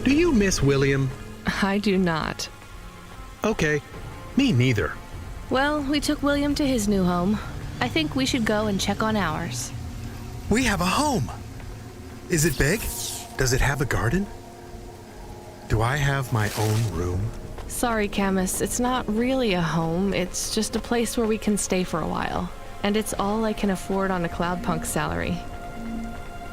Do you miss William? I do not. Okay, me neither. Well, we took William to his new home. I think we should go and check on ours. We have a home. Is it big? Does it have a garden? Do I have my own room? Sorry, Camus, it's not really a home. It's just a place where we can stay for a while. And it's all I can afford on a CloudPunk salary.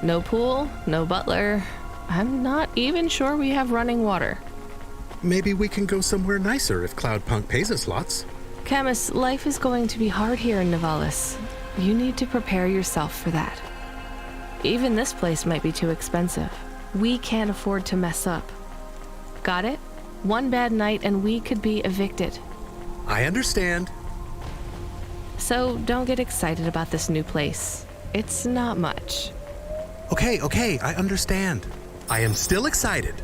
No pool, no butler. I'm not even sure we have running water. Maybe we can go somewhere nicer if CloudPunk pays us lots. Camus, life is going to be hard here in Nivalis. You need to prepare yourself for that. Even this place might be too expensive. We can't afford to mess up. Got it? One bad night and we could be evicted. I understand. So don't get excited about this new place. It's not much. Okay, I understand. I am still excited.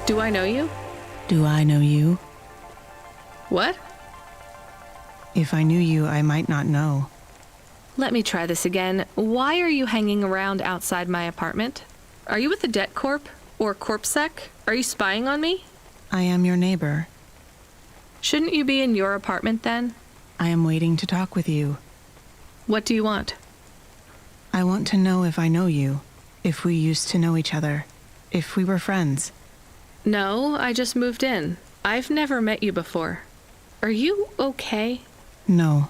Do I know you? Do I know you? What? If I knew you, I might not know. Let me try this again. Why are you hanging around outside my apartment? Are you with the Debt Corp? Or CorpSec? Are you spying on me? I am your neighbor. Shouldn't you be in your apartment then? I am waiting to talk with you. What do you want? I want to know if I know you, if we used to know each other, if we were friends. No, I just moved in. I've never met you before. Are you okay? No.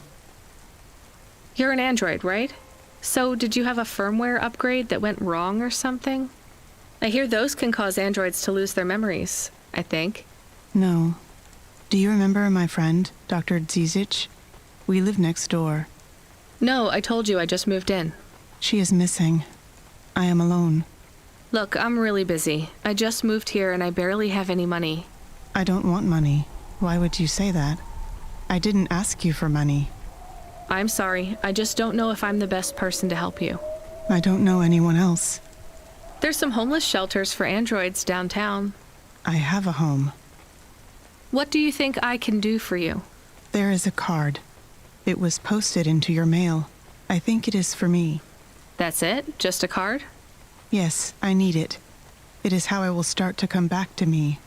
You're an android, right? So did you have a firmware upgrade that went wrong or something? I hear those can cause androids to lose their memories, I think. No. Do you remember my friend, Dr. Zizic? We live next door. No, I told you I just moved in. She is missing. I am alone. Look, I'm really busy. I just moved here and I barely have any money. I don't want money. Why would you say that? I didn't ask you for money. I'm sorry, I just don't know if I'm the best person to help you. I don't know anyone else. There's some homeless shelters for androids downtown. I have a home. What do you think I can do for you? There is a card. It was posted into your mail. I think it is for me. That's it? Just a card? Yes, I need it. It is how I will start to come back to me.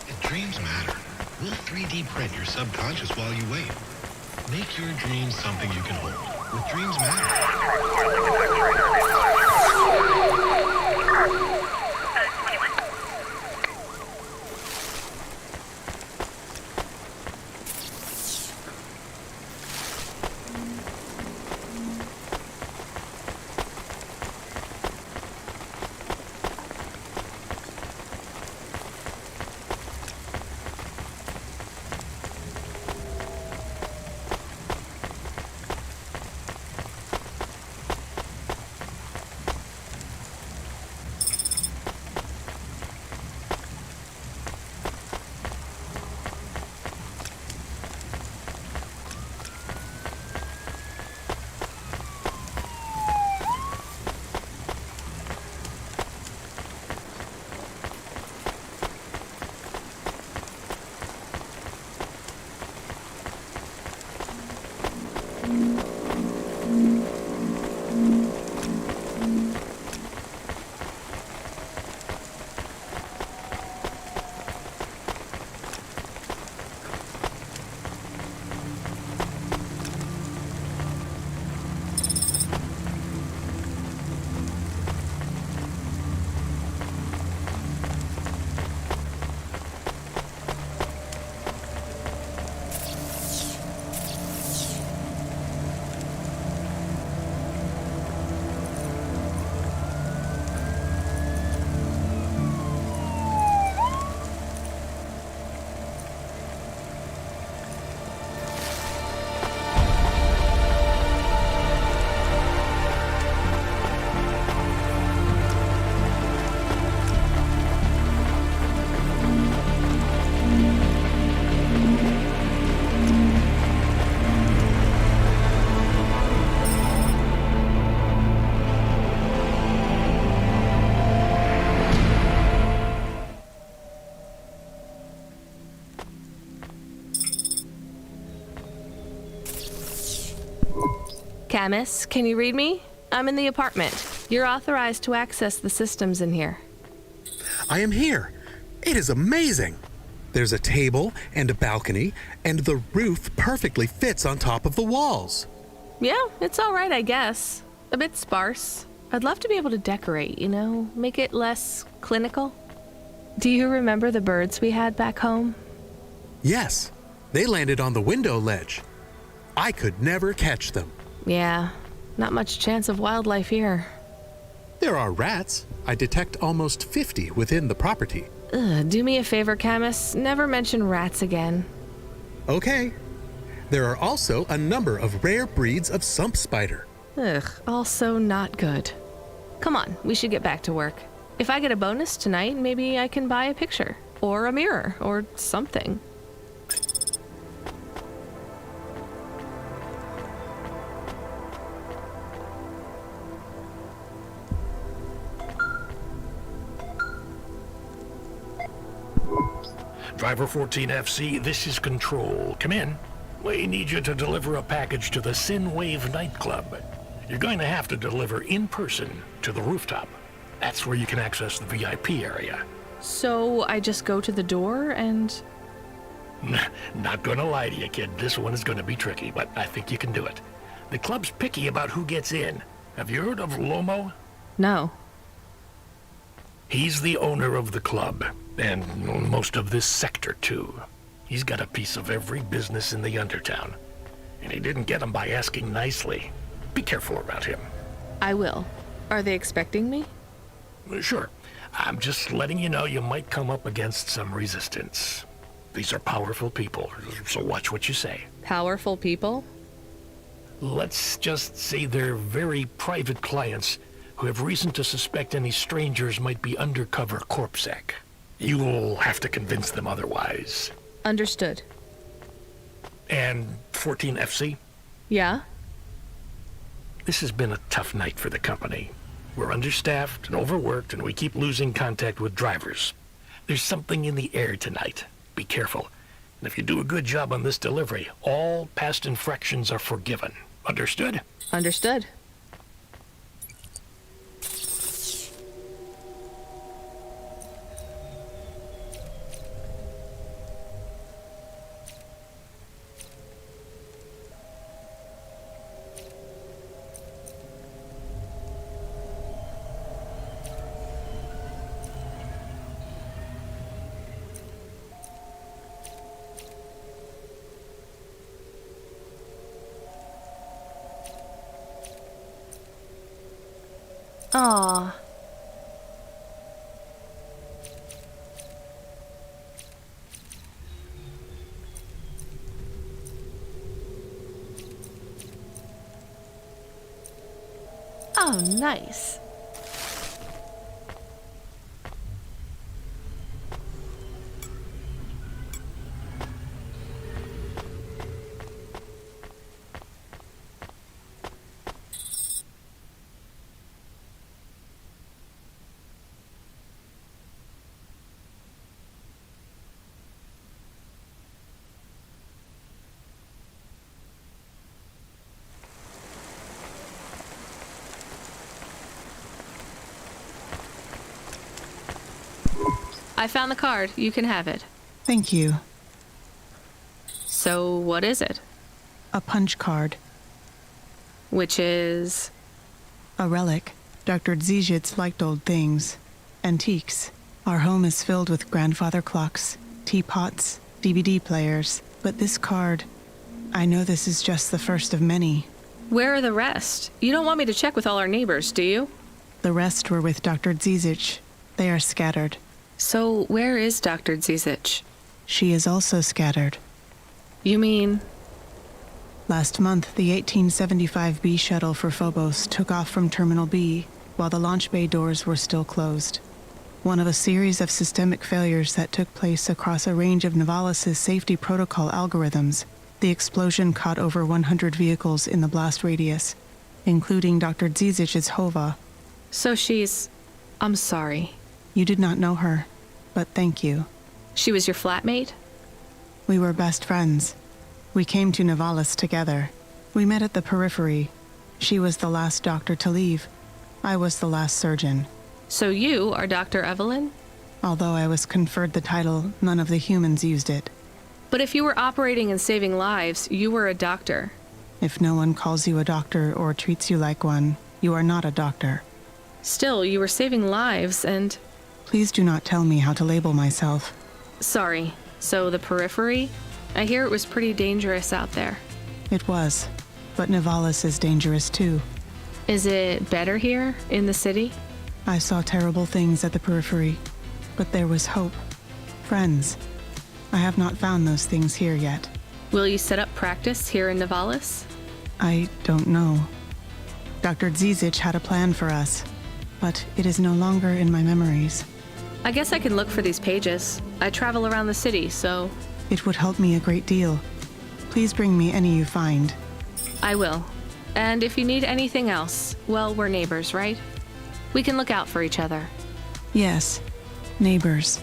If dreams matter, we'll 3D print your subconscious while you wait. Make your dreams something you can hold. With Dreams Matter. Camus, can you read me? I'm in the apartment. You're authorized to access the systems in here. I am here. It is amazing. There's a table and a balcony, and the roof perfectly fits on top of the walls. Yeah, it's all right, I guess. A bit sparse. I'd love to be able to decorate, you know, make it less clinical. Do you remember the birds we had back home? Yes, they landed on the window ledge. I could never catch them. Yeah, not much chance of wildlife here. There are rats. I detect almost 50 within the property. Ugh, do me a favor, Camus. Never mention rats again. Okay. There are also a number of rare breeds of sump spider. Ugh, also not good. Come on, we should get back to work. If I get a bonus tonight, maybe I can buy a picture, or a mirror, or something. Driver 14FC, this is Control. Come in. We need you to deliver a package to the Synwave nightclub. You're going to have to deliver in person to the rooftop. That's where you can access the VIP area. So I just go to the door and... Not gonna lie to you, kid. This one is gonna be tricky, but I think you can do it. The club's picky about who gets in. Have you heard of Lomo? No. He's the owner of the club, and most of this sector, too. He's got a piece of every business in the Undertown. And he didn't get 'em by asking nicely. Be careful around him. I will. Are they expecting me? Sure. I'm just letting you know you might come up against some resistance. These are powerful people, so watch what you say. Powerful people? Let's just say they're very private clients who have reason to suspect any strangers might be undercover corpsec. You'll have to convince them otherwise. Understood. And 14 FC? Yeah? This has been a tough night for the company. We're understaffed and overworked, and we keep losing contact with drivers. There's something in the air tonight. Be careful. And if you do a good job on this delivery, all past infractions are forgiven. Understood? Understood. Aw. Oh, nice. I found the card. You can have it. Thank you. So, what is it? A punch card. Which is... A relic. Dr. Zizhitz liked old things. Antiques. Our home is filled with grandfather clocks, teapots, DVD players. But this card... I know this is just the first of many. Where are the rest? You don't want me to check with all our neighbors, do you? The rest were with Dr. Zizich. They are scattered. So, where is Dr. Zizich? She is also scattered. You mean... Last month, the 1875 B shuttle for Phobos took off from Terminal B, while the launch bay doors were still closed. One of a series of systemic failures that took place across a range of Novalis' safety protocol algorithms, the explosion caught over 100 vehicles in the blast radius, including Dr. Zizich's Hova. So she's... I'm sorry. You did not know her, but thank you. She was your flatmate? We were best friends. We came to Novalis together. We met at the periphery. She was the last doctor to leave. I was the last surgeon. So you are Dr. Evelyn? Although I was conferred the title, none of the humans used it. But if you were operating and saving lives, you were a doctor. If no one calls you a doctor or treats you like one, you are not a doctor. Still, you were saving lives and... Please do not tell me how to label myself. Sorry. So the periphery? I hear it was pretty dangerous out there. It was, but Novalis is dangerous too. Is it better here, in the city? I saw terrible things at the periphery, but there was hope. Friends. I have not found those things here yet. Will you set up practice here in Novalis? I don't know. Dr. Zizich had a plan for us, but it is no longer in my memories. I guess I can look for these pages. I travel around the city, so... It would help me a great deal. Please bring me any you find. I will. And if you need anything else, well, we're neighbors, right? We can look out for each other. Yes, neighbors.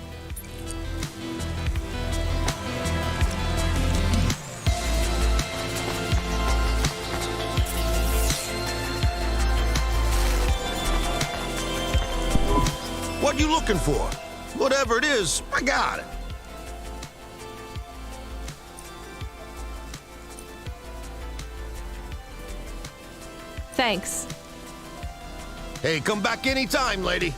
What you looking for? Whatever it is, I got it. Thanks. Hey, come back anytime, lady.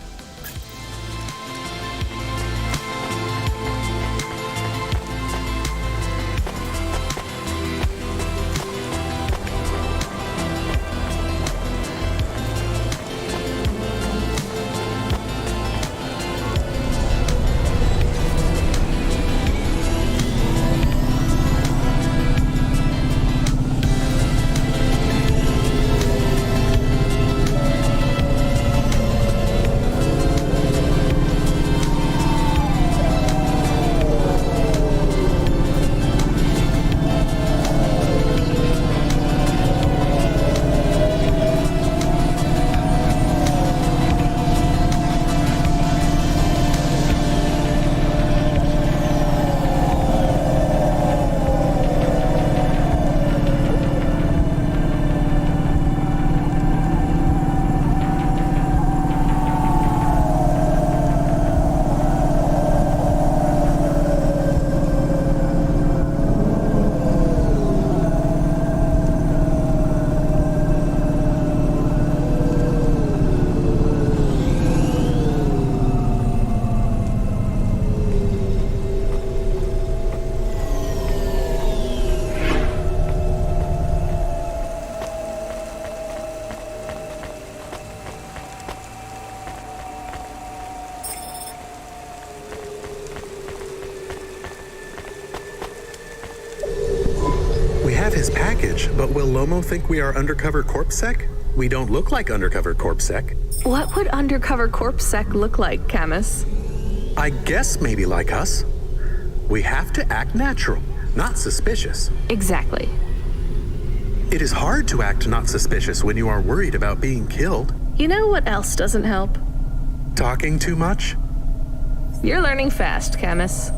this package, but will Lomo think we are undercover corpsec? We don't look like undercover corpsec. What would undercover corpsec look like, Camus? I guess maybe like us. We have to act natural, not suspicious. Exactly. It is hard to act not suspicious when you are worried about being killed. You know what else doesn't help? Talking too much? You're learning fast, Camus.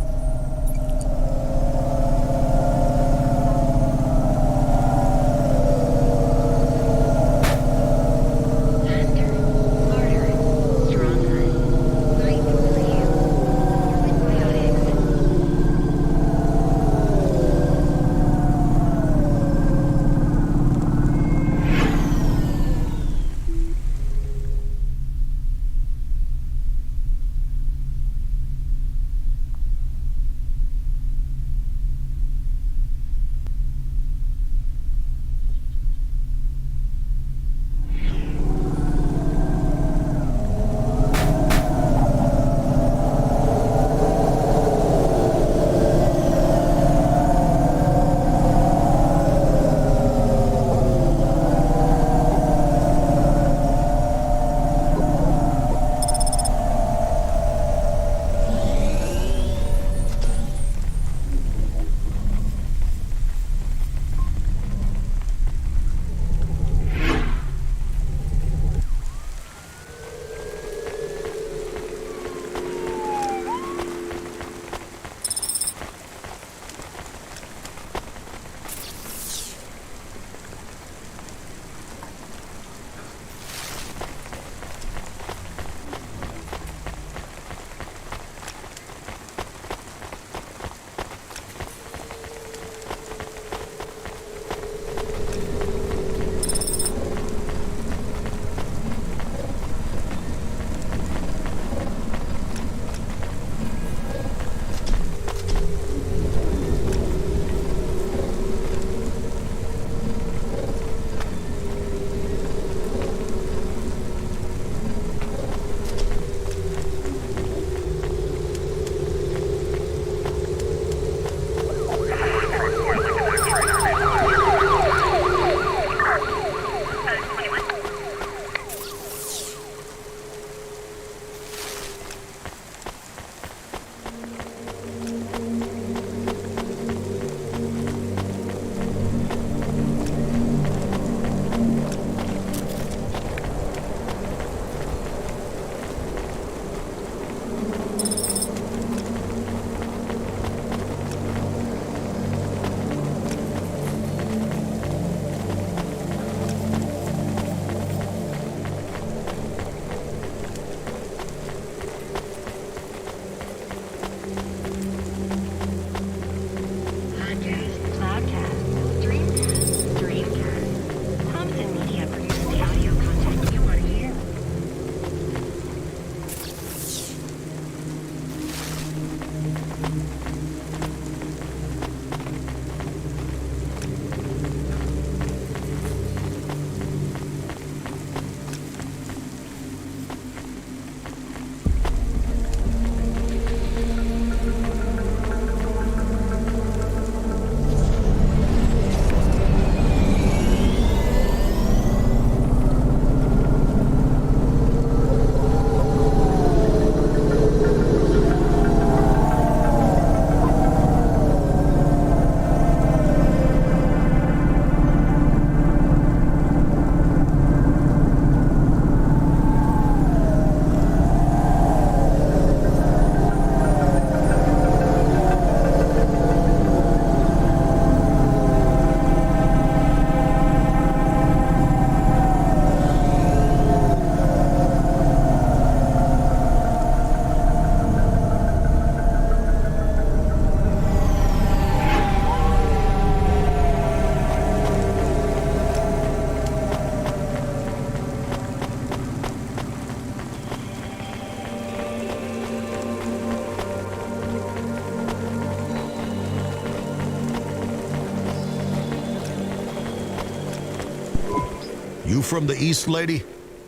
You from the East, lady?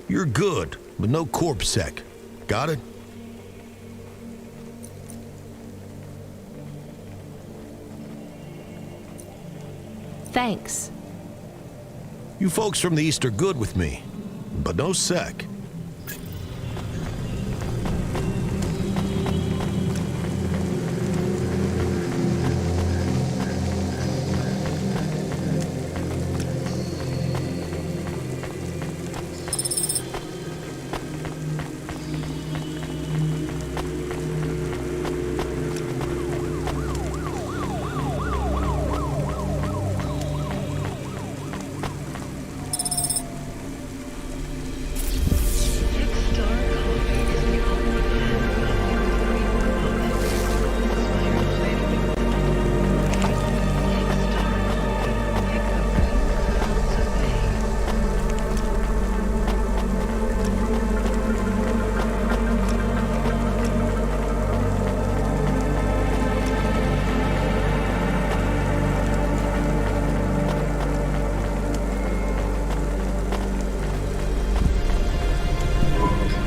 You're good, but no corpsec. Got it? Thanks. You folks from the East are good with me, but no sec.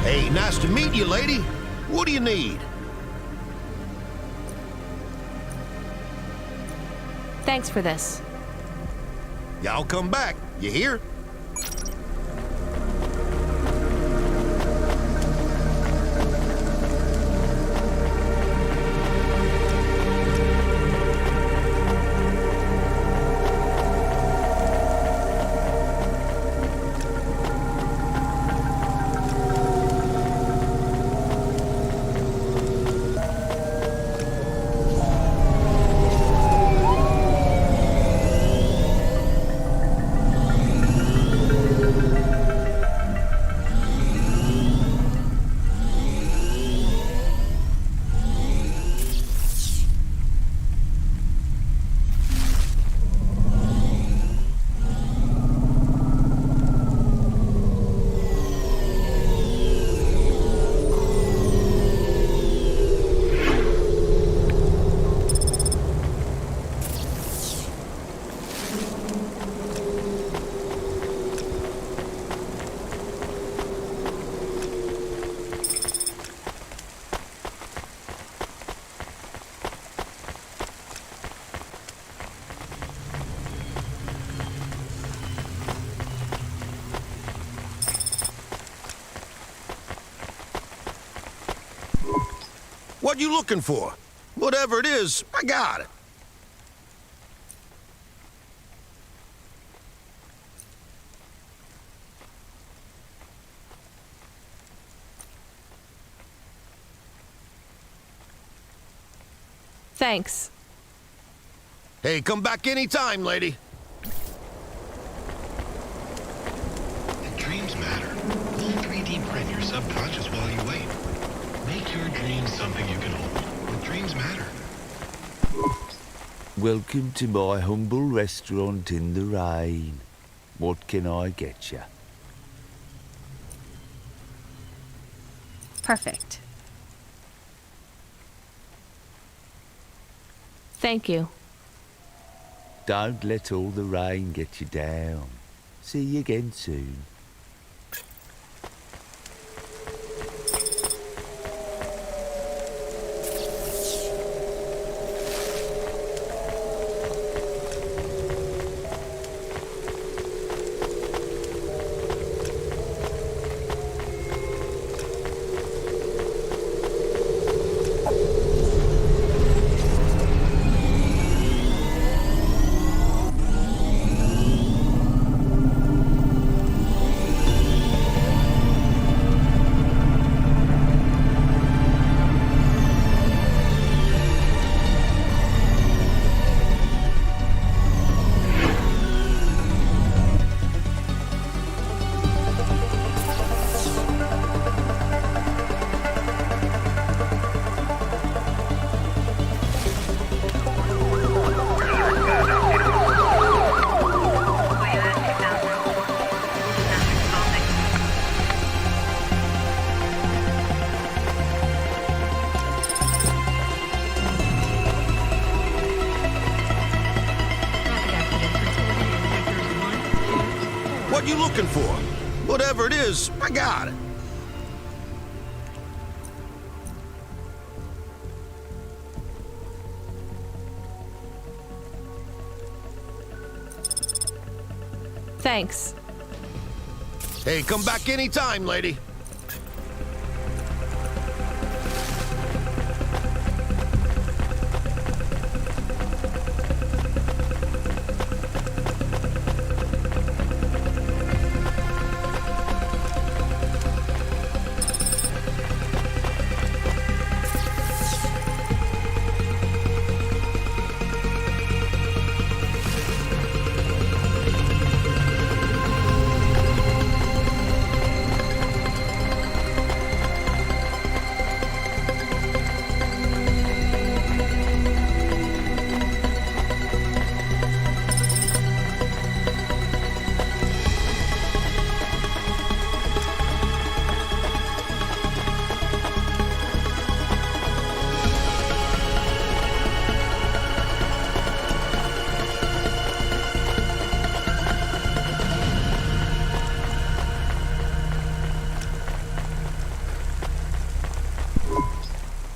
Hey, nice to meet you, lady. What do you need? Thanks for this. Y'all come back. You hear? What you looking for? Whatever it is, I got it. Thanks. Hey, come back anytime, lady. And dreams matter. We'll 3D print your subconscious while you wait. Make your dreams something you can hold. With dreams matter. Welcome to my humble restaurant in the rain. What can I get you? Perfect. Thank you. Don't let all the rain get you down. See you again soon. What you looking for? Whatever it is, I got it. Thanks. Hey, come back anytime, lady.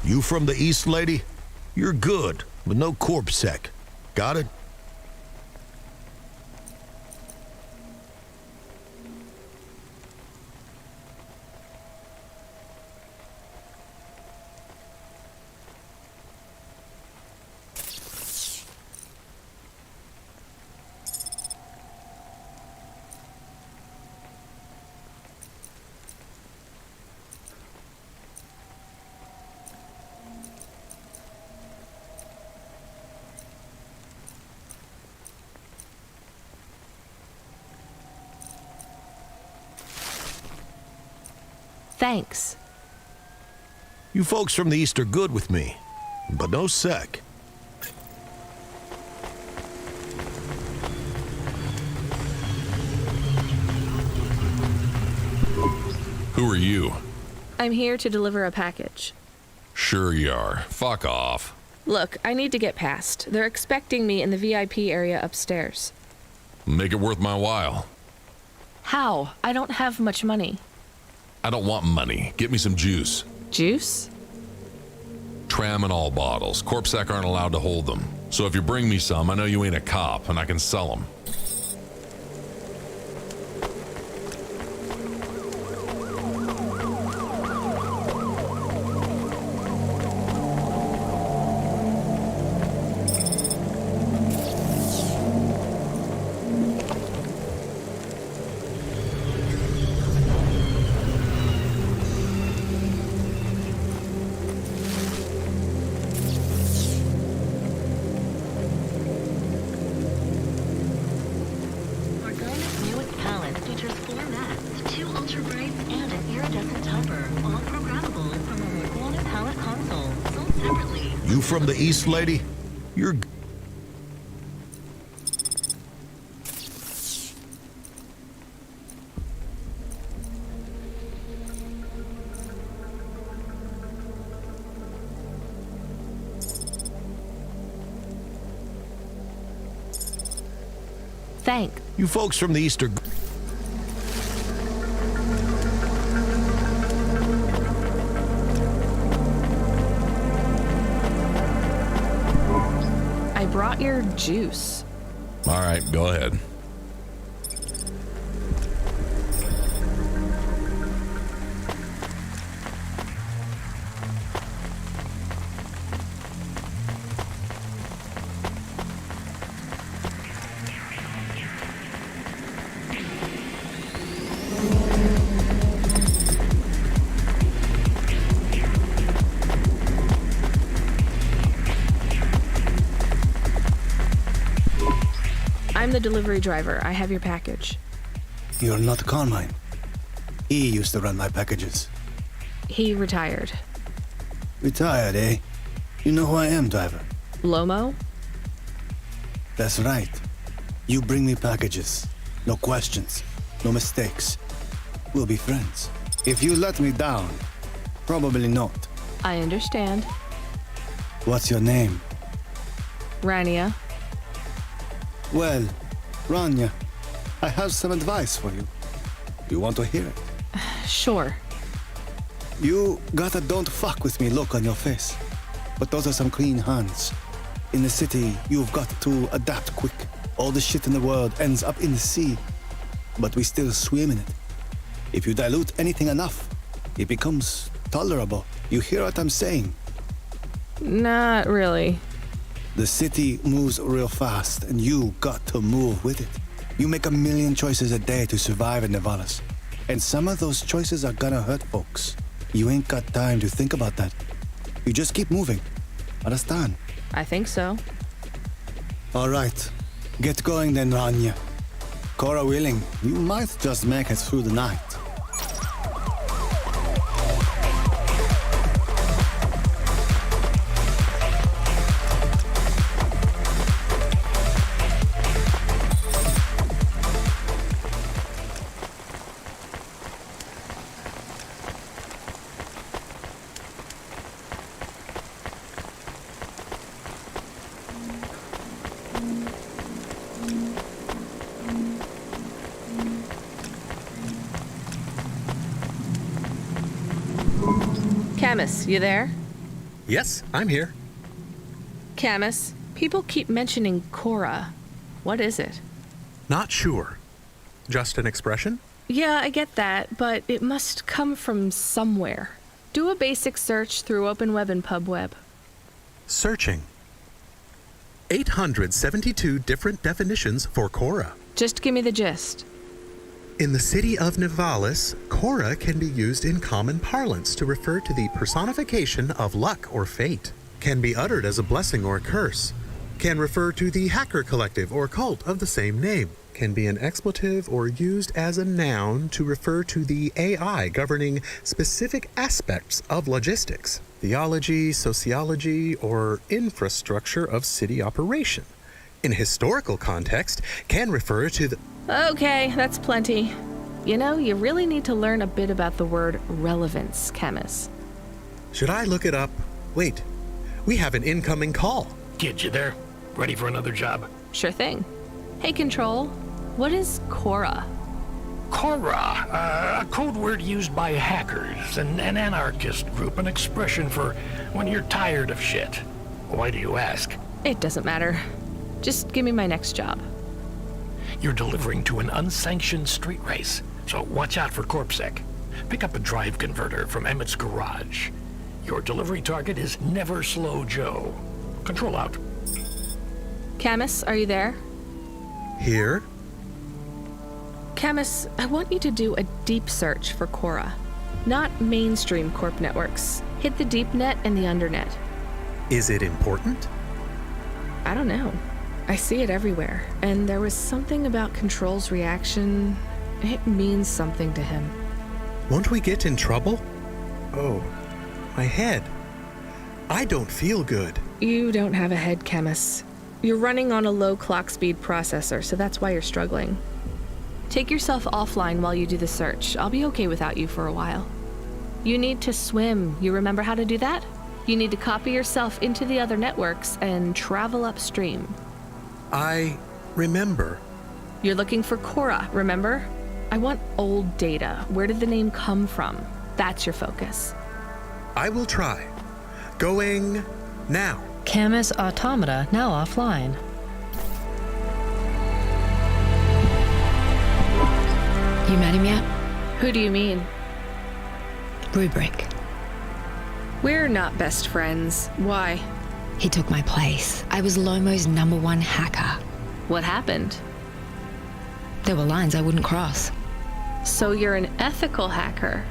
You from the East, lady? You're good, but no corpse sec. Got it? Thanks. You folks from the East are good with me, but no sec. Who are you? I'm here to deliver a package. Sure you are. Fuck off. Look, I need to get past. They're expecting me in the VIP area upstairs. Make it worth my while. How? I don't have much money. I don't want money. Get me some juice. Juice? Tram and all bottles. Corpsec aren't allowed to hold them. So if you bring me some, I know you ain't a cop, and I can sell them. You from the East, lady? You're... Thanks. You folks from the East are... I brought your juice. All right, go ahead. I'm the delivery driver. I have your package. You're not Carmine. He used to run my packages. He retired. Retired, eh? You know who I am, driver? Lomo? That's right. You bring me packages. No questions. No mistakes. We'll be friends. If you let me down, probably not. I understand. What's your name? Rania. Well, Rania, I have some advice for you. You want to hear it? Sure. You got a don't fuck with me look on your face. But those are some clean hands. In the city, you've got to adapt quick. All the shit in the world ends up in the sea. but we still swim in it. If you dilute anything enough, it becomes tolerable. You hear what I'm saying? Not really. The city moves real fast, and you got to move with it. You make a million choices a day to survive in Nevalis. And some of those choices are gonna hurt folks. You ain't got time to think about that. You just keep moving. Understand? I think so. All right. Get going then, Rania. Cora willing, you might just make it through the night. Camus, you there? Yes, I'm here. Camus, people keep mentioning Cora. What is it? Not sure. Just an expression? Yeah, I get that, but it must come from somewhere. Do a basic search through Open Web and PubWeb. Searching. 872 different definitions for Cora. Just give me the gist. In the city of Nevalis, Cora can be used in common parlance to refer to the personification of luck or fate. Can be uttered as a blessing or curse. Can refer to the hacker collective or cult of the same name. Can be an expletive or used as a noun to refer to the AI governing specific aspects of logistics, theology, sociology, or infrastructure of city operation. In historical context, can refer to the... Okay, that's plenty. You know, you really need to learn a bit about the word relevance, Camus. Should I look it up? Wait, we have an incoming call. Kid, you there? Ready for another job? Sure thing. Hey, Control, what is Cora? Cora, a code word used by hackers, an anarchist group, an expression for when you're tired of shit. Why do you ask? It doesn't matter. Just give me my next job. You're delivering to an unsanctioned street race, so watch out for CorpSec. Pick up a drive converter from Emmett's garage. Your delivery target is Never Slow Joe. Control out. Camus, are you there? Here? Camus, I want you to do a deep search for Cora. Not mainstream corp networks. Hit the deep net and the undernet. Is it important? I don't know. I see it everywhere, and there was something about Control's reaction. It means something to him. Won't we get in trouble? Oh, my head. I don't feel good. You don't have a head, Camus. You're running on a low clock speed processor, so that's why you're struggling. Take yourself offline while you do the search. I'll be okay without you for a while. You need to swim. You remember how to do that? You need to copy yourself into the other networks and travel upstream. I remember. You're looking for Cora, remember? I want old data. Where did the name come from? That's your focus. I will try. Going now. Camus Automata now offline. You met him yet? Who do you mean? Rubric. We're not best friends. Why? He took my place. I was Lomo's #1 hacker. What happened? There were lines I wouldn't cross. So you're an ethical hacker?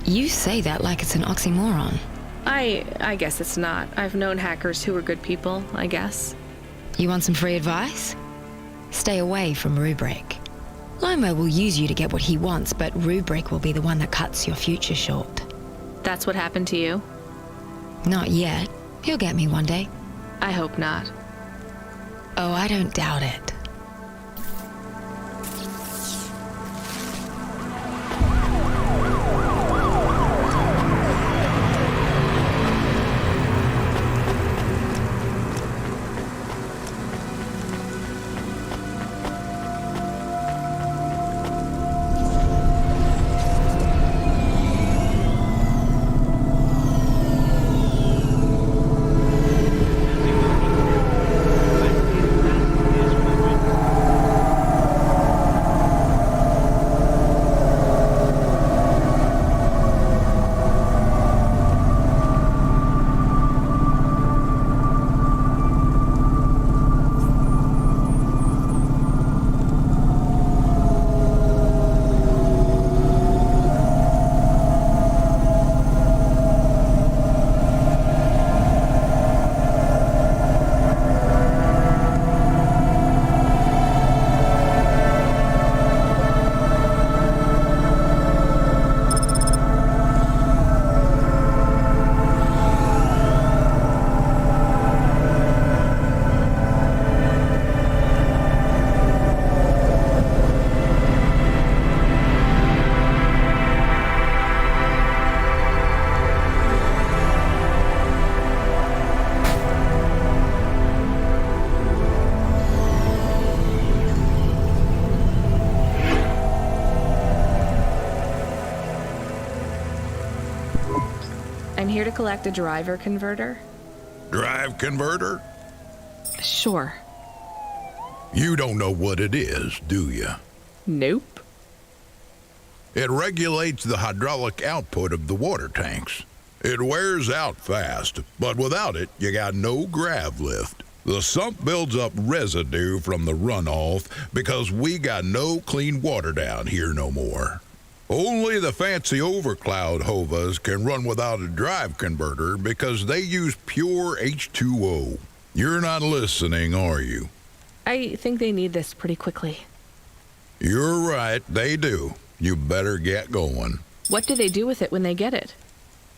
You say that like it's an oxymoron. I guess it's not. I've known hackers who were good people, I guess. You want some free advice? Stay away from Rubric. Lomo will use you to get what he wants, but Rubric will be the one that cuts your future short. That's what happened to you? Not yet. He'll get me one day. I hope not. Oh, I don't doubt it. I'm here to collect a driver converter. Drive converter? Sure. You don't know what it is, do you? Nope. It regulates the hydraulic output of the water tanks. It wears out fast, but without it, you got no grav lift. The sump builds up residue from the runoff because we got no clean water down here no more. Only the fancy overcloud hovas can run without a drive converter because they use pure H2O. You're not listening, are you? I think they need this pretty quickly. You're right, they do. You better get going. What do they do with it when they get it?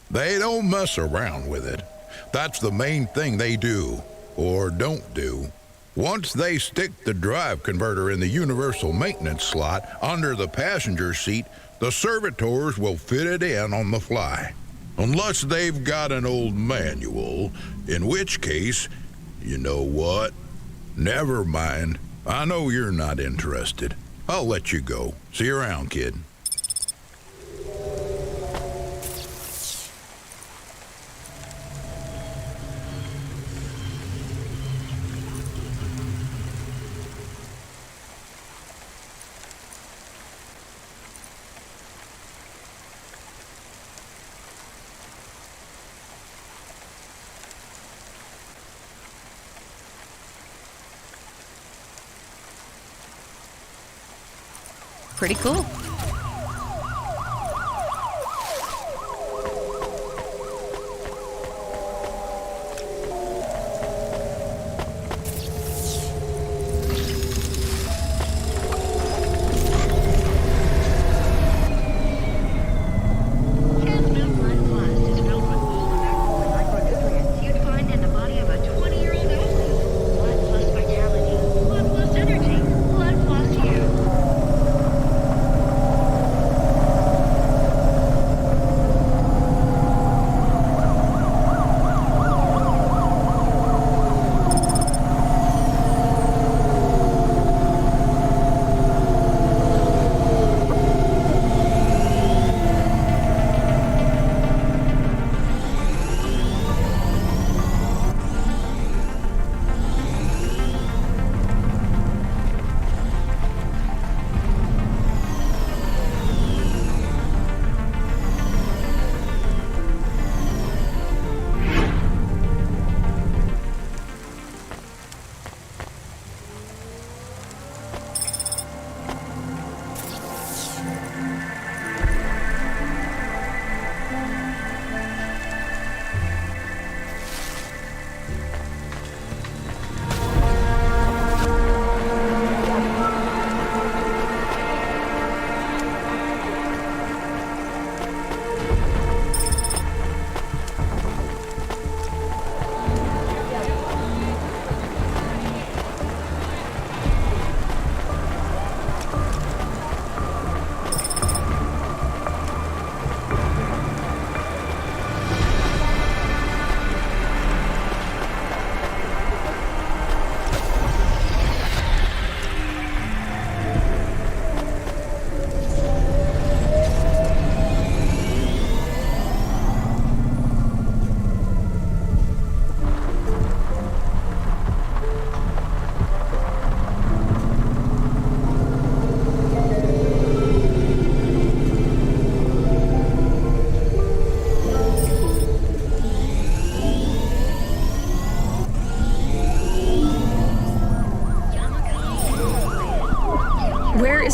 They don't mess around with it. That's the main thing they do, or don't do. Once they stick the drive converter in the universal maintenance slot under the passenger seat, the servitors will fit it in on the fly. Unless they've got an old manual, in which case, you know what? Never mind. I know you're not interested. I'll let you go. See you around, kid. Pretty cool.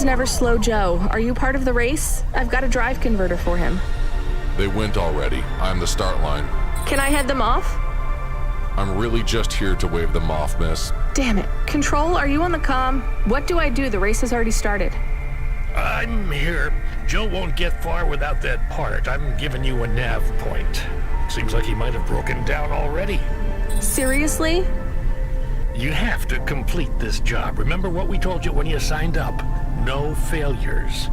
is Never Slow Joe. Are you part of the race? I've got a drive converter for him. They went already. I'm the start line. Can I head them off? I'm really just here to wave them off, miss. Damn it. Control, are you on the comm? What do I do? The race has already started. I'm here. Joe won't get far without that part. I'm giving you a nav point. Seems like he might have broken down already. Seriously? You have to complete this job. Remember what we told you when you signed up? No failures.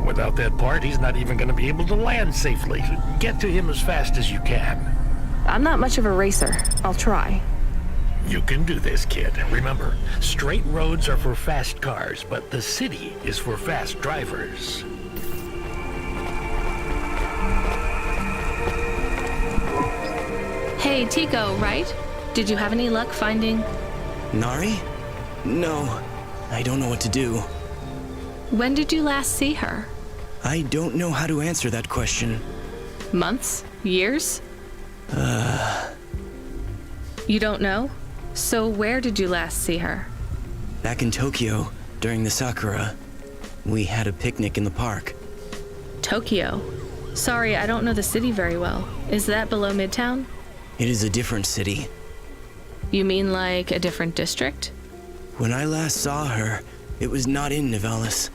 Without that part, he's not even going to be able to land safely. Get to him as fast as you can. I'm not much of a racer. I'll try. You can do this, kid. Remember, straight roads are for fast cars, but the city is for fast drivers. Hey, Tico, right? Did you have any luck finding... Nari? No. I don't know what to do. When did you last see her? I don't know how to answer that question. Months? Years? You don't know? So where did you last see her? Back in Tokyo, during the Sakura. We had a picnic in the park. Tokyo? Sorry, I don't know the city very well. Is that below Midtown? It is a different city. You mean like a different district? When I last saw her, it was not in Nivalis.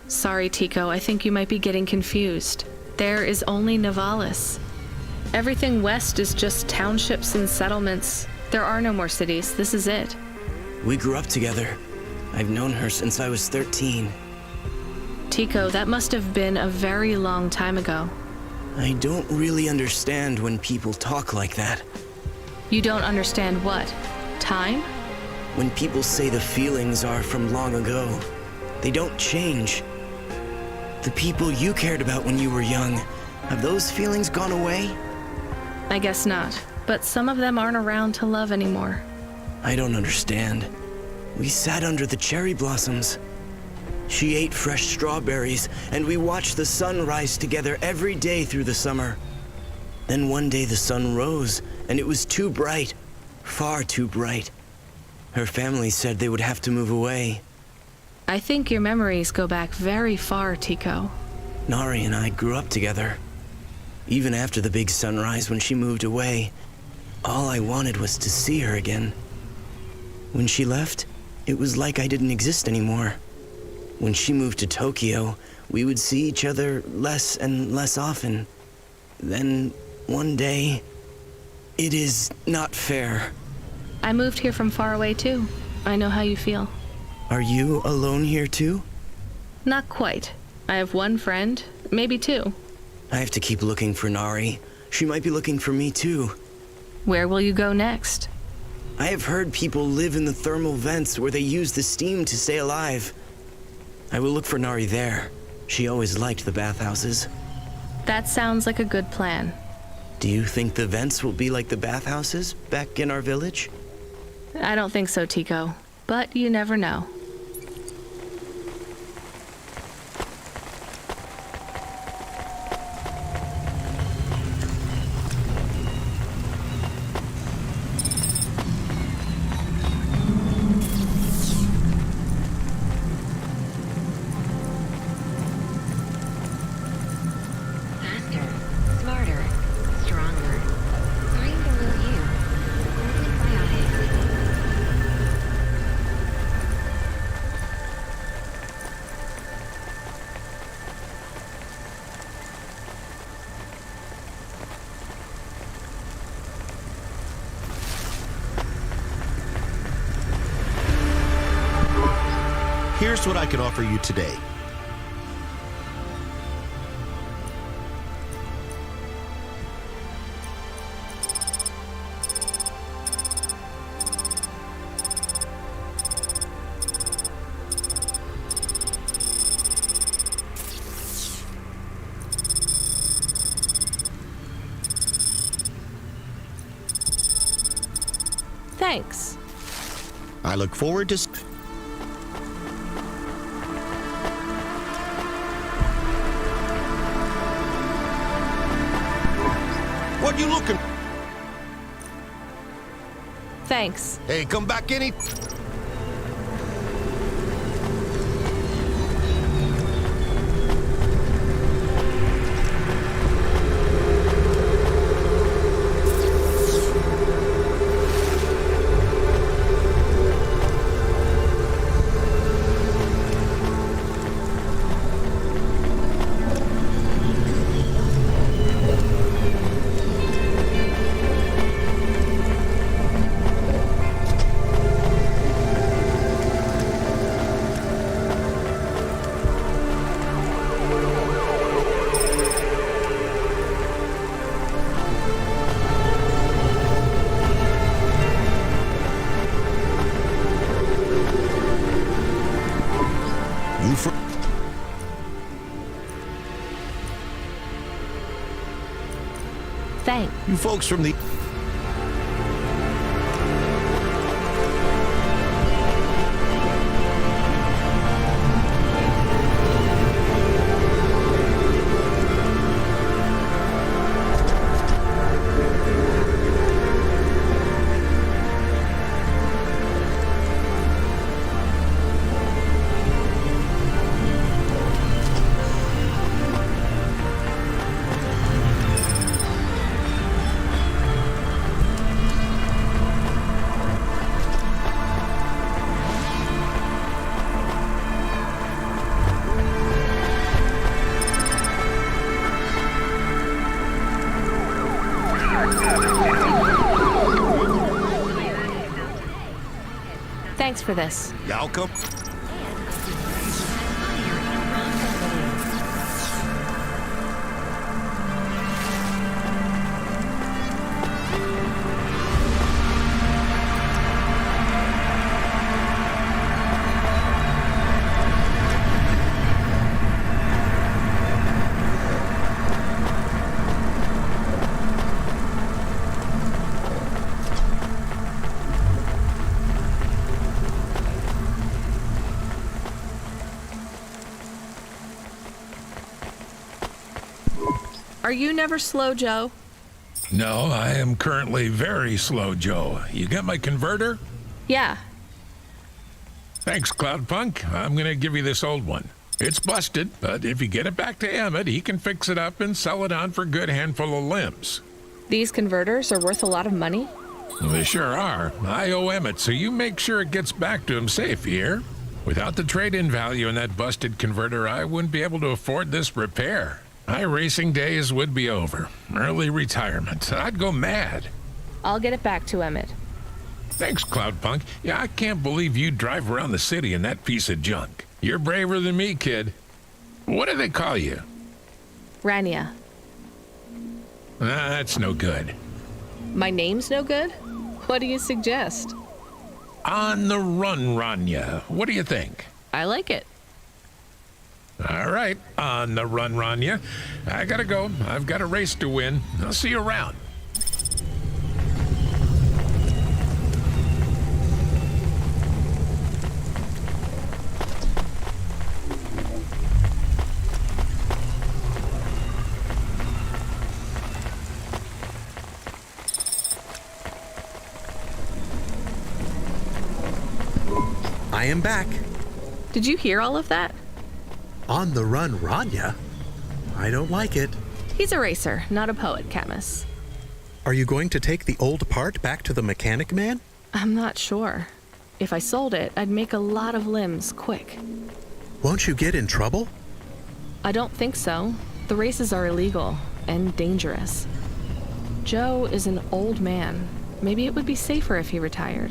Sorry, Tico, I think you might be getting confused. There is only Nivalis. Everything west is just townships and settlements. There are no more cities. This is it. We grew up together. I've known her since I was 13. Tico, that must have been a very long time ago. I don't really understand when people talk like that. You don't understand what? Time? When people say the feelings are from long ago, they don't change. The people you cared about when you were young, have those feelings gone away? I guess not, but some of them aren't around to love anymore. I don't understand. We sat under the cherry blossoms. She ate fresh strawberries, and we watched the sun rise together every day through the summer. Then one day the sun rose, and it was too bright, far too bright. Her family said they would have to move away. I think your memories go back very far, Tico. Nari and I grew up together. Even after the big sunrise when she moved away, all I wanted was to see her again. When she left, it was like I didn't exist anymore. When she moved to Tokyo, we would see each other less and less often. Then, one day, it is not fair. I moved here from far away too. I know how you feel. Are you alone here too? Not quite. I have one friend, maybe two. I have to keep looking for Nari. She might be looking for me too. Where will you go next? I have heard people live in the thermal vents where they use the steam to stay alive. I will look for Nari there. She always liked the bathhouses. That sounds like a good plan. Do you think the vents will be like the bathhouses back in our village? I don't think so, Tico. But you never know. Here's what I can offer you today. Thanks. I look forward to... What you looking? Thanks. Hey, come back any... Thanks. You folks from the... Thanks for this. Welcome. Are you never slow, Joe? No, I am currently very slow, Joe. You got my converter? Yeah. Thanks, CloudPunk. I'm gonna give you this old one. It's busted, but if you get it back to Emmett, he can fix it up and sell it on for a good handful of limbs. These converters are worth a lot of money? They sure are. I owe Emmett, so you make sure it gets back to him safe, you hear? Without the trade-in value in that busted converter, I wouldn't be able to afford this repair. My racing days would be over. Early retirement. I'd go mad. I'll get it back to Emmett. Thanks, CloudPunk. Yeah, I can't believe you drive around the city in that piece of junk. You're braver than me, kid. What do they call you? Rania. That's no good. My name's no good? What do you suggest? On the run, Rania. What do you think? I like it. All right, on the run, Rania. I gotta go. I've got a race to win. I'll see you around. I am back. Did you hear all of that? On the run, Rania? I don't like it. He's a racer, not a poet, Camus. Are you going to take the old part back to the mechanic man? I'm not sure. If I sold it, I'd make a lot of limbs quick. Won't you get in trouble? I don't think so. The races are illegal and dangerous. Joe is an old man. Maybe it would be safer if he retired.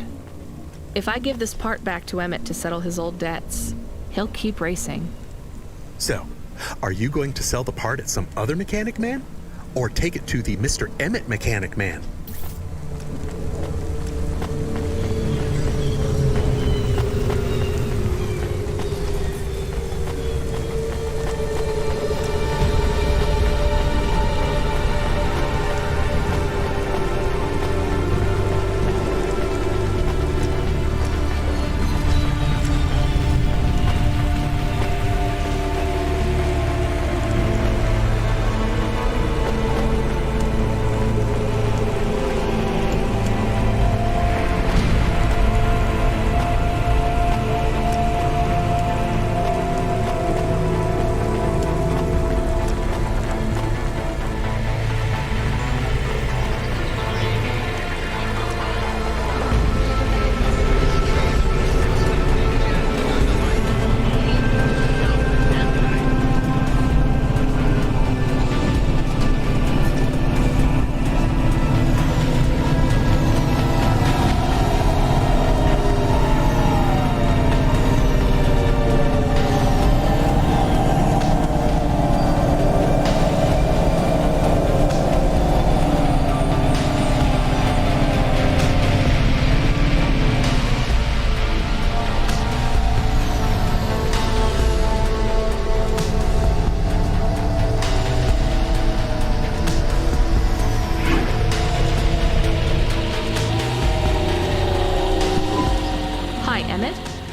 If I give this part back to Emmett to settle his old debts, he'll keep racing. So, are you going to sell the part at some other mechanic man? Or take it to the Mr. Emmett mechanic man?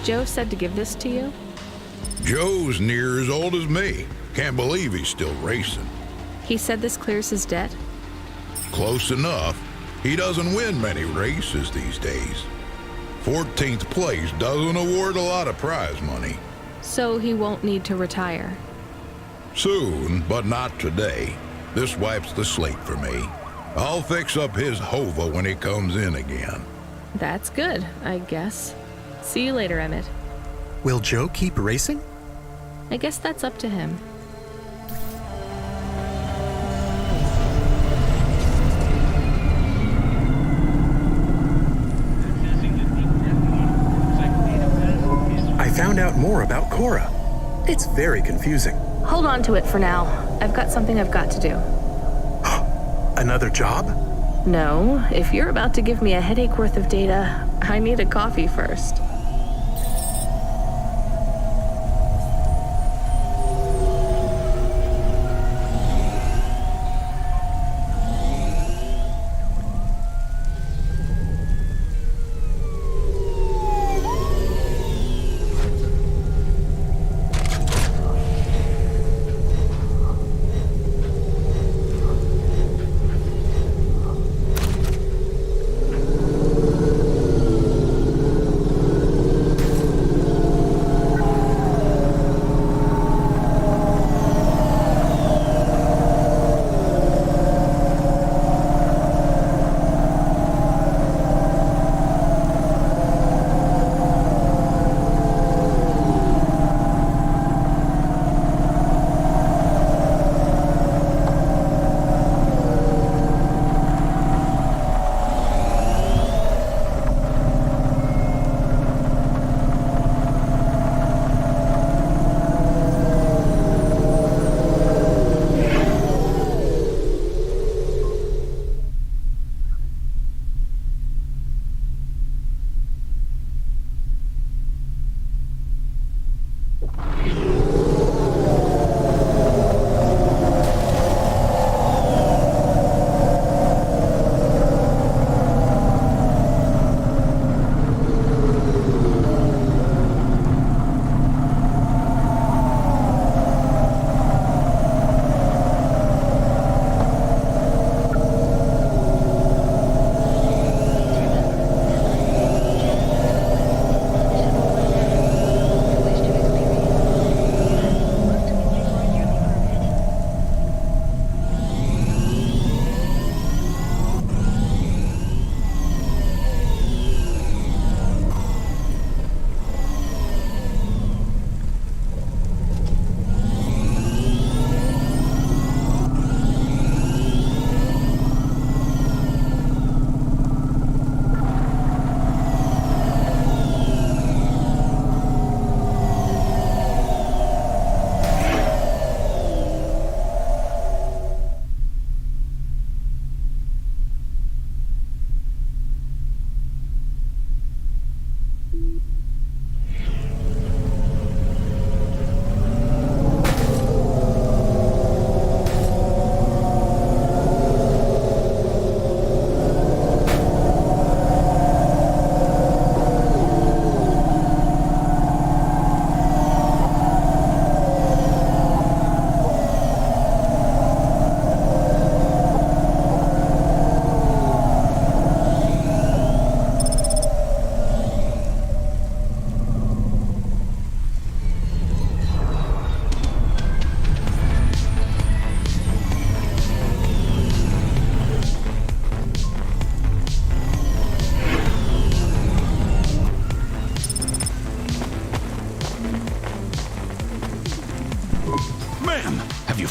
Joe said to give this to you? Joe's near as old as me. Can't believe he's still racing. He said this clears his debt? Close enough. He doesn't win many races these days. 14th place doesn't award a lot of prize money. So he won't need to retire. Soon, but not today. This wipes the slate for me. I'll fix up his hova when he comes in again. That's good, I guess. See you later, Emmett. Will Joe keep racing? I guess that's up to him. more about Cora. It's very confusing. Hold on to it for now. I've got something I've got to do. Another job? No, if you're about to give me a headache worth of data, I need a coffee first.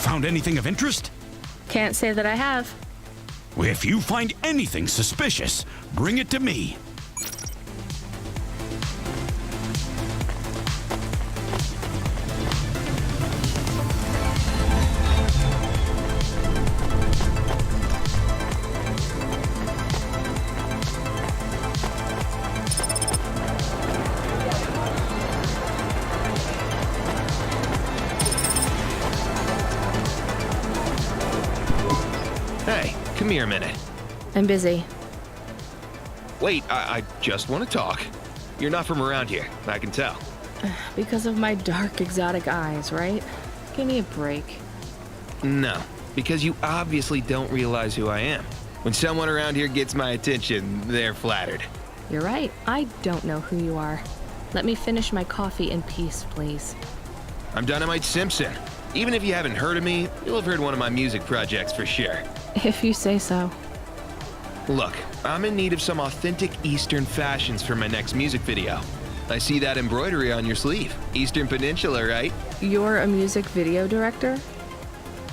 Found anything of interest? Can't say that I have. If you find anything suspicious, bring it to me. Hey, come here a minute. I'm busy. Wait, I just want to talk. You're not from around here, I can tell. Because of my dark, exotic eyes, right? Give me a break. No, because you obviously don't realize who I am. When someone around here gets my attention, they're flattered. You're right. I don't know who you are. Let me finish my coffee in peace, please. I'm Dynamite Simpson. Even if you haven't heard of me, you'll have heard one of my music projects for sure. If you say so. Look, I'm in need of some authentic Eastern fashions for my next music video. I see that embroidery on your sleeve. Eastern Peninsula, right? You're a music video director?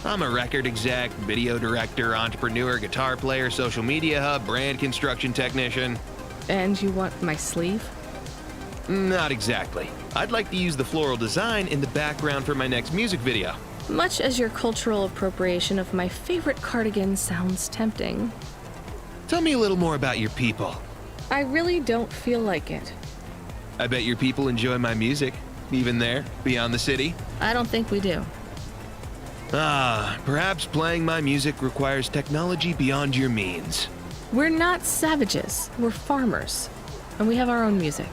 I'm a record exec, video director, entrepreneur, guitar player, social media hub, brand construction technician. And you want my sleeve? Not exactly. I'd like to use the floral design in the background for my next music video. Much as your cultural appropriation of my favorite cardigan sounds tempting, Tell me a little more about your people. I really don't feel like it. I bet your people enjoy my music, even there, beyond the city. I don't think we do. Perhaps playing my music requires technology beyond your means. We're not savages. We're farmers. And we have our own music.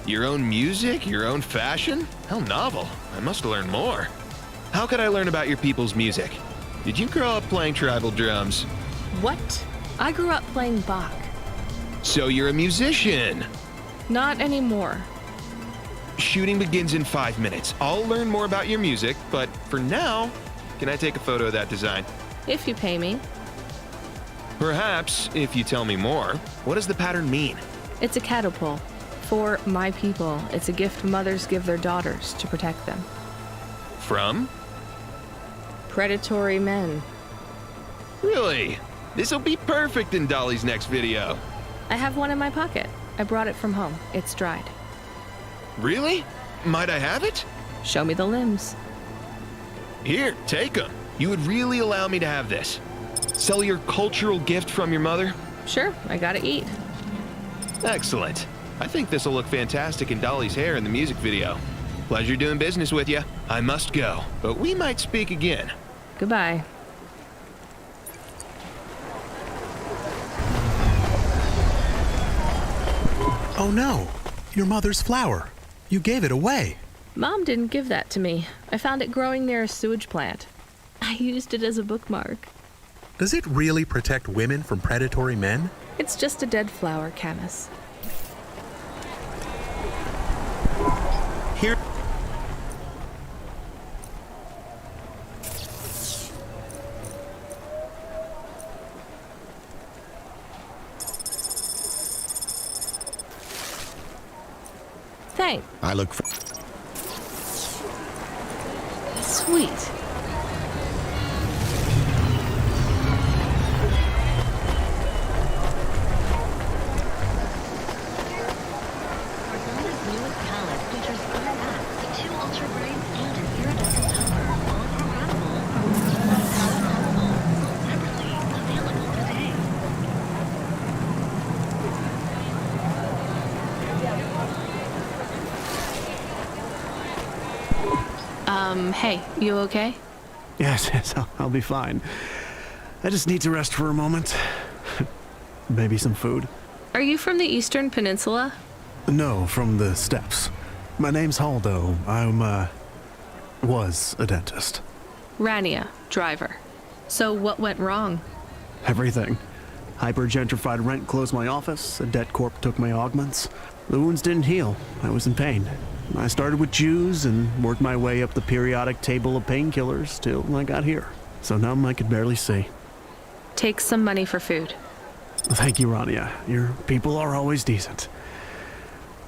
Your own music? Your own fashion? How novel. I must learn more. How could I learn about your people's music? Did you grow up playing tribal drums? What? I grew up playing Bach. So you're a musician. Not anymore. Shooting begins in 5 minutes. I'll learn more about your music, but for now, can I take a photo of that design? If you pay me. Perhaps, if you tell me more. What does the pattern mean? It's a catapult. For my people, it's a gift mothers give their daughters to protect them. From? Predatory men. Really? This'll be perfect in Dolly's next video. I have one in my pocket. I brought it from home. It's dried. Really? Might I have it? Show me the limbs. Here, take them. You would really allow me to have this? Sell your cultural gift from your mother? Sure, I gotta eat. Excellent. I think this'll look fantastic in Dolly's hair in the music video. Pleasure doing business with you. I must go, but we might speak again. Goodbye. Oh no, your mother's flower. You gave it away. Mom didn't give that to me. I found it growing near a sewage plant. I used it as a bookmark. Does it really protect women from predatory men? It's just a dead flower, Camus. Here. Thanks. I look for... Sweet. Hey, you okay? Yes, I'll be fine. I just need to rest for a moment. Maybe some food. Are you from the Eastern Peninsula? No, from the steppes. My name's Haldo. Was a dentist. Rania, driver. So what went wrong? Everything. Hyper-gentrified rent closed my office, a debt corp took my augments. The wounds didn't heal. I was in pain. I started with Jews and worked my way up the periodic table of painkillers till I got here. So numb I could barely see. Take some money for food. Thank you, Rania. Your people are always decent.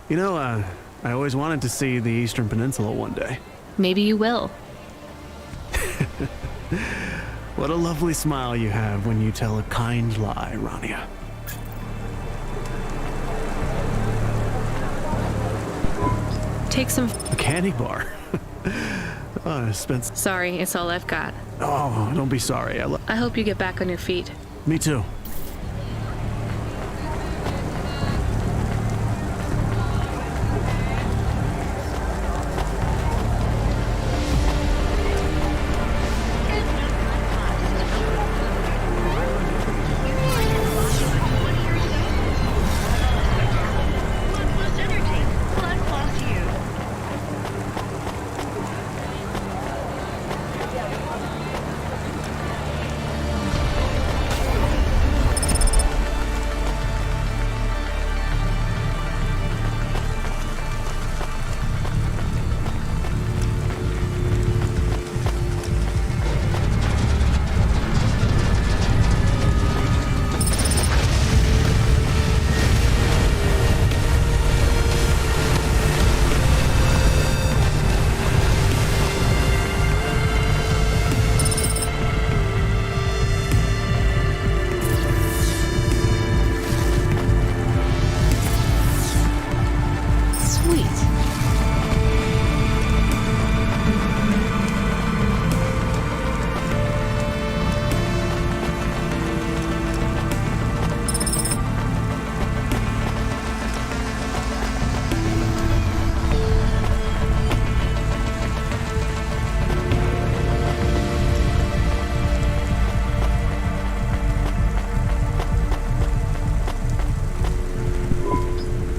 You know, I always wanted to see the Eastern Peninsula one day. Maybe you will. What a lovely smile you have when you tell a kind lie, Rania. Take some... A candy bar? I spent... Sorry, it's all I've got. Oh, don't be sorry. I hope you get back on your feet. Me too.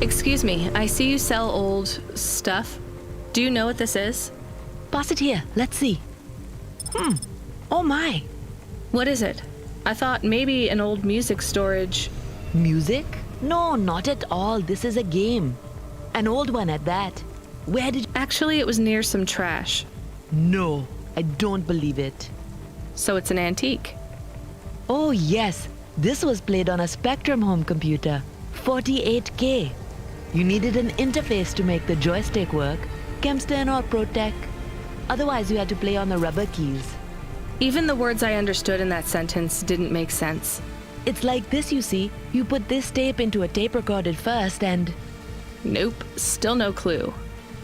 Excuse me, I see you sell old stuff. Do you know what this is? Pass it here. Let's see. Oh my. What is it? I thought maybe an old music storage. Music? No, not at all. This is a game. An old one at that. Where did... Actually, it was near some trash. No, I don't believe it. So it's an antique. Oh yes, this was played on a Spectrum home computer. 48K. You needed an interface to make the joystick work. Kempston or Protec. Otherwise, you had to play on the rubber keys. Even the words I understood in that sentence didn't make sense. It's like this, you see. You put this tape into a tape recorder first and... Nope, still no clue.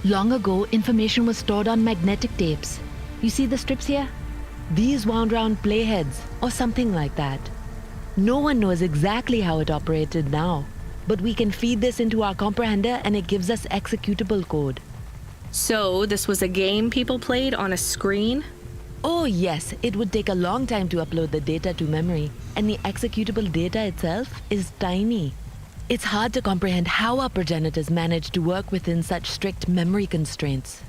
Long ago, information was stored on magnetic tapes. You see the strips here? These wound round playheads, or something like that. No one knows exactly how it operated now, but we can feed this into our comprehender and it gives us executable code. So, this was a game people played on a screen? Oh yes, it would take a long time to upload the data to memory, and the executable data itself is tiny. It's hard to comprehend how our progenitors managed to work within such strict memory constraints.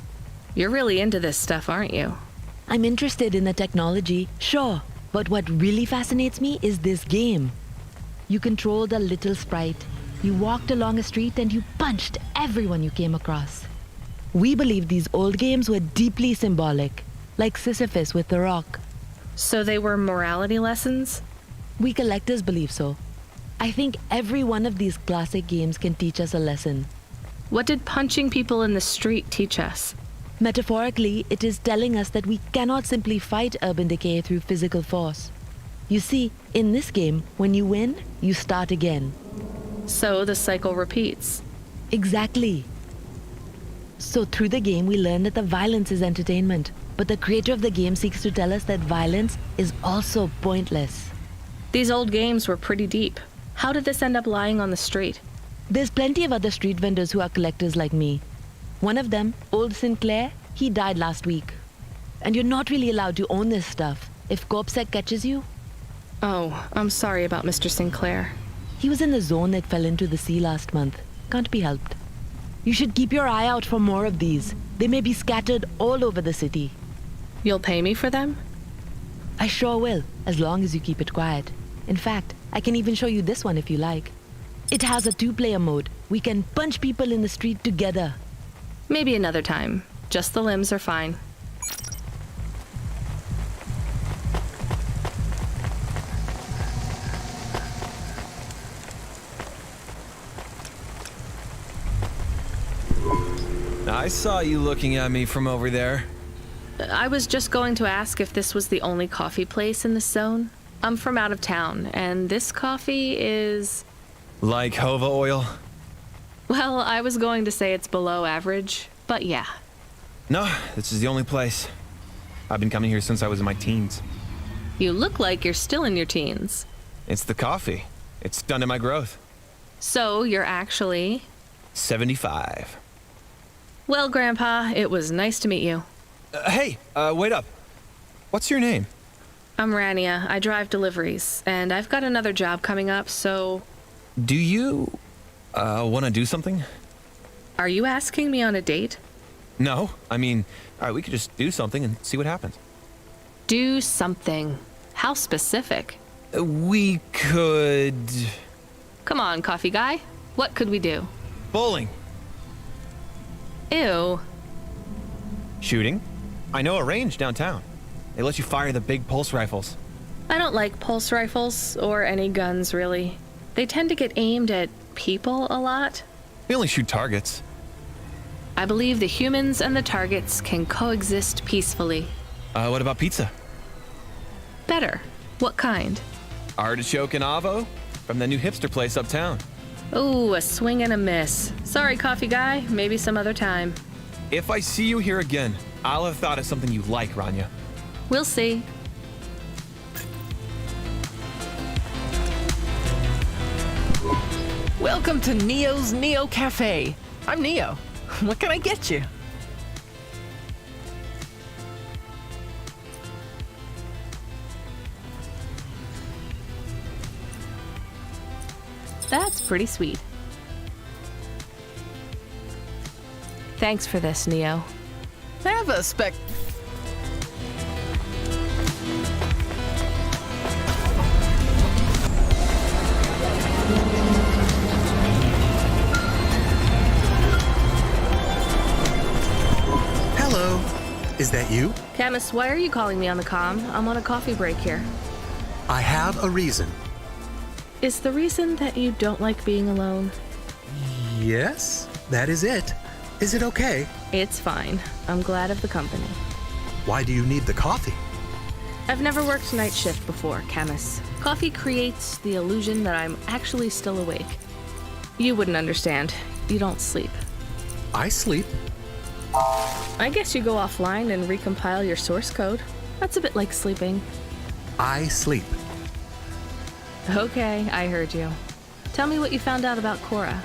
You're really into this stuff, aren't you? I'm interested in the technology, sure, but what really fascinates me is this game. You controlled a little sprite. You walked along a street and you punched everyone you came across. We believe these old games were deeply symbolic, like Sisyphus with the rock. So they were morality lessons? We collectors believe so. I think every one of these classic games can teach us a lesson. What did punching people in the street teach us? Metaphorically, it is telling us that we cannot simply fight urban decay through physical force. You see, in this game, when you win, you start again. So the cycle repeats. Exactly. So through the game, we learn that the violence is entertainment, but the creator of the game seeks to tell us that violence is also pointless. These old games were pretty deep. How did this end up lying on the street? There's plenty of other street vendors who are collectors like me. One of them, Old Sinclair, he died last week. And you're not really allowed to own this stuff. If CorpSec catches you... Oh, I'm sorry about Mr. Sinclair. He was in the zone that fell into the sea last month. Can't be helped. You should keep your eye out for more of these. They may be scattered all over the city. You'll pay me for them? I sure will, as long as you keep it quiet. In fact, I can even show you this one if you like. It has a 2-player mode. We can punch people in the street together. Maybe another time. Just the limbs are fine. I saw you looking at me from over there. I was just going to ask if this was the only coffee place in this zone. I'm from out of town, and this coffee is... Like Hova oil? Well, I was going to say it's below average, but yeah. No, this is the only place. I've been coming here since I was in my teens. You look like you're still in your teens. It's the coffee. It's stunted my growth. So, you're actually... 75. Well, Grandpa, it was nice to meet you. Hey, wait up. What's your name? I'm Rania. I drive deliveries, and I've got another job coming up, so... Do you... want to do something? Are you asking me on a date? No, I mean, all right, we could just do something and see what happens. Do something? How specific? We could... Come on, coffee guy. What could we do? Bowling. Ew. Shooting? I know a range downtown. They let you fire the big pulse rifles. I don't like pulse rifles, or any guns, really. They tend to get aimed at people a lot. We only shoot targets. I believe the humans and the targets can coexist peacefully. What about pizza? Better. What kind? Artichoke and avo from the new hipster place uptown. Ooh, a swing and a miss. Sorry, coffee guy. Maybe some other time. If I see you here again, I'll have thought of something you like, Rania. We'll see. Welcome to Neo's Neo Cafe. I'm Neo. What can I get you? That's pretty sweet. Thanks for this, Neo. Have a spec. Hello. Is that you? Camus, why are you calling me on the comm? I'm on a coffee break here. I have a reason. Is the reason that you don't like being alone? Yes, that is it. Is it okay? It's fine. I'm glad of the company. Why do you need the coffee? I've never worked night shift before, Camus. Coffee creates the illusion that I'm actually still awake. You wouldn't understand. You don't sleep. I sleep. I guess you go offline and recompile your source code. That's a bit like sleeping. I sleep. Okay, I heard you. Tell me what you found out about Cora.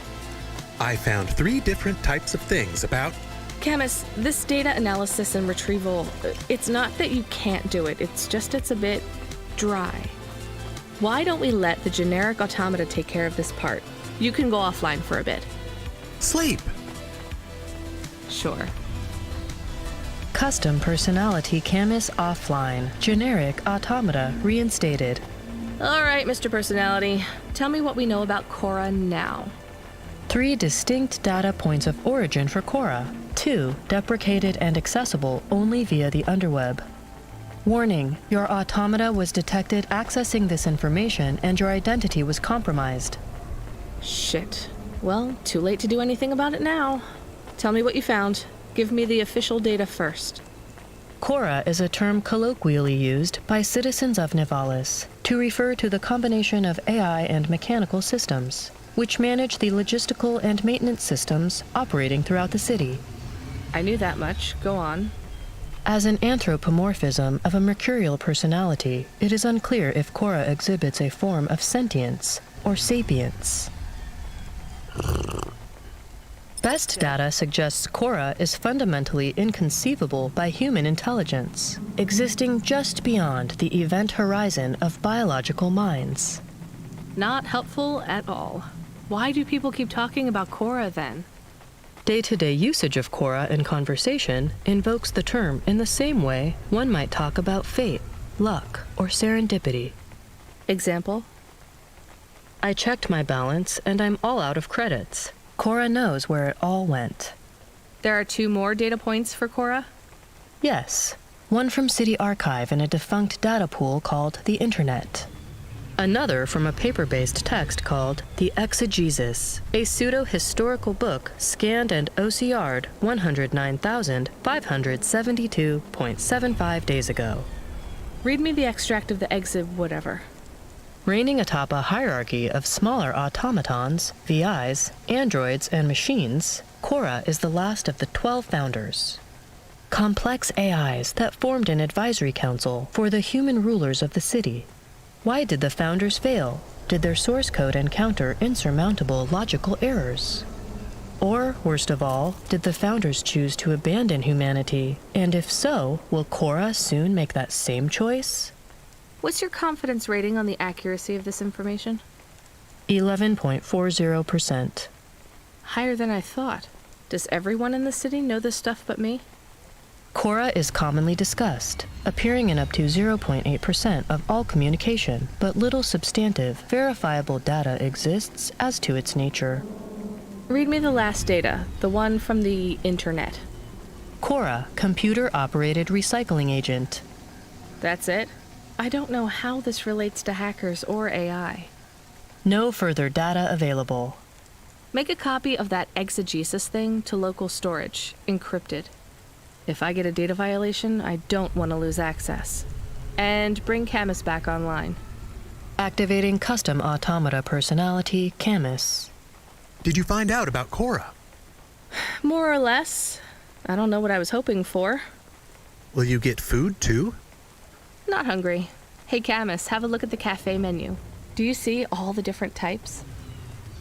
I found 3 different types of things about... Camus, this data analysis and retrieval, it's not that you can't do it, it's just it's a bit dry. Why don't we let the generic automata take care of this part? You can go offline for a bit. Sleep. Sure. Custom personality Camus offline. Generic automata reinstated. All right, Mr. Personality. Tell me what we know about Cora now. 3 distinct data points of origin for Cora. 2 deprecated and accessible only via the underweb. Warning, your automata was detected accessing this information and your identity was compromised. Shit. Well, too late to do anything about it now. Tell me what you found. Give me the official data first. Cora is a term colloquially used by citizens of Nivalis to refer to the combination of AI and mechanical systems, which manage the logistical and maintenance systems operating throughout the city. I knew that much. Go on. As an anthropomorphism of a mercurial personality, it is unclear if Cora exhibits a form of sentience or sapience. Best data suggests Cora is fundamentally inconceivable by human intelligence, existing just beyond the event horizon of biological minds. Not helpful at all. Why do people keep talking about Cora then? Day-to-day usage of Cora in conversation invokes the term in the same way one might talk about fate, luck, or serendipity. Example? I checked my balance and I'm all out of credits. Cora knows where it all went. There are 2 more data points for Cora? Yes. One from City Archive in a defunct data pool called the Internet. Another from a paper-based text called The Exegesis, a pseudo-historical book scanned and OCR'd 109,572.75 days ago. Read me the extract of the exib whatever. Reigning atop a hierarchy of smaller automatons, VIs, androids, and machines, Cora is the last of the 12 founders. Complex AIs that formed an advisory council for the human rulers of the city. Why did the founders fail? Did their source code encounter insurmountable logical errors? Or, worst of all, did the founders choose to abandon humanity? And if so, will Cora soon make that same choice? What's your confidence rating on the accuracy of this information? 11.40%. Higher than I thought. Does everyone in the city know this stuff but me? Cora is commonly discussed, appearing in up to 0.8% of all communication, but little substantive, verifiable data exists as to its nature. Read me the last data, the one from the Internet. Cora, computer-operated recycling agent. That's it? I don't know how this relates to hackers or AI. No further data available. Make a copy of that exegesis thing to local storage, encrypted. If I get a data violation, I don't want to lose access. And bring Camus back online. Activating custom automata personality, Camus. Did you find out about Cora? More or less. I don't know what I was hoping for. Will you get food, too? Not hungry. Hey, Camus, have a look at the cafe menu. Do you see all the different types?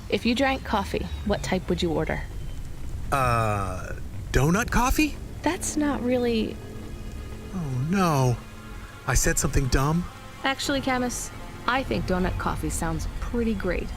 If you drank coffee, what type would you order? Donut coffee? That's not really... Oh, no. I said something dumb? Actually, Camus, I think donut coffee sounds pretty great.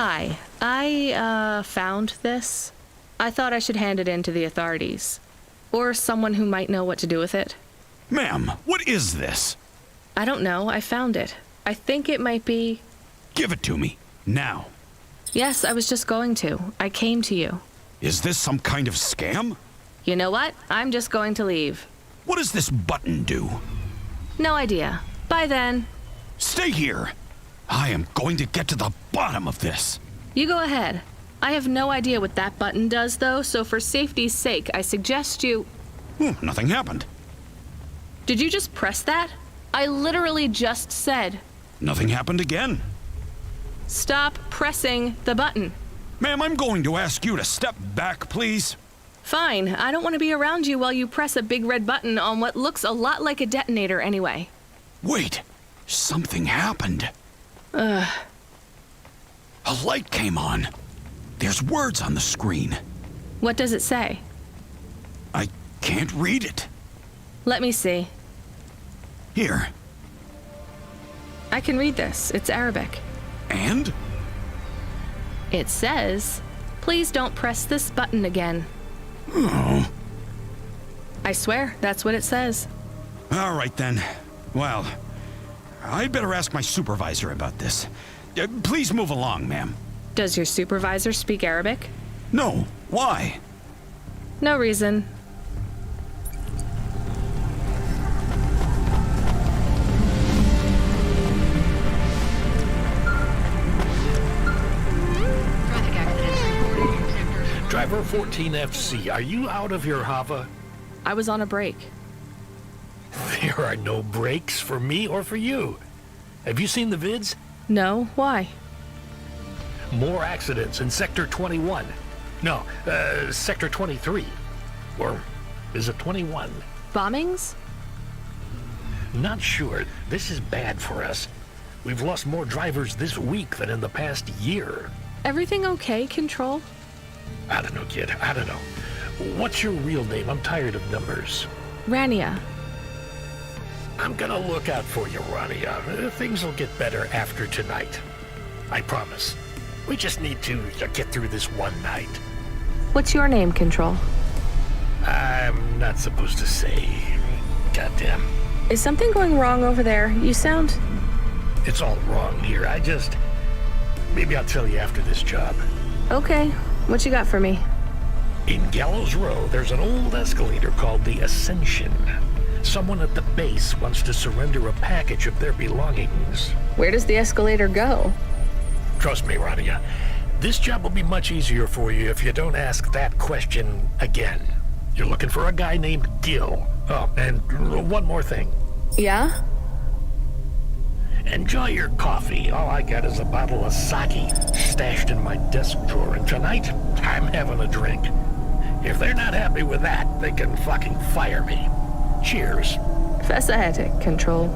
Hi, I found this. I thought I should hand it in to the authorities. Or someone who might know what to do with it. Ma'am, what is this? I don't know, I found it. I think it might be... Give it to me, now. Yes, I was just going to. I came to you. Is this some kind of scam? You know what? I'm just going to leave. What does this button do? No idea. Bye then. Stay here. I am going to get to the bottom of this. You go ahead. I have no idea what that button does, though, so for safety's sake, I suggest you... Nothing happened. Did you just press that? I literally just said... Nothing happened again. Stop pressing the button. Ma'am, I'm going to ask you to step back, please. Fine. I don't want to be around you while you press a big red button on what looks a lot like a detonator anyway. Wait. Something happened. A light came on. There's words on the screen. What does it say? I can't read it. Let me see. Here. I can read this. It's Arabic. And? It says, please don't press this button again. Oh. I swear, that's what it says. All right then. Well, I'd better ask my supervisor about this. Please move along, ma'am. Does your supervisor speak Arabic? No. Why? No reason. Driver 14FC, are you out of your Hava? I was on a break. There are no breaks for me or for you. Have you seen the vids? No, why? More accidents in Sector 21. No, Sector 23. Or is it 21? Bombings? Not sure. This is bad for us. We've lost more drivers this week than in the past year. Everything okay, Control? I don't know, kid. I don't know. What's your real name? I'm tired of numbers. Rania. I'm gonna look out for you, Rania. Things will get better after tonight. I promise. We just need to get through this one night. What's your name, Control? I'm not supposed to say. Goddamn. Is something going wrong over there? You sound... It's all wrong here. Maybe I'll tell you after this job. Okay. What you got for me? In Gallows Row, there's an old escalator called the Ascension. Someone at the base wants to surrender a package of their belongings. Where does the escalator go? Trust me, Rania. This job will be much easier for you if you don't ask that question again. You're looking for a guy named Gil. Oh, and one more thing. Yeah? Enjoy your coffee. All I got is a bottle of sake stashed in my desk drawer, and tonight, I'm having a drink. If they're not happy with that, they can fucking fire me. Cheers. Fasahetic, Control.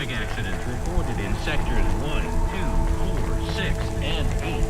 traffic accidents reported in sectors 1, 2, 4, 6, and 8.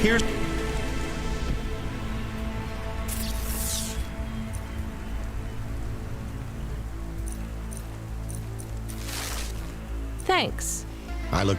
Here's... Thanks. I look...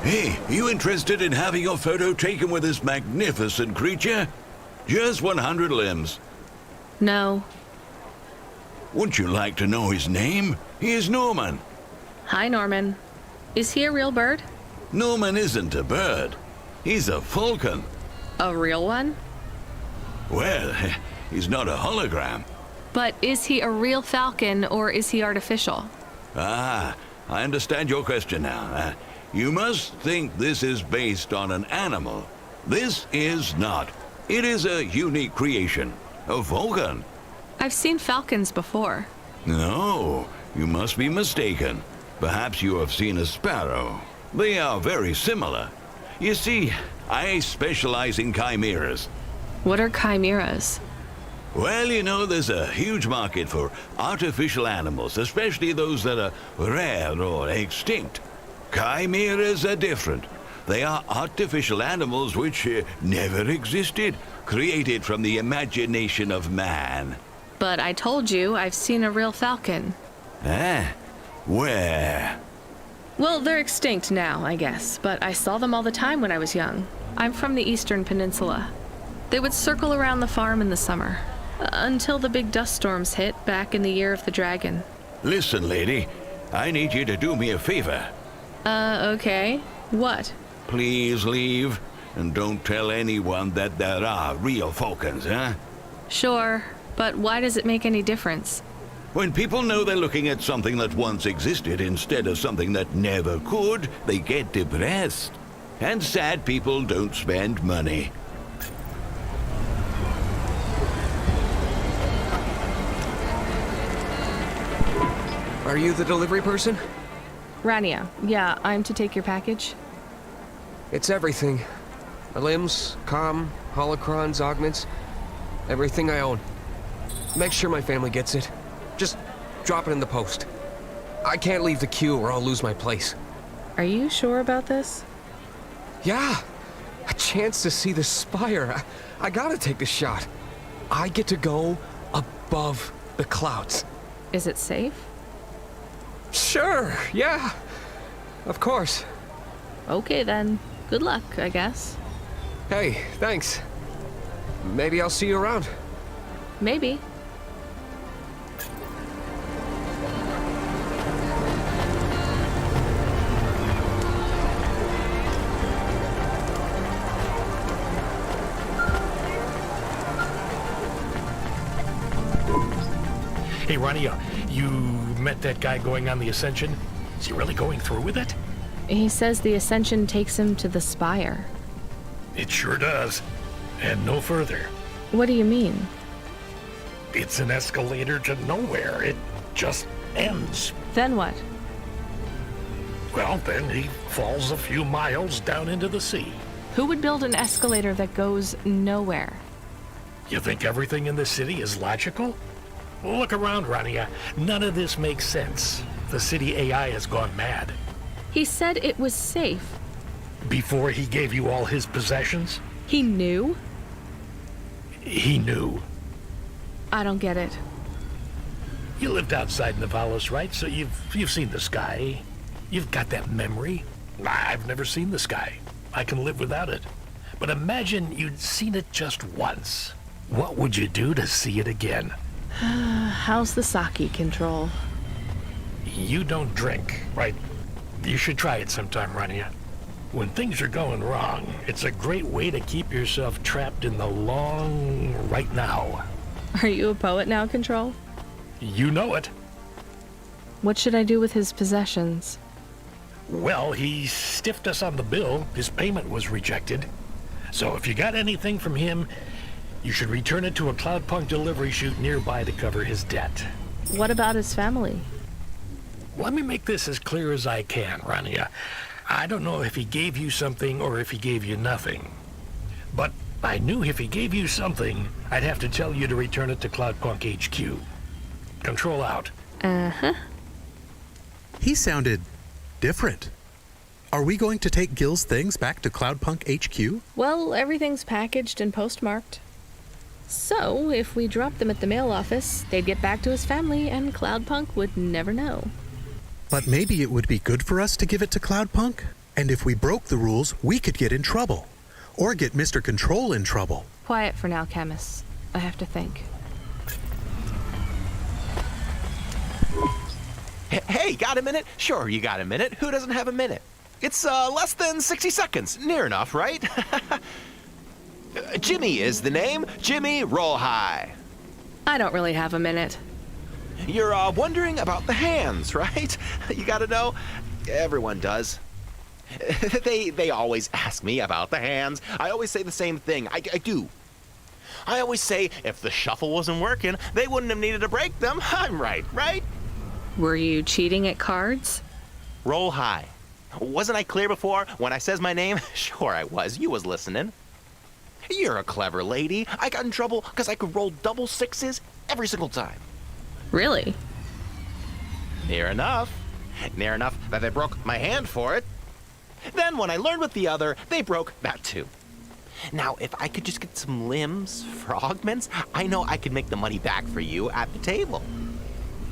Hey, you interested in having your photo taken with this magnificent creature? Just 100 limbs. No. Wouldn't you like to know his name? He is Norman. Hi, Norman. Is he a real bird? Norman isn't a bird. He's a falcon. A real one? Well, he's not a hologram. But is he a real falcon or is he artificial? Ah, I understand your question now. You must think this is based on an animal. This is not. It is a unique creation. A falcon. I've seen falcons before. No, you must be mistaken. Perhaps you have seen a sparrow. They are very similar. You see, I specialize in chimeras. What are chimeras? Well, you know, there's a huge market for artificial animals, especially those that are rare or extinct. Chimeras are different. They are artificial animals which never existed, created from the imagination of man. But I told you I've seen a real falcon. Ah, where? Well, they're extinct now, I guess, but I saw them all the time when I was young. I'm from the Eastern Peninsula. They would circle around the farm in the summer, until the big dust storms hit back in the year of the dragon. Listen, lady, I need you to do me a favor. Okay. What? Please leave, and don't tell anyone that there are real falcons, huh? Sure, but why does it make any difference? When people know they're looking at something that once existed instead of something that never could, they get depressed. And sad people don't spend money. Are you the delivery person? Rania, yeah, I'm to take your package. It's everything. My limbs, comm, holocrons, augments, everything I own. Make sure my family gets it. Just drop it in the post. I can't leave the queue or I'll lose my place. Are you sure about this? Yeah, a chance to see the spire. I gotta take the shot. I get to go above the clouds. Is it safe? Sure, yeah. Of course. Okay then. Good luck, I guess. Hey, thanks. Maybe I'll see you around. Maybe. Hey, Ronnie, you met that guy going on the Ascension? Is he really going through with it? He says the Ascension takes him to the spire. It sure does. And no further. What do you mean? It's an escalator to nowhere. It just ends. Then what? Well, then he falls a few miles down into the sea. Who would build an escalator that goes nowhere? You think everything in the city is logical? Look around, Rania. None of this makes sense. The city AI has gone mad. He said it was safe. Before he gave you all his possessions? He knew? He knew. I don't get it. You lived outside Nivalis, right? So you've seen the sky. You've got that memory. I've never seen the sky. I can live without it. But imagine you'd seen it just once. What would you do to see it again? How's the sake control? You don't drink, right? You should try it sometime, Rania. When things are going wrong, it's a great way to keep yourself trapped in the long right now. Are you a poet now, Control? You know it. What should I do with his possessions? Well, he stiffed us on the bill. His payment was rejected. So if you got anything from him, you should return it to a CloudPunk delivery chute nearby to cover his debt. What about his family? Let me make this as clear as I can, Rania. I don't know if he gave you something or if he gave you nothing. But I knew if he gave you something, I'd have to tell you to return it to CloudPunk HQ. Control out. Uh-huh. He sounded different. Are we going to take Gil's things back to CloudPunk HQ? Well, everything's packaged and postmarked. So, if we dropped them at the mail office, they'd get back to his family and CloudPunk would never know. But maybe it would be good for us to give it to CloudPunk? And if we broke the rules, we could get in trouble. Or get Mr. Control in trouble. Quiet for now, Camus. I have to think. Hey, got a minute? Sure, you got a minute. Who doesn't have a minute? It's less than 60 seconds. Near enough, right? Jimmy is the name. Jimmy, roll high. I don't really have a minute. You're wondering about the hands, right? You gotta know. Everyone does. They always ask me about the hands. I always say the same thing. I do. I always say if the shuffle wasn't working, they wouldn't have needed to break them. I'm right? Were you cheating at cards? Roll high. Wasn't I clear before when I says my name? Sure I was. You was listening. You're a clever lady. I got in trouble because I could roll double sixes every single time. Really? Near enough. Near enough that they broke my hand for it. Then when I learned with the other, they broke that too. Now, if I could just get some limbs for augments, I know I could make the money back for you at the table.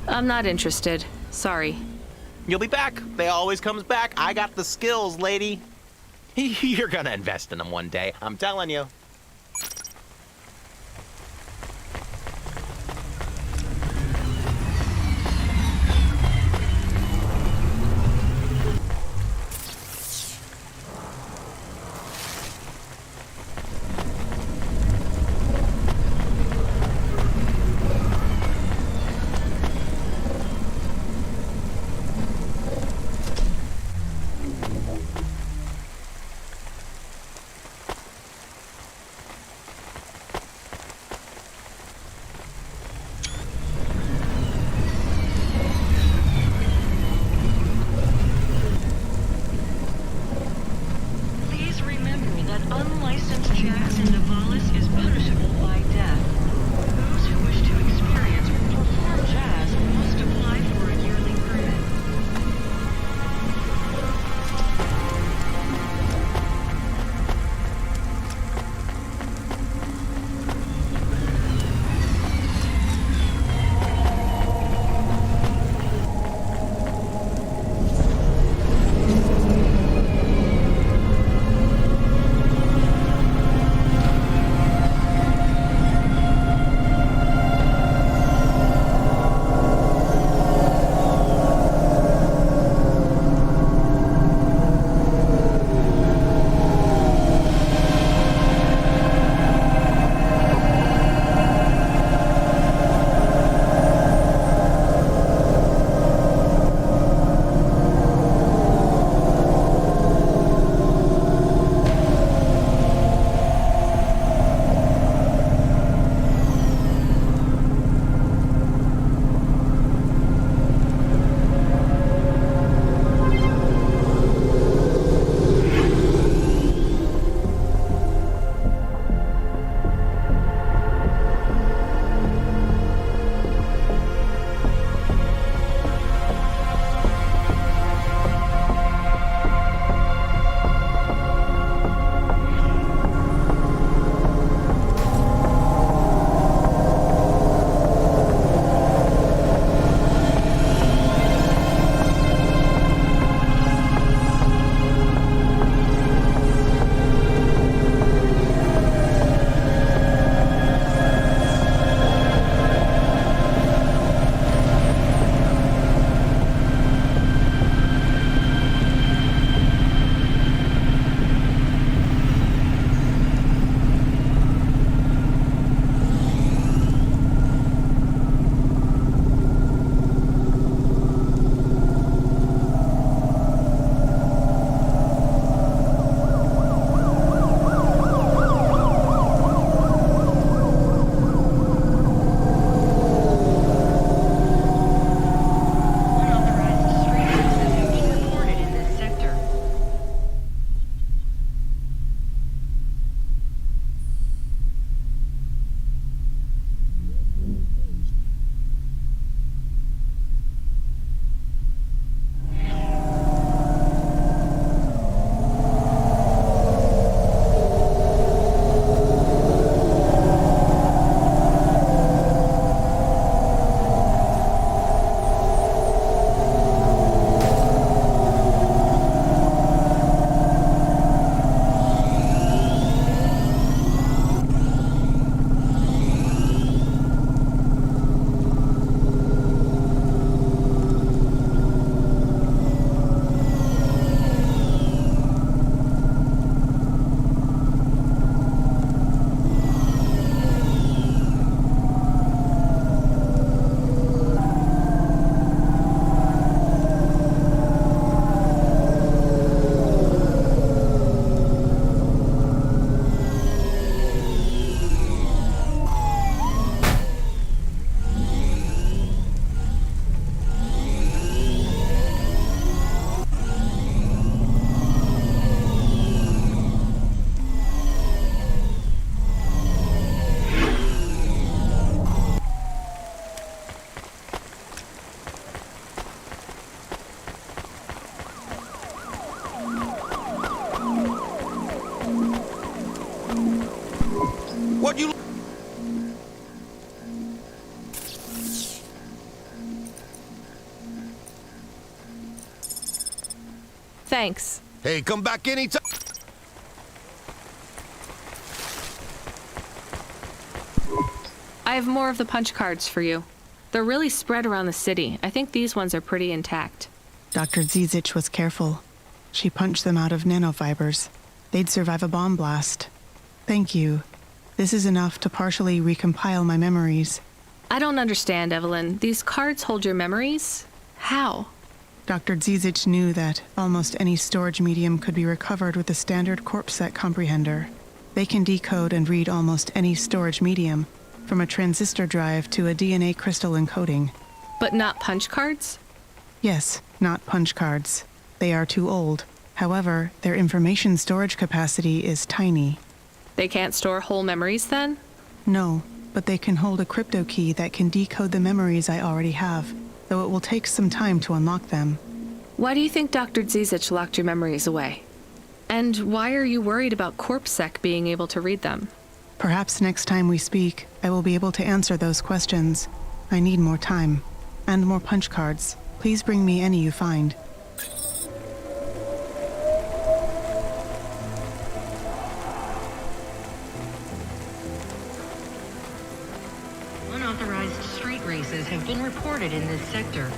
I'm not interested. Sorry. You'll be back. They always comes back. I got the skills, lady. You're gonna invest in them one day, I'm telling you. Thanks. Hey, come back anytime. I have more of the punch cards for you. They're really spread around the city. I think these ones are pretty intact. Dr. Zizich was careful. She punched them out of nanofibers. They'd survive a bomb blast. Thank you. This is enough to partially recompile my memories. I don't understand, Evelyn. These cards hold your memories? How? Dr. Zizich knew that almost any storage medium could be recovered with the standard CorpSec comprehender. They can decode and read almost any storage medium, from a transistor drive to a DNA crystal encoding. But not punch cards? Yes, not punch cards. They are too old. However, their information storage capacity is tiny. They can't store whole memories then? No, but they can hold a crypto key that can decode the memories I already have, though it will take some time to unlock them. Why do you think Dr. Zizich locked your memories away? And why are you worried about CorpSec being able to read them? Perhaps next time we speak, I will be able to answer those questions. I need more time. And more punch cards. Please bring me any you find. Unauthorized street races have been reported in this sector.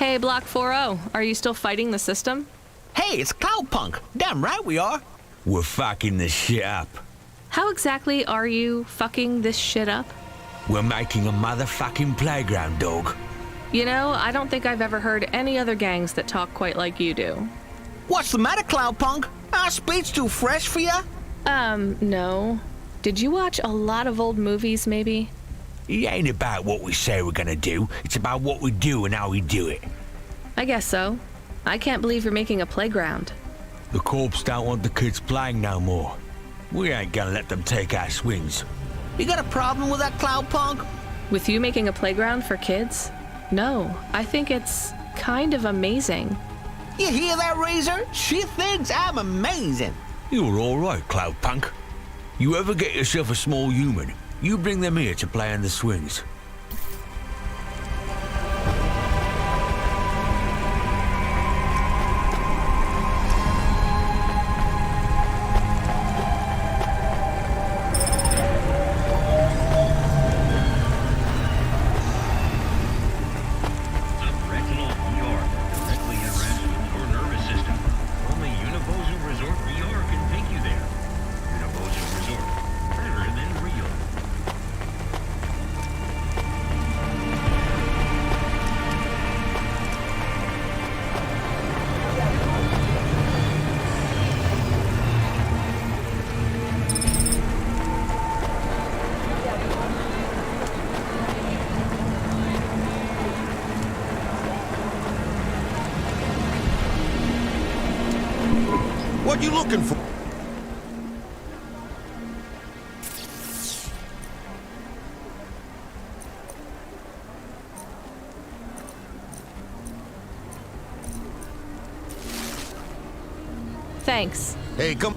Hey, Block 4-0, are you still fighting the system? Hey, it's CloudPunk. Damn right we are. We're fucking this shit up. How exactly are you fucking this shit up? We're making a motherfucking playground, dog. You know, I don't think I've ever heard any other gangs that talk quite like you do. What's the matter, CloudPunk? Our speech too fresh for ya? No. Did you watch a lot of old movies, maybe? It ain't about what we say we're gonna do. It's about what we do and how we do it. I guess so. I can't believe you're making a playground. The corps don't want the kids playing no more. We ain't gonna let them take our swings. You got a problem with that, CloudPunk? With you making a playground for kids? No, I think it's kind of amazing. You hear that, Razor? She thinks I'm amazing. You're all right, CloudPunk. You ever get yourself a small human, you bring them here to play on the swings. What you looking for? Thanks. Hey, come.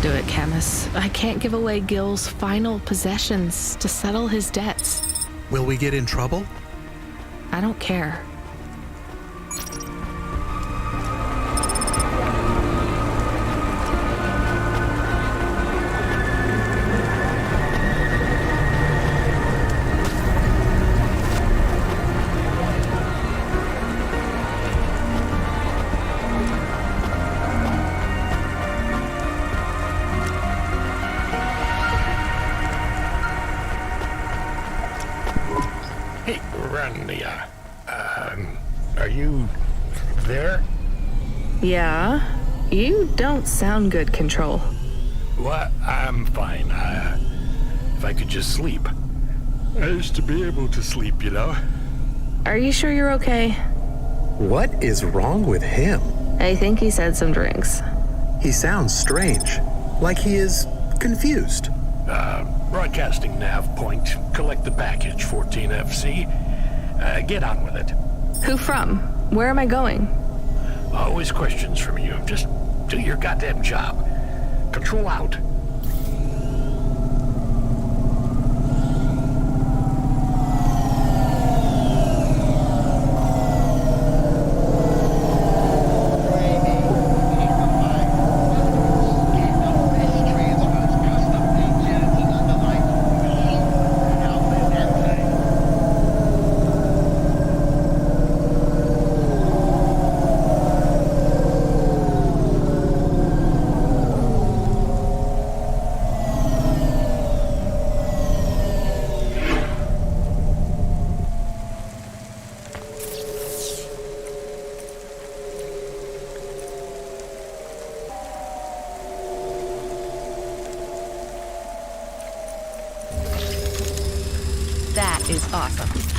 Do it, Camus. I can't give away Gil's final possessions to settle his debts. Will we get in trouble? I don't care. Hey, Rania, are you there? Yeah? You don't sound good, Control. What? I'm fine. If I could just sleep. I used to be able to sleep, you know. Are you sure you're okay? What is wrong with him? I think he said some drinks. He sounds strange, like he is confused. Broadcasting nav point. Collect the package, 14FC. Get on with it. Who from? Where am I going? Always questions from you. Just do your goddamn job. Control out. That is awesome.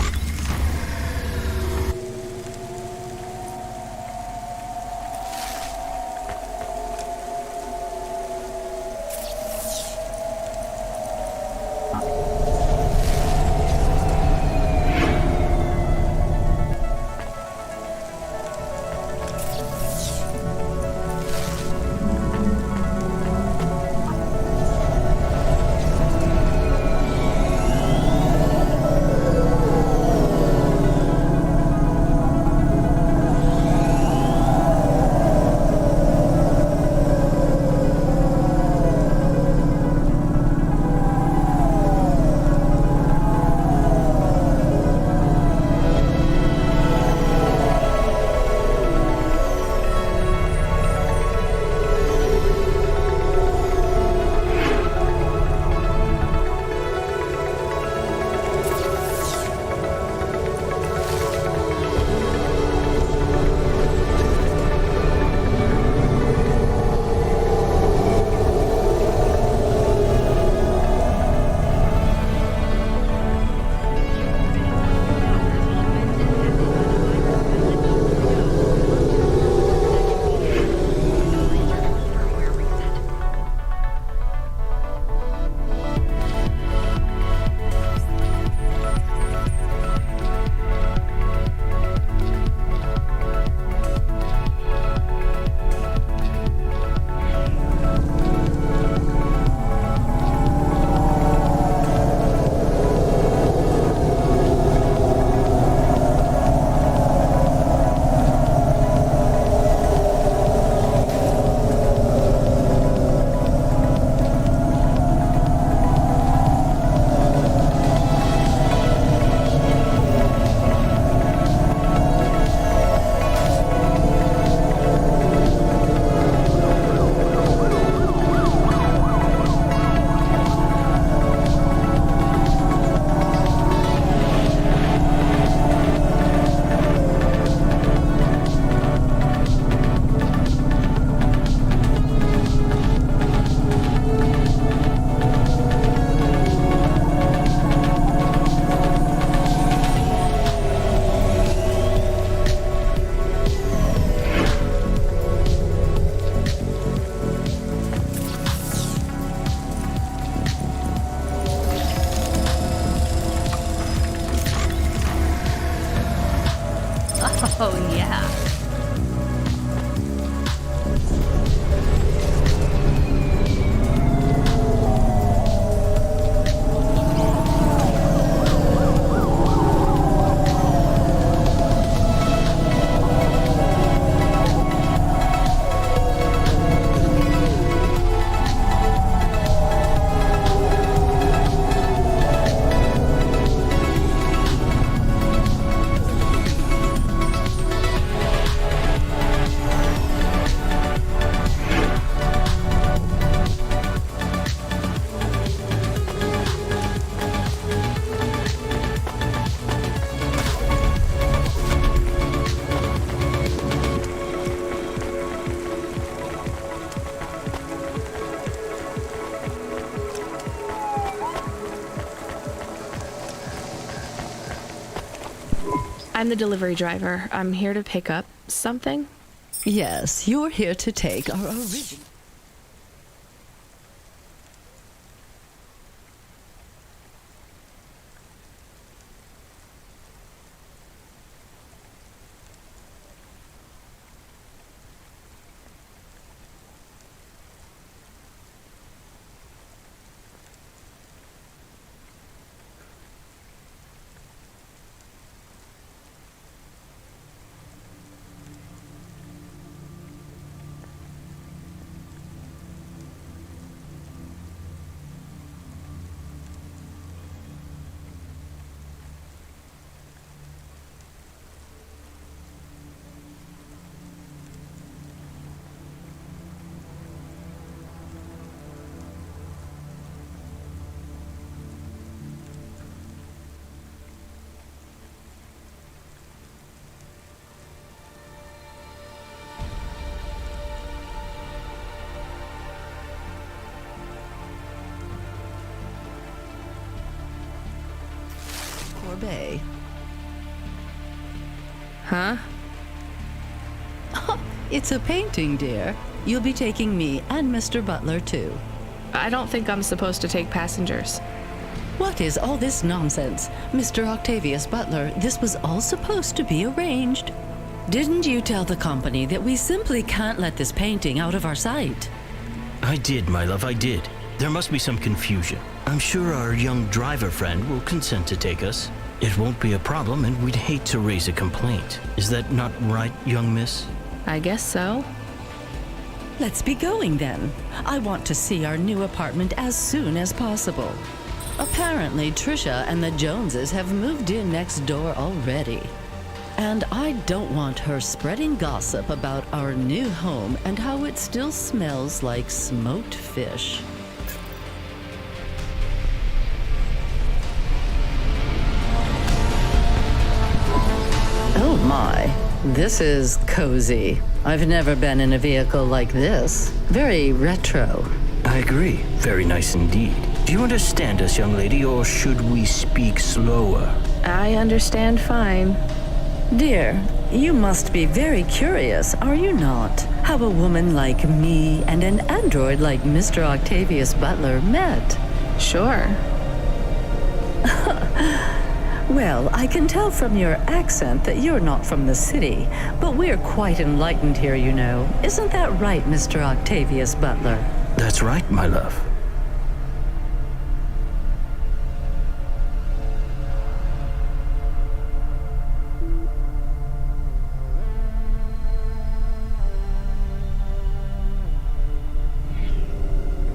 Oh, yeah. I'm the delivery driver. I'm here to pick up something. Yes, you're here to take our original. Bay. Huh? It's a painting, dear. You'll be taking me and Mr. Butler, too. I don't think I'm supposed to take passengers. What is all this nonsense? Mr. Octavius Butler, this was all supposed to be arranged. Didn't you tell the company that we simply can't let this painting out of our sight? I did, my love, I did. There must be some confusion. I'm sure our young driver friend will consent to take us. It won't be a problem, and we'd hate to raise a complaint. Is that not right, young miss? I guess so. Let's be going then. I want to see our new apartment as soon as possible. Apparently, Trisha and the Joneses have moved in next door already. And I don't want her spreading gossip about our new home and how it still smells like smoked fish. Oh my, this is cozy. I've never been in a vehicle like this. Very retro. I agree. Very nice indeed. Do you understand us, young lady, or should we speak slower? I understand fine. Dear, you must be very curious, are you not? How a woman like me and an android like Mr. Octavius Butler met. Sure. Well, I can tell from your accent that you're not from the city, but we're quite enlightened here, you know. Isn't that right, Mr. Octavius Butler? That's right, my love.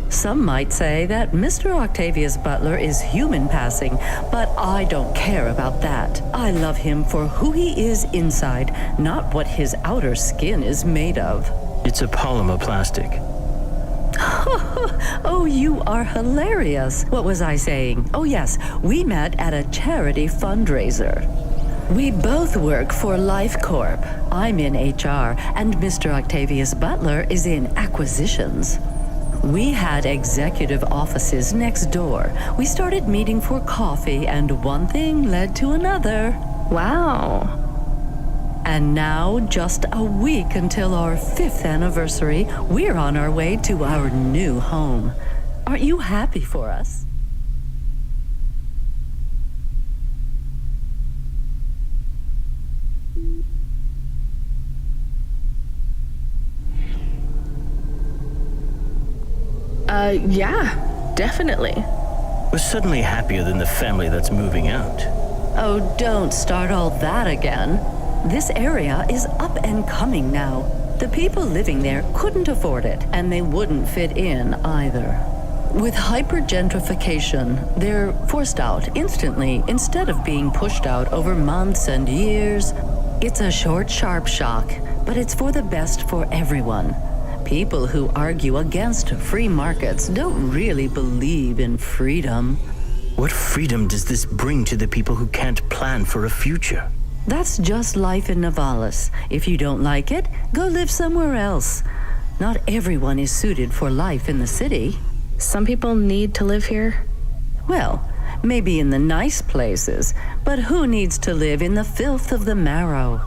Some might say that Mr. Octavius Butler is human passing, but I don't care about that. I love him for who he is inside, not what his outer skin is made of. It's a polymer plastic. Oh, you are hilarious. What was I saying? Oh, yes, we met at a charity fundraiser. We both work for Life Corp. I'm in HR, and Mr. Octavius Butler is in acquisitions. We had executive offices next door. We started meeting for coffee, and one thing led to another. Wow. And now, just a week until our 5th anniversary, we're on our way to our new home. Aren't you happy for us? Yeah, definitely. We're suddenly happier than the family that's moving out. Oh, don't start all that again. This area is up and coming now. The people living there couldn't afford it, and they wouldn't fit in either. With hypergentrification, they're forced out instantly instead of being pushed out over months and years. It's a short, sharp shock, but it's for the best for everyone. People who argue against free markets don't really believe in freedom. What freedom does this bring to the people who can't plan for a future? That's just life in Nivalis. If you don't like it, go live somewhere else. Not everyone is suited for life in the city. Some people need to live here. Well, maybe in the nice places, but who needs to live in the filth of the marrow?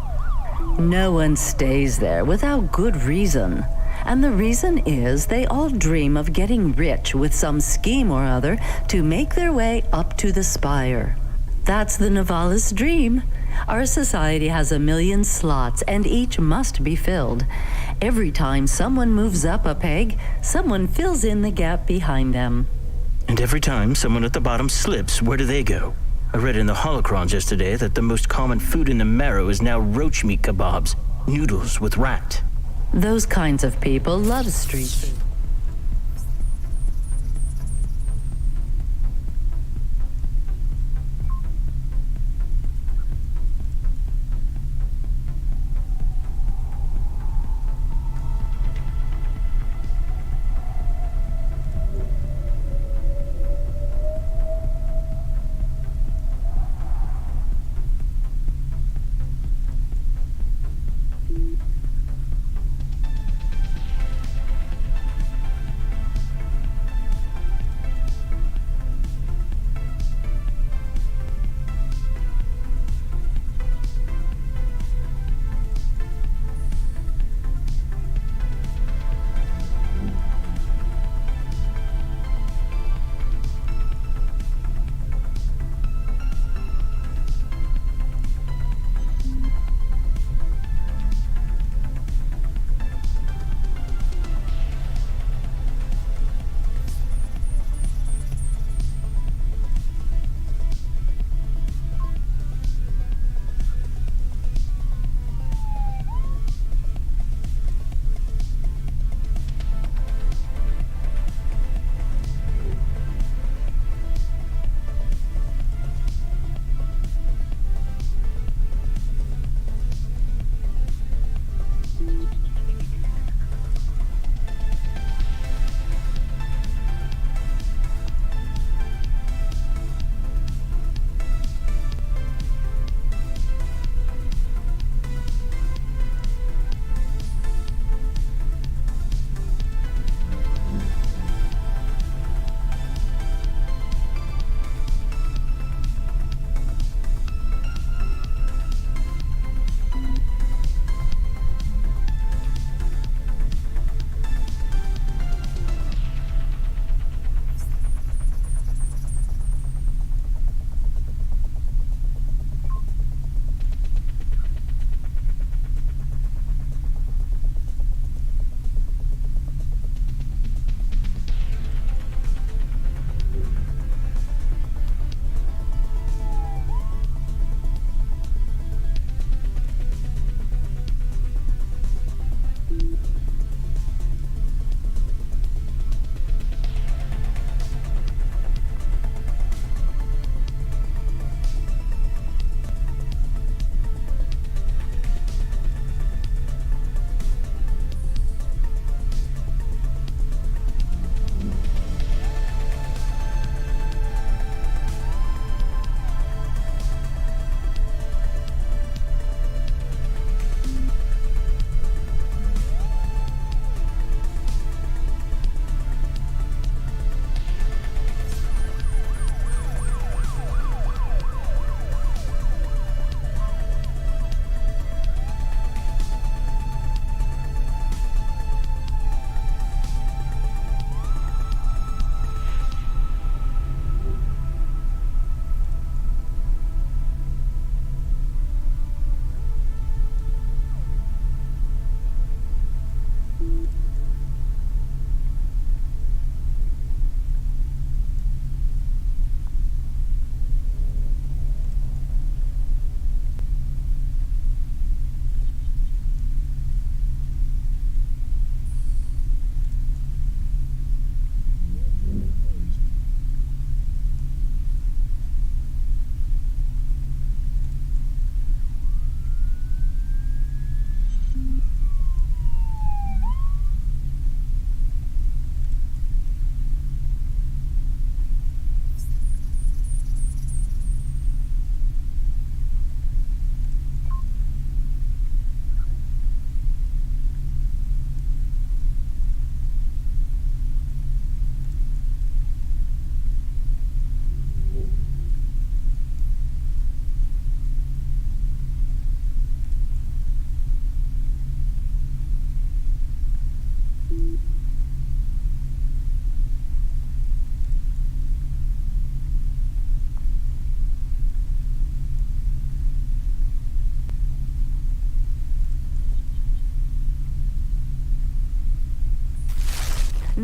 No one stays there without good reason. And the reason is they all dream of getting rich with some scheme or other to make their way up to the spire. That's the Nivalis dream. Our society has 1 million slots, and each must be filled. Every time someone moves up a peg, someone fills in the gap behind them. And every time someone at the bottom slips, where do they go? I read in the holocrons yesterday that the most common food in the marrow is now roach meat kebabs, noodles with rat. Those kinds of people love street food.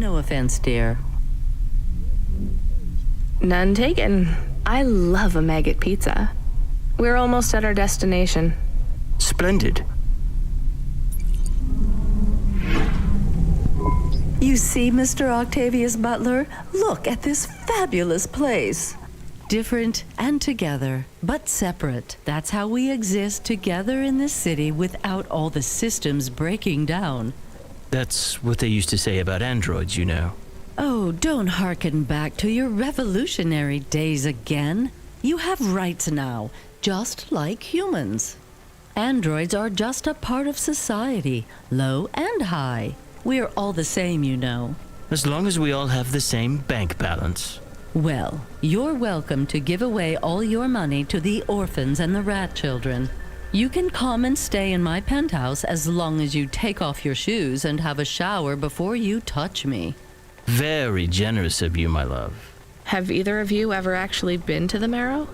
No offense, dear. None taken. I love a maggot pizza. We're almost at our destination. Splendid. You see, Mr. Octavius Butler? Look at this fabulous place. Different and together, but separate. That's how we exist together in this city without all the systems breaking down. That's what they used to say about androids, you know. Oh, don't hearken back to your revolutionary days again. You have rights now, just like humans. Androids are just a part of society, low and high. We're all the same, you know. As long as we all have the same bank balance. Well, you're welcome to give away all your money to the orphans and the rat children. You can come and stay in my penthouse as long as you take off your shoes and have a shower before you touch me. Very generous of you, my love. Have either of you ever actually been to the Marrow?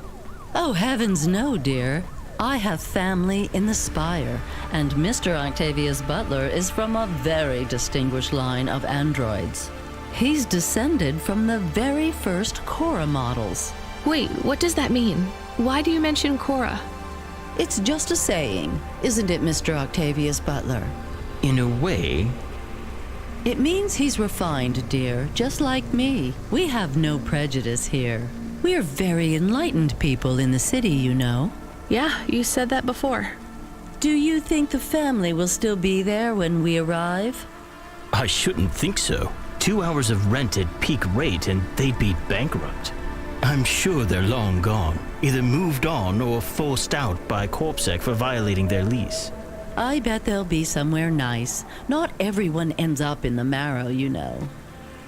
Oh, heavens no, dear. I have family in the Spire, and Mr. Octavius Butler is from a very distinguished line of androids. He's descended from the very first Cora models. Wait, what does that mean? Why do you mention Cora? It's just a saying, isn't it, Mr. Octavius Butler? In a way. It means he's refined, dear, just like me. We have no prejudice here. We're very enlightened people in the city, you know. Yeah, you said that before. Do you think the family will still be there when we arrive? I shouldn't think so. 2 hours of rent at peak rate and they'd be bankrupt. I'm sure they're long gone, either moved on or forced out by CorpSec for violating their lease. I bet they'll be somewhere nice. Not everyone ends up in the Marrow, you know.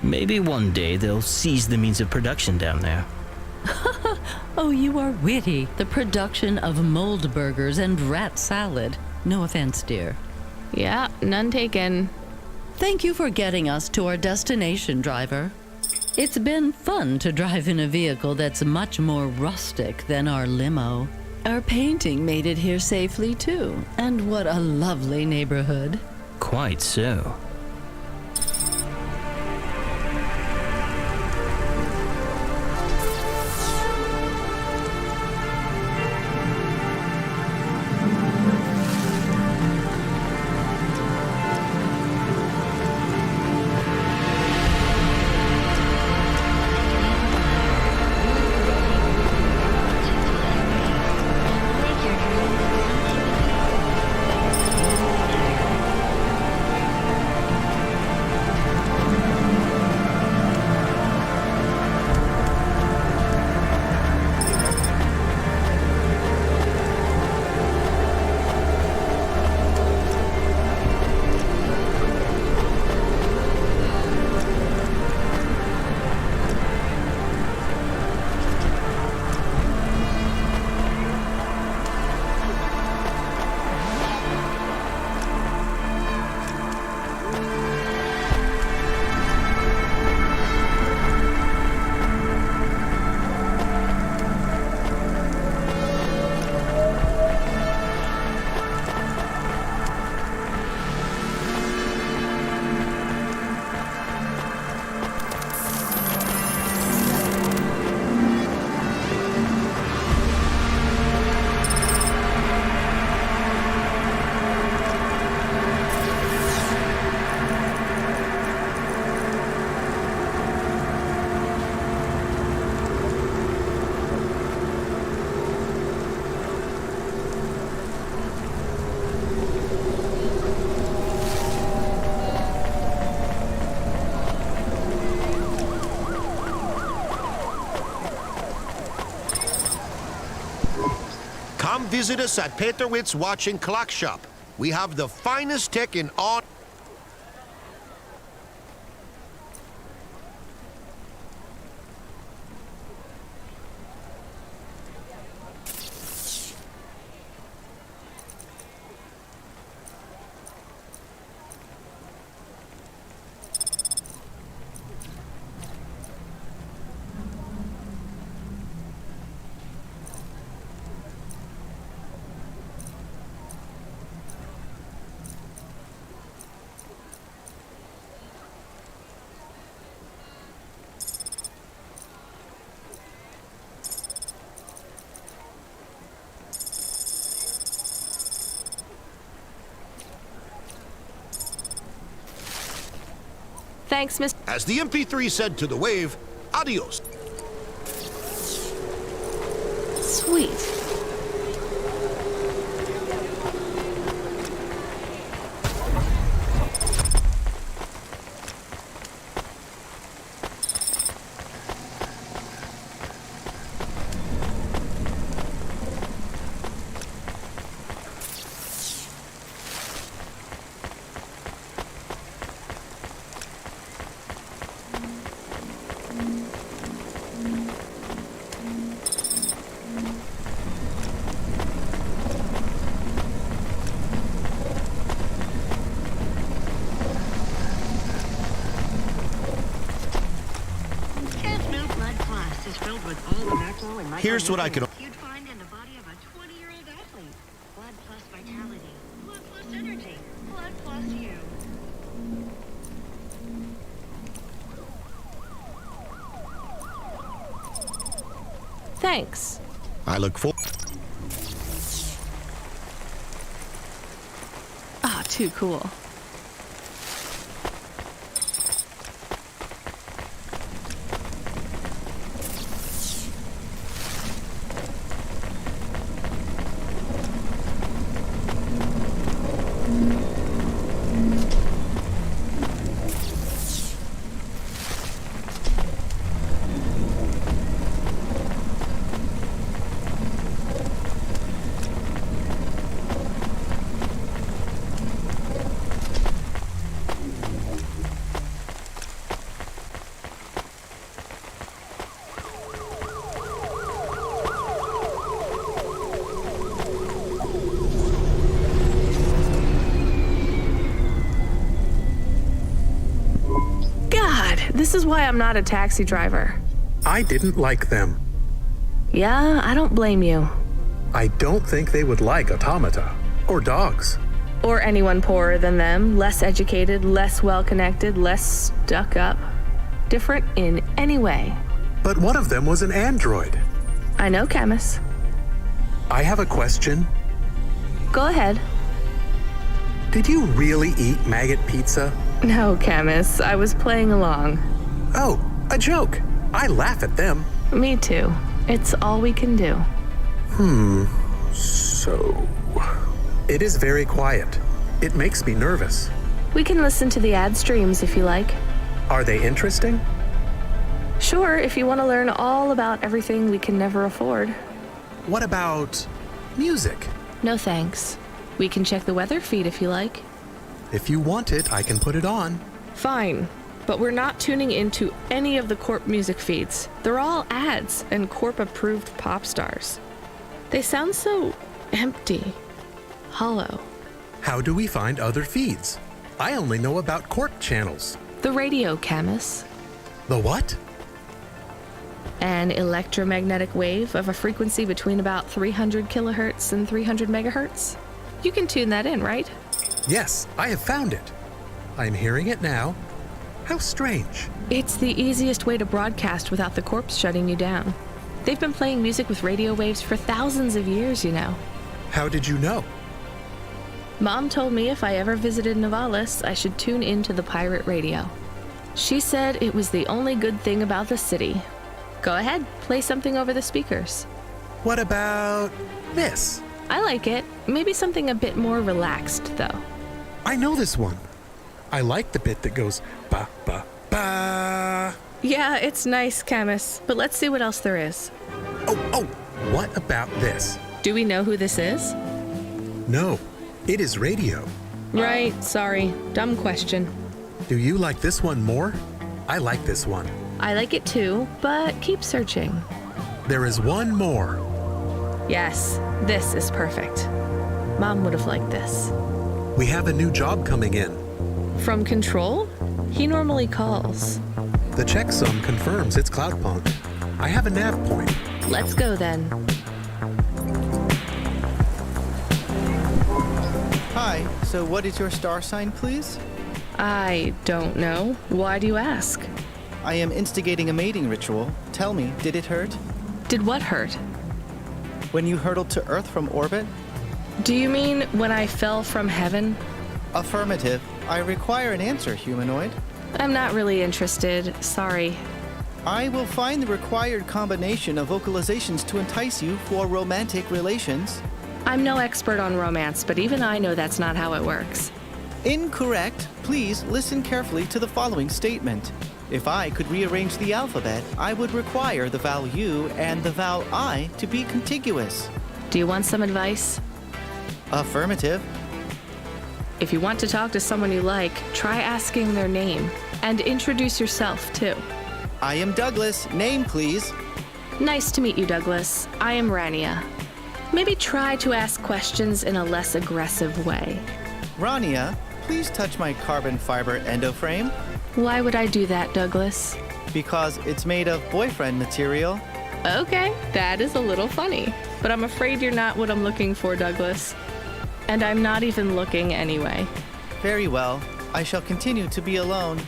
Maybe one day they'll seize the means of production down there. Oh, you are witty. The production of mold burgers and rat salad. No offense, dear. Yeah, none taken. Thank you for getting us to our destination, driver. It's been fun to drive in a vehicle that's much more rustic than our limo. Our painting made it here safely, too. And what a lovely neighborhood. Quite so. Come visit us at Peterwitz Watch and Clock Shop. We have the finest tech in all... Thanks, Mr. As the MP3 said to the wave, adios. Sweet. Here's what I can... You'd find in the body of a 20-year-old athlete. Blood plus vitality. Blood plus energy. Blood plus you. Thanks. I look forward... Ah, too cool. This is why I'm not a taxi driver. I didn't like them. Yeah, I don't blame you. I don't think they would like automata or dogs. Or anyone poorer than them, less educated, less well-connected, less stuck up. Different in any way. But one of them was an android. I know, Camus. I have a question. Go ahead. Did you really eat maggot pizza? No, Camus. I was playing along. Oh, a joke. I laugh at them. Me too. It's all we can do. So... It is very quiet. It makes me nervous. We can listen to the ad streams if you like. Are they interesting? Sure, if you want to learn all about everything we can never afford. What about music? No thanks. We can check the weather feed if you like. If you want it, I can put it on. Fine, but we're not tuning into any of the Corp music feeds. They're all ads and Corp-approved pop stars. They sound so empty, hollow. How do we find other feeds? I only know about Corp channels. The radio, Camus. The what? An electromagnetic wave of a frequency between about 300 kilohertz and 300 megahertz. You can tune that in, right? Yes, I have found it. I'm hearing it now. How strange. It's the easiest way to broadcast without the corpse shutting you down. They've been playing music with radio waves for thousands of years, you know. How did you know? Mom told me if I ever visited Nivalis, I should tune into the pirate radio. She said it was the only good thing about the city. Go ahead, play something over the speakers. What about this? I like it. Maybe something a bit more relaxed, though. I know this one. I like the bit that goes ba ba ba. Yeah, it's nice, Camus, but let's see what else there is. Oh, what about this? Do we know who this is? No, it is radio. Right, sorry. Dumb question. Do you like this one more? I like this one. I like it too, but keep searching. There is one more. Yes, this is perfect. Mom would have liked this. We have a new job coming in. From Control? He normally calls. The checksum confirms it's CloudPunk. I have a nav point. Let's go then. Hi, so what is your star sign, please? I don't know. Why do you ask? I am instigating a mating ritual. Tell me, did it hurt? Did what hurt? When you hurtled to Earth from orbit? Do you mean when I fell from heaven? Affirmative. I require an answer, humanoid. I'm not really interested. Sorry. I will find the required combination of vocalizations to entice you for romantic relations. I'm no expert on romance, but even I know that's not how it works. Incorrect. Please listen carefully to the following statement. If I could rearrange the alphabet, I would require the vowel U and the vowel I to be contiguous. Do you want some advice? Affirmative. If you want to talk to someone you like, try asking their name. And introduce yourself, too. I am Douglas. Name, please. Nice to meet you, Douglas. I am Rania. Maybe try to ask questions in a less aggressive way. Rania, please touch my carbon fiber endoframe. Why would I do that, Douglas? Because it's made of boyfriend material. Okay, that is a little funny. But I'm afraid you're not what I'm looking for, Douglas. And I'm not even looking anyway. Very well. I shall continue to be alone.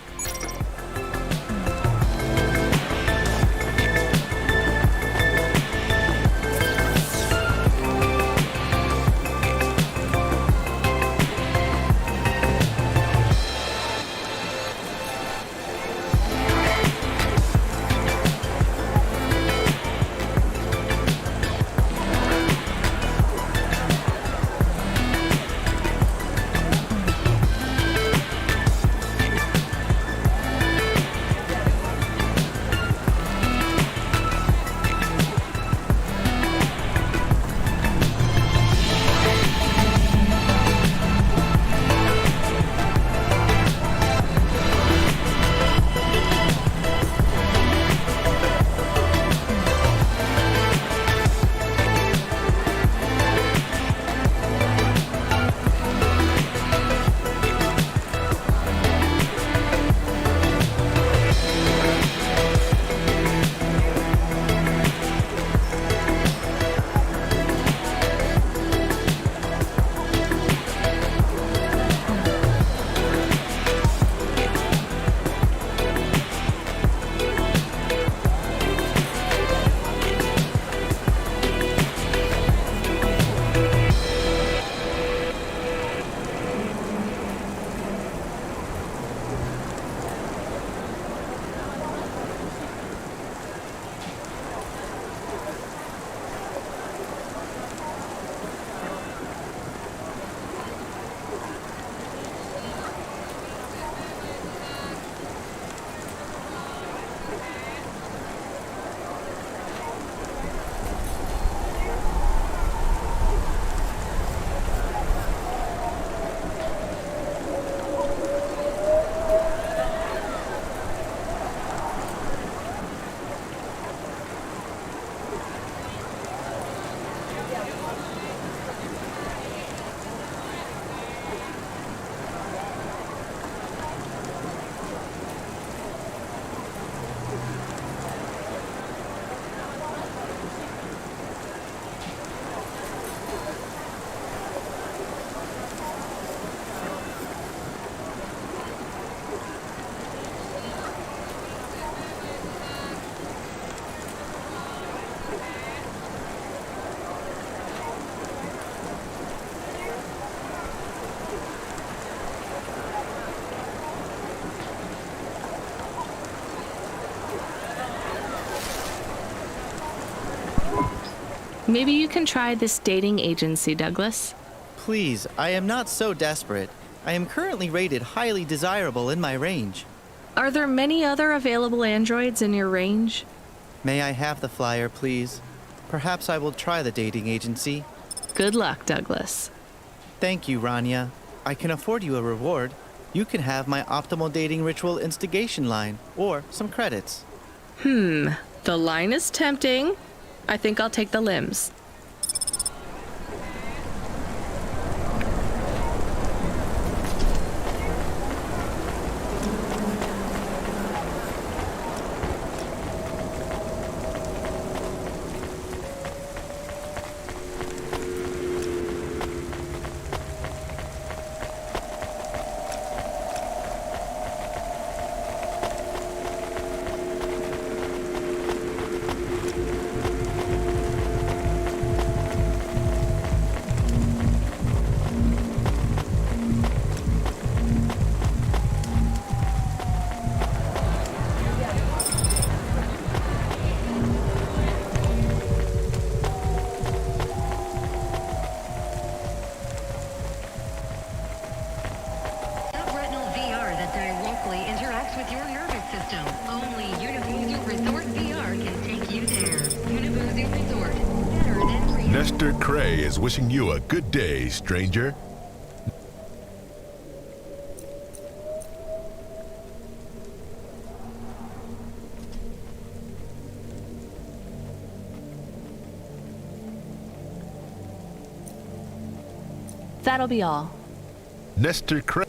Maybe you can try this dating agency, Douglas. Please, I am not so desperate. I am currently rated highly desirable in my range. Are there many other available androids in your range? May I have the flyer, please? Perhaps I will try the dating agency. Good luck, Douglas. Thank you, Rania. I can afford you a reward. You can have my optimal dating ritual instigation line, or some credits. The line is tempting. I think I'll take the limbs. works with your nervous system. Only Unibuzu Resort VR can take you there. Unibuzu Resort. Better than real. Nestor Cray is wishing you a good day, stranger. That'll be all. Nestor Cray.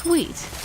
Sweet.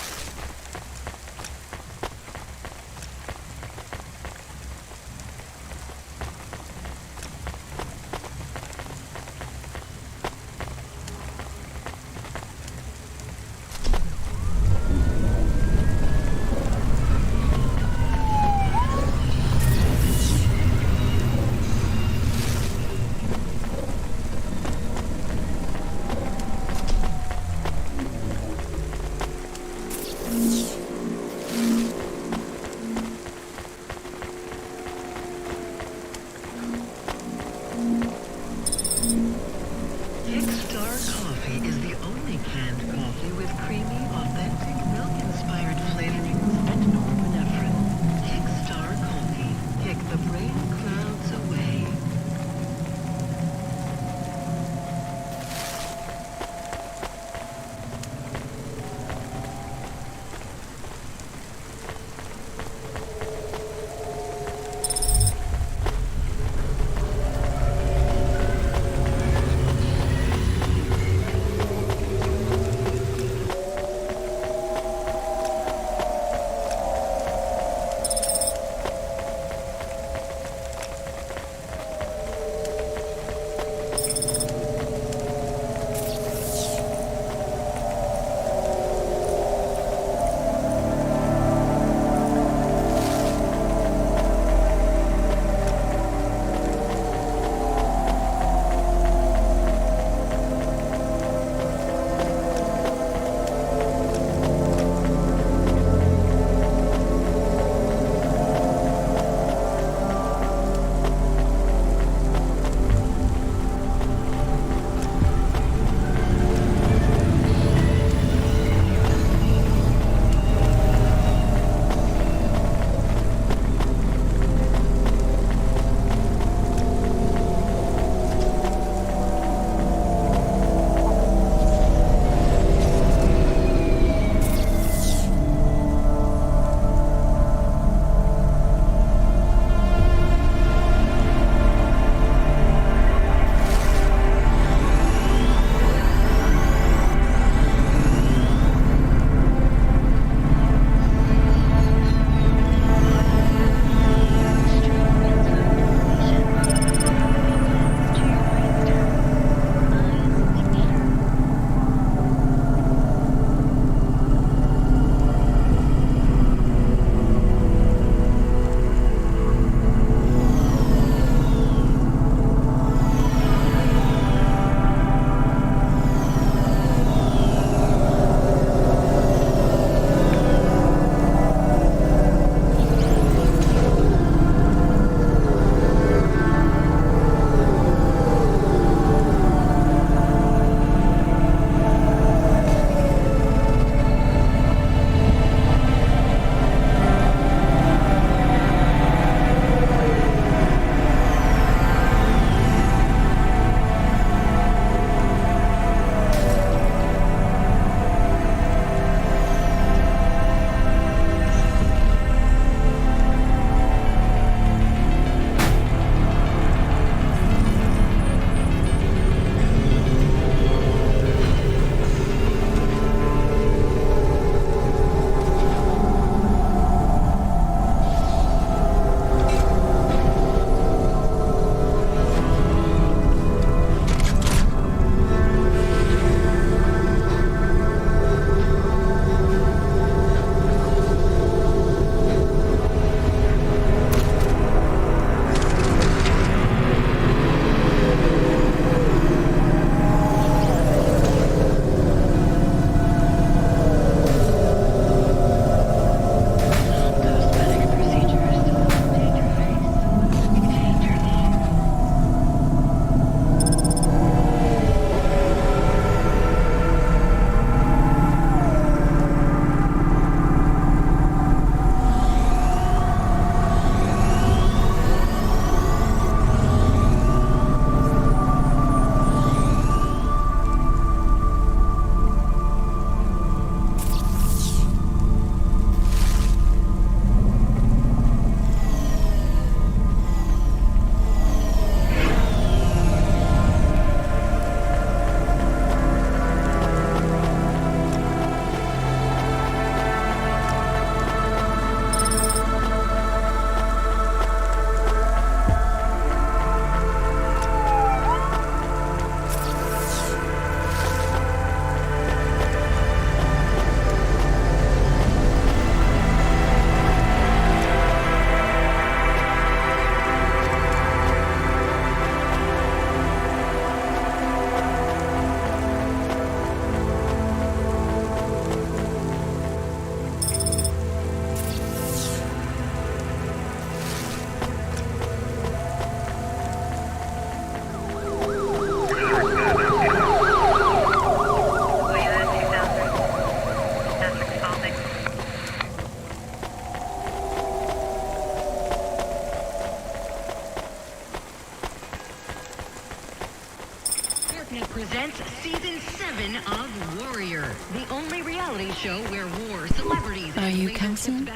Darkness presents Season 7 of Warrior, the only reality show where war, celebrities, Are you Kelson?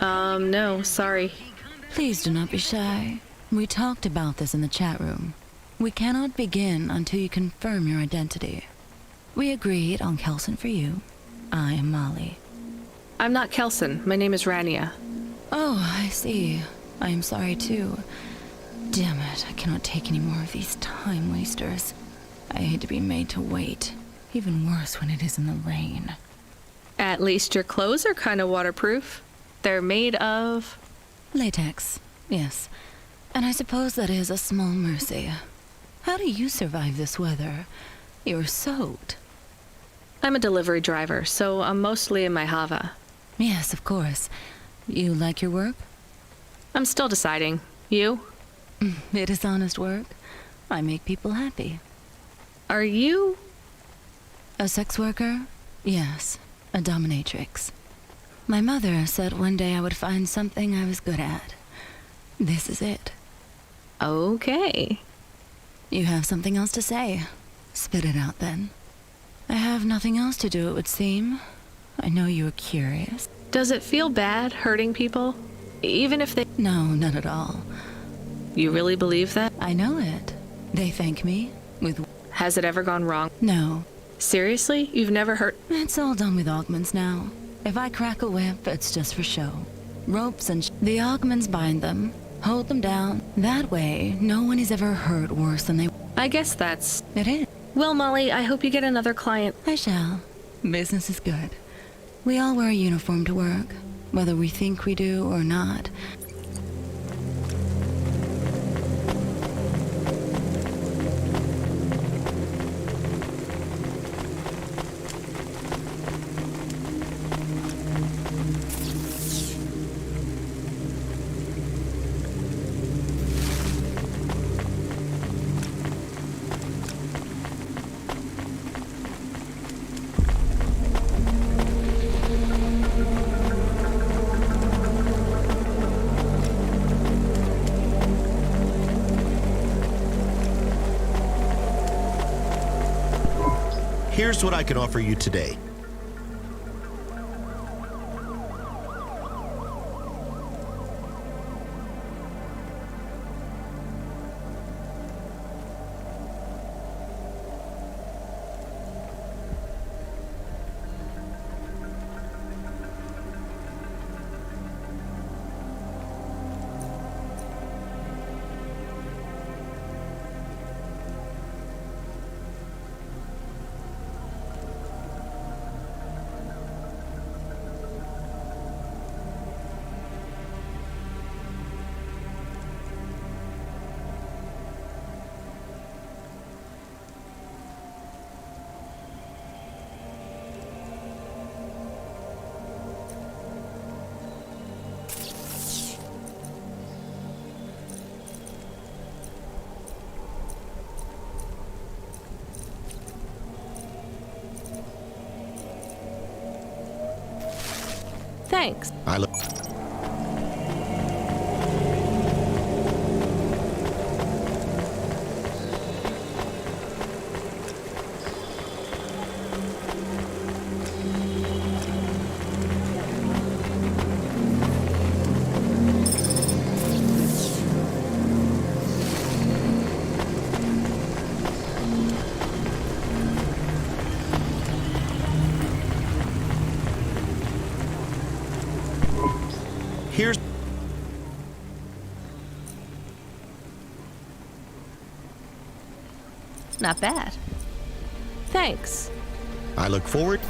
No, sorry. Please do not be shy. We talked about this in the chat room. We cannot begin until you confirm your identity. We agreed on Kelson for you. I am Molly. I'm not Kelson. My name is Rania. Oh, I see. I am sorry too. Damn it, I cannot take any more of these time wasters. I hate to be made to wait. Even worse when it is in the rain. At least your clothes are kind of waterproof. They're made of... latex, yes. And I suppose that is a small mercy. How do you survive this weather? You're soaked. I'm a delivery driver, so I'm mostly in my Hava. Yes, of course. You like your work? I'm still deciding. You? It is honest work. I make people happy. Are you... a sex worker? Yes, a dominatrix. My mother said one day I would find something I was good at. This is it. Okay. You have something else to say. Spit it out then. I have nothing else to do, it would seem. I know you are curious. Does it feel bad hurting people? Even if they... No, not at all. You really believe that? I know it. They thank me with... Has it ever gone wrong? No. Seriously? You've never hurt... It's all done with augments now. If I crack a whip, it's just for show. Ropes and the augments bind them, hold them down. That way, no one is ever hurt worse than they... I guess that's... It is. Well, Molly, I hope you get another client. I shall. Business is good. We all wear a uniform to work, whether we think we do or not. Here's what I can offer you today. Thanks. I look. Here's... Not bad. Thanks. I look forward...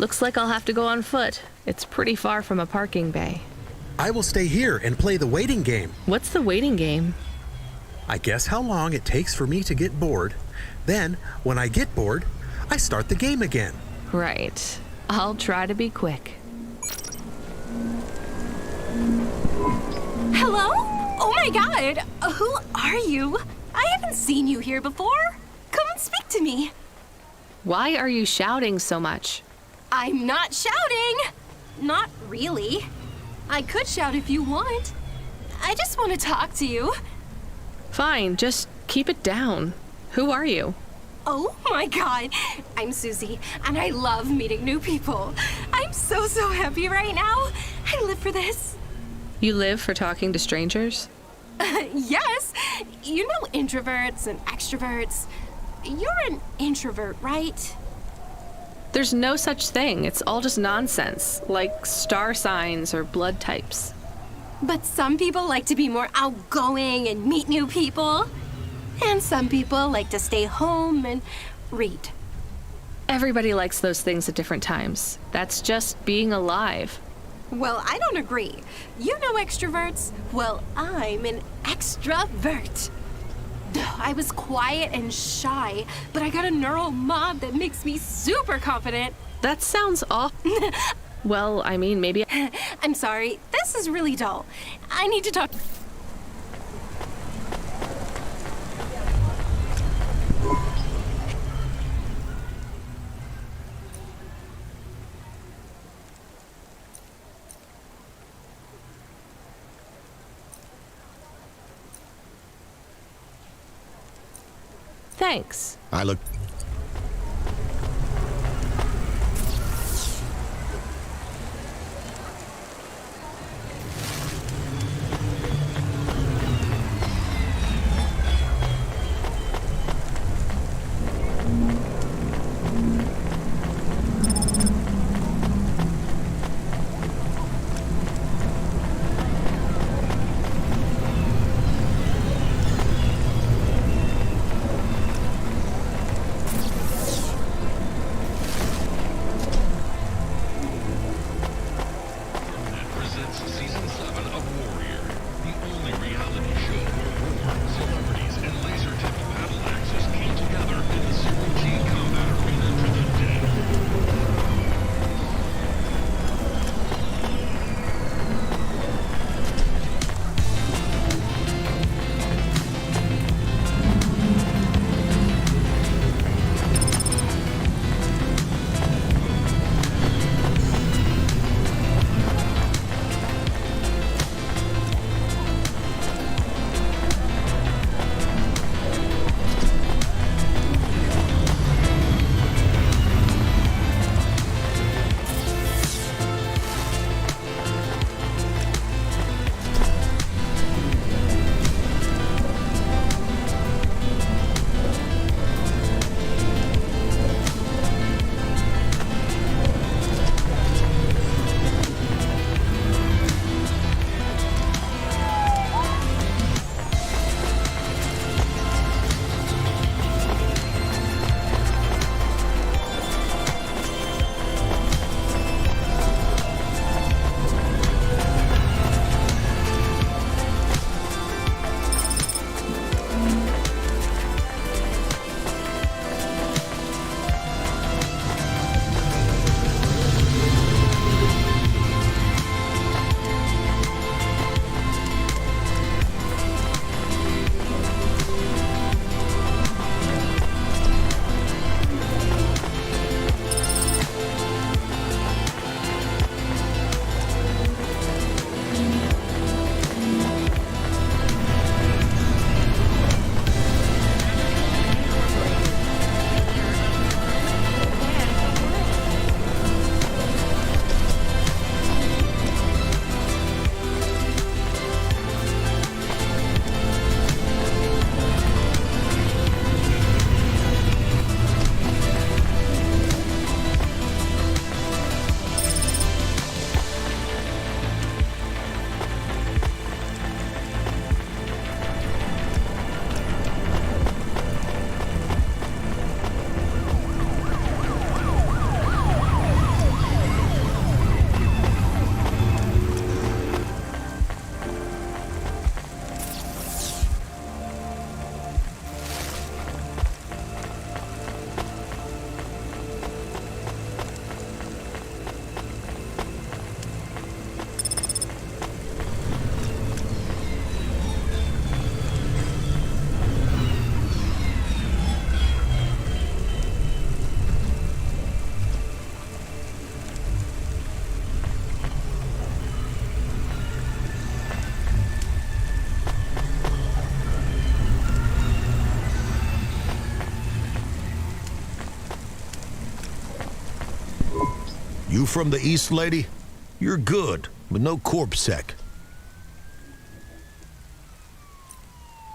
Looks like I'll have to go on foot. It's pretty far from a parking bay. I will stay here and play the waiting game. What's the waiting game? I guess how long it takes for me to get bored. Then, when I get bored, I start the game again. Right. I'll try to be quick. Hello? Oh my god! Who are you? I haven't seen you here before. Come and speak to me. Why are you shouting so much? I'm not shouting! Not really. I could shout if you want. I just want to talk to you. Fine, just keep it down. Who are you? Oh my god! I'm Susie, and I love meeting new people. I'm so happy right now. I live for this. You live for talking to strangers? Yes. You know introverts and extroverts. You're an introvert, right? There's no such thing. It's all just nonsense, like star signs or blood types. But some people like to be more outgoing and meet new people. And some people like to stay home and read. Everybody likes those things at different times. That's just being alive. Well, I don't agree. You know extroverts? Well, I'm an extrovert. I was quiet and shy, but I got a neural mob that makes me super confident. That sounds awful. Well, I mean, maybe... I'm sorry, this is really dull. I need to talk... Thanks. I look... You from the East, lady? You're good, but no corpsec.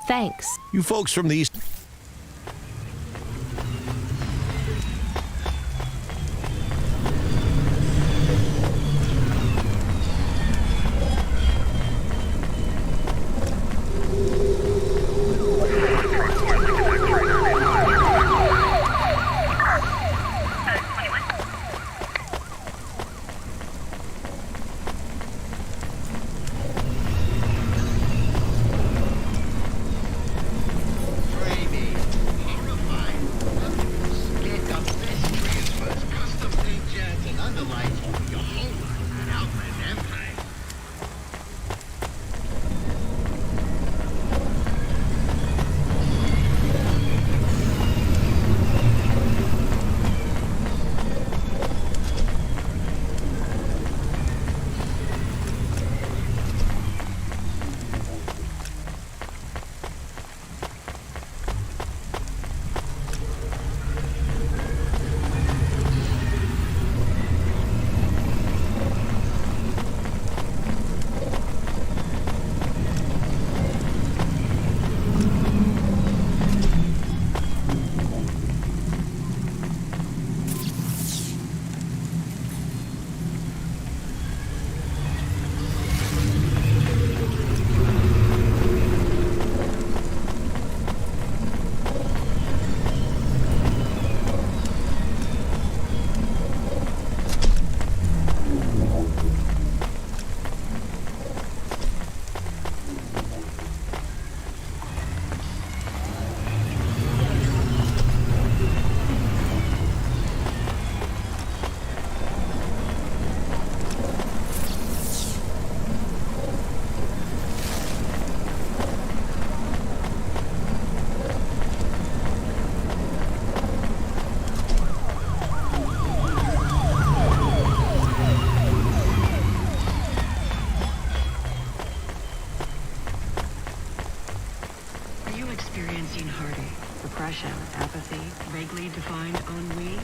Thanks. You folks from the East... Experiencing heartache, depression, apathy, vaguely defined ennui?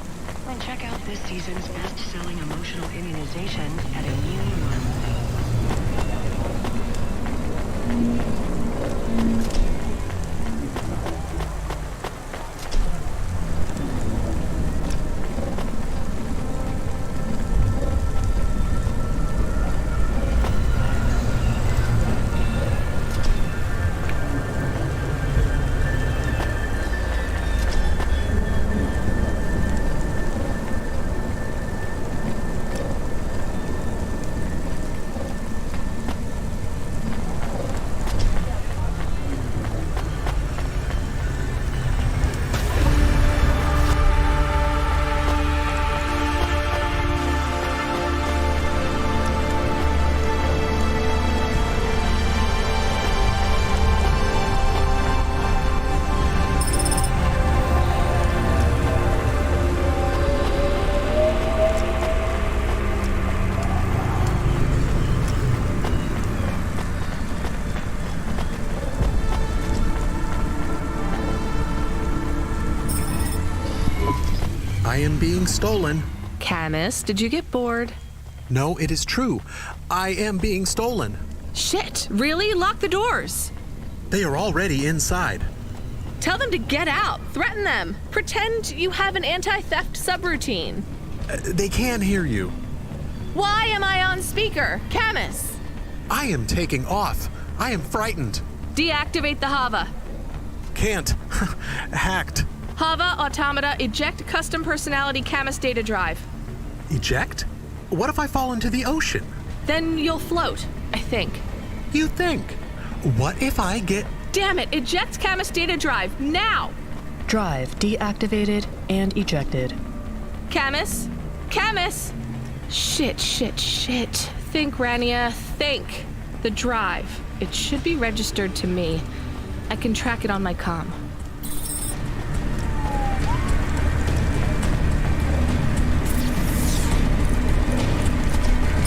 Then check out this season's best-selling emotional immunization at Immune One. I am being stolen. Camus, did you get bored? No, it is true. I am being stolen. Shit, really? Lock the doors. They are already inside. Tell them to get out. Threaten them. Pretend you have an anti-theft subroutine. They can hear you. Why am I on speaker? Camus! I am taking off. I am frightened. Deactivate the Hava. Can't. Hacked. Hava, automata, eject custom personality Camus data drive. Eject? What if I fall into the ocean? Then you'll float, I think. You think? What if I get... Damn it, eject Camus data drive, now! Drive deactivated and ejected. Camus? Camus! Shit. Think, Rania, think. The drive. It should be registered to me. I can track it on my comm.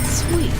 Sweet.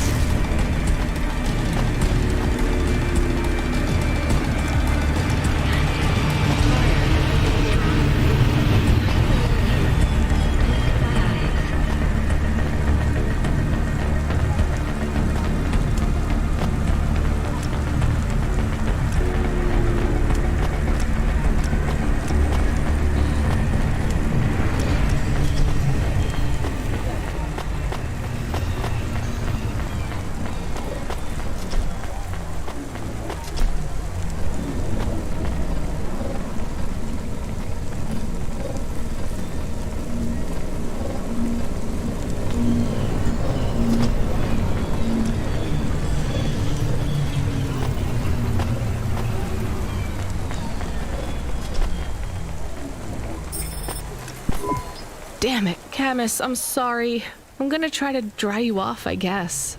Damn it, Camus, I'm sorry. I'm gonna try to dry you off, I guess.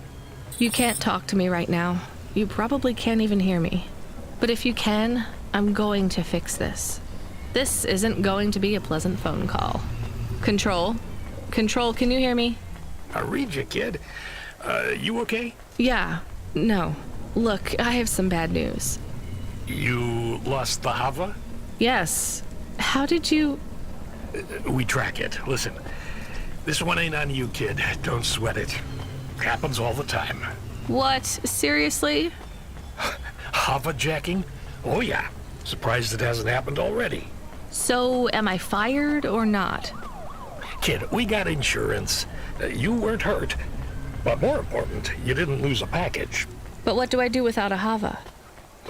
You can't talk to me right now. You probably can't even hear me. But if you can, I'm going to fix this. This isn't going to be a pleasant phone call. Control? Control, can you hear me? I read you, kid. You okay? Yeah. No. Look, I have some bad news. You lost the Hava? Yes. How did you... We track it. Listen, this one ain't on you, kid. Don't sweat it. Happens all the time. What? Seriously? Hava jacking? Oh yeah. Surprised it hasn't happened already. So, am I fired or not? Kid, we got insurance. You weren't hurt. But more important, you didn't lose a package. But what do I do without a Hava?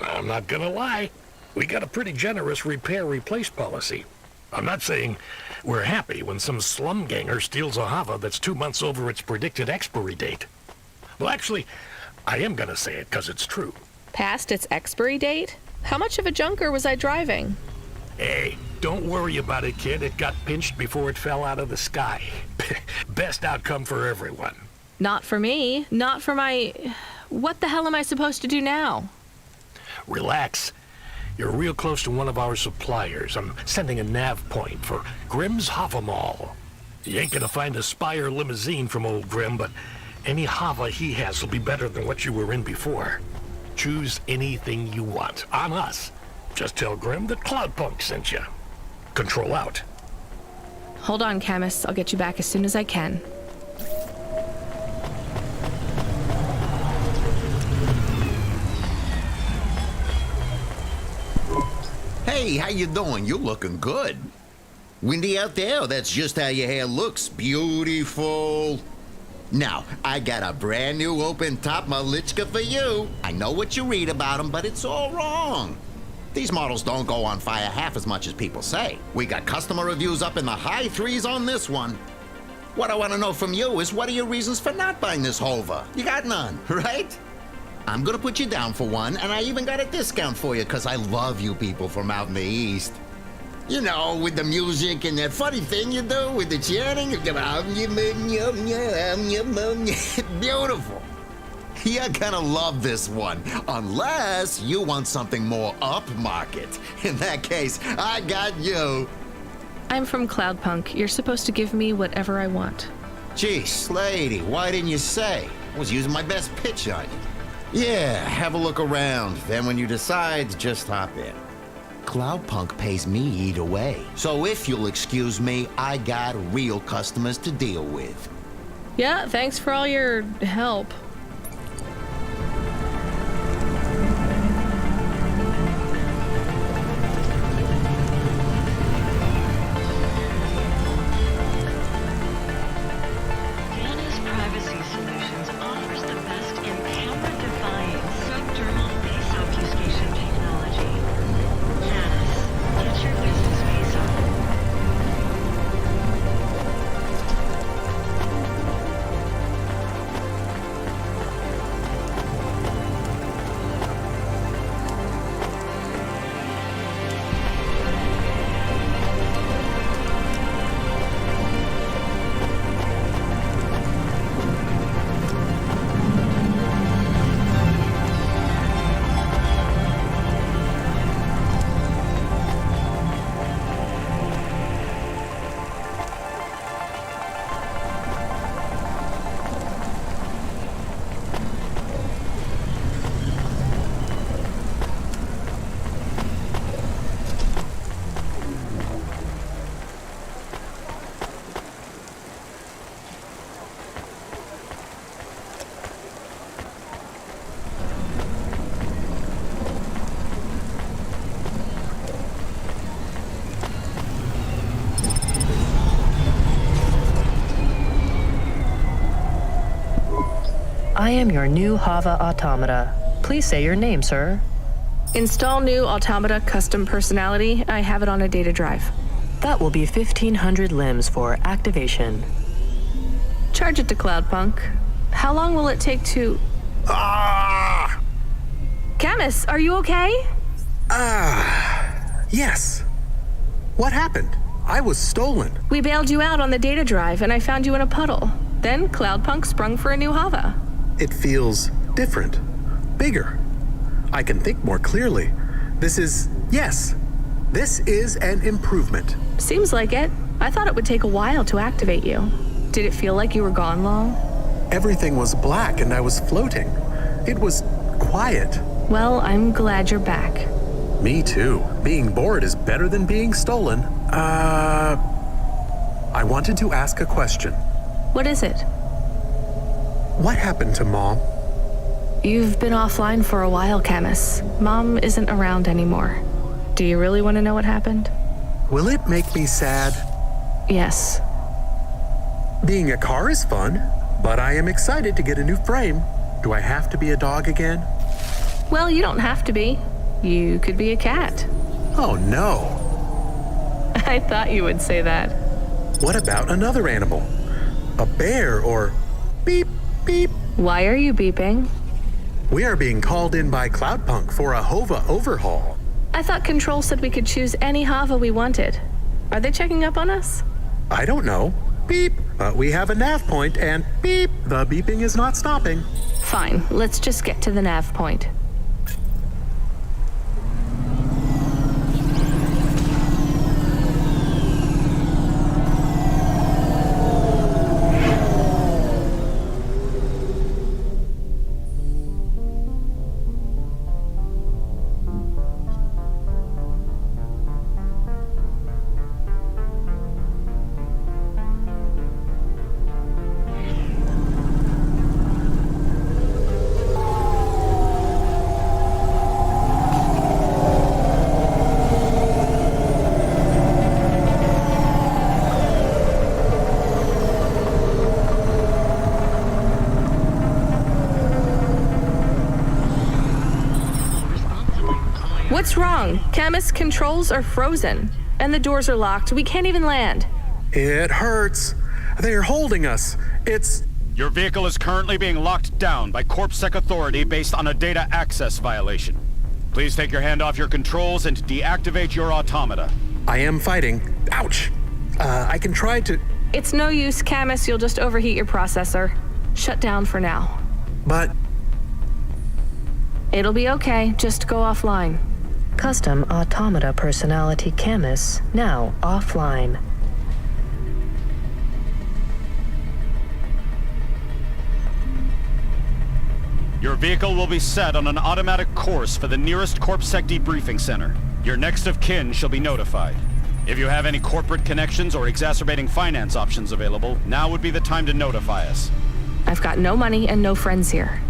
I'm not gonna lie. We got a pretty generous repair-replace policy. I'm not saying we're happy when some slum ganger steals a Hava that's 2 months over its predicted expiry date. Well, actually, I am gonna say it because it's true. Past its expiry date? How much of a junker was I driving? Hey, don't worry about it, kid. It got pinched before it fell out of the sky. Best outcome for everyone. Not for me. Not for my... What the hell am I supposed to do now? Relax. You're real close to one of our suppliers. I'm sending a nav point for Grimm's Hava Mall. You ain't gonna find a Spire limousine from old Grimm, but any Hava he has will be better than what you were in before. Choose anything you want. On us. Just tell Grimm that CloudPunk sent you. Control out. Hold on, Camus. I'll get you back as soon as I can. Hey, how you doing? You're looking good. Windy out there? That's just how your hair looks. Beautiful. Now, I got a brand new open-top Malichka for you. I know what you read about them, but it's all wrong. These models don't go on fire half as much as people say. We got customer reviews up in the high threes on this one. What I want to know from you is, what are your reasons for not buying this Hova? You got none, right? I'm gonna put you down for one, and I even got a discount for you, because I love you people from out in the East. You know, with the music and that funny thing you do with the chanting. Beautiful. You're gonna love this one, unless you want something more upmarket. In that case, I got you. I'm from CloudPunk. You're supposed to give me whatever I want. Jeez, lady, why didn't you say? I was using my best pitch on you. Yeah, have a look around. Then when you decide, just hop in. CloudPunk pays me either way. So if you'll excuse me, I got real customers to deal with. Yeah, thanks for all your help. I am your new Hava automata. Please say your name, sir. Install new automata custom personality. I have it on a data drive. That will be 1,500 limbs for activation. Charge it to CloudPunk. How long will it take to... Ah! Camus, are you okay? Yes. What happened? I was stolen. We bailed you out on the data drive, and I found you in a puddle. Then CloudPunk sprung for a new Hava. It feels different, bigger. I can think more clearly. This is an improvement. Seems like it. I thought it would take a while to activate you. Did it feel like you were gone long? Everything was black and I was floating. It was quiet. Well, I'm glad you're back. Me too. Being bored is better than being stolen. I wanted to ask a question. What is it? What happened to Mom? You've been offline for a while, Camus. Mom isn't around anymore. Do you really want to know what happened? Will it make me sad? Yes. Being a car is fun, but I am excited to get a new frame. Do I have to be a dog again? Well, you don't have to be. You could be a cat. Oh no. I thought you would say that. What about another animal? A bear or beep, beep? Why are you beeping? We are being called in by CloudPunk for a Hova overhaul. I thought Control said we could choose any Hava we wanted. Are they checking up on us? I don't know. Beep. But we have a nav point and beep. The beeping is not stopping. Fine. Let's just get to the nav point. What's wrong? Camus, controls are frozen. And the doors are locked. We can't even land. It hurts. They're holding us. Your vehicle is currently being locked down by CorpSec authority based on a data access violation. Please take your hand off your controls and deactivate your automata. I am fighting. Ouch. I can try to... It's no use, Camus. You'll just overheat your processor. Shut down for now. But... It'll be okay. Just go offline. Custom automata personality Camus now offline. Your vehicle will be set on an automatic course for the nearest CorpSec debriefing center. Your next of kin shall be notified. If you have any corporate connections or exacerbating finance options available, now would be the time to notify us. I've got no money and no friends here.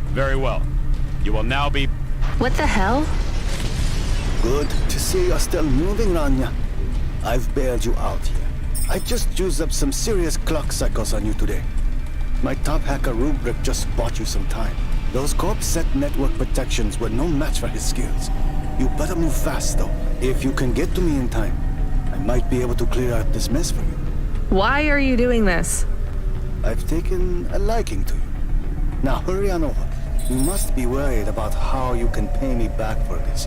Very well. You will now be... What the hell? Good to see you're still moving, Rania. I've bailed you out here. I just used up some serious clock cycles on you today. My top hacker Rubric just bought you some time. Those CorpSec network protections were no match for his skills. You better move fast, though. If you can get to me in time, I might be able to clear out this mess for you. Why are you doing this? I've taken a liking to you. Now hurry on over. You must be worried about how you can pay me back for this.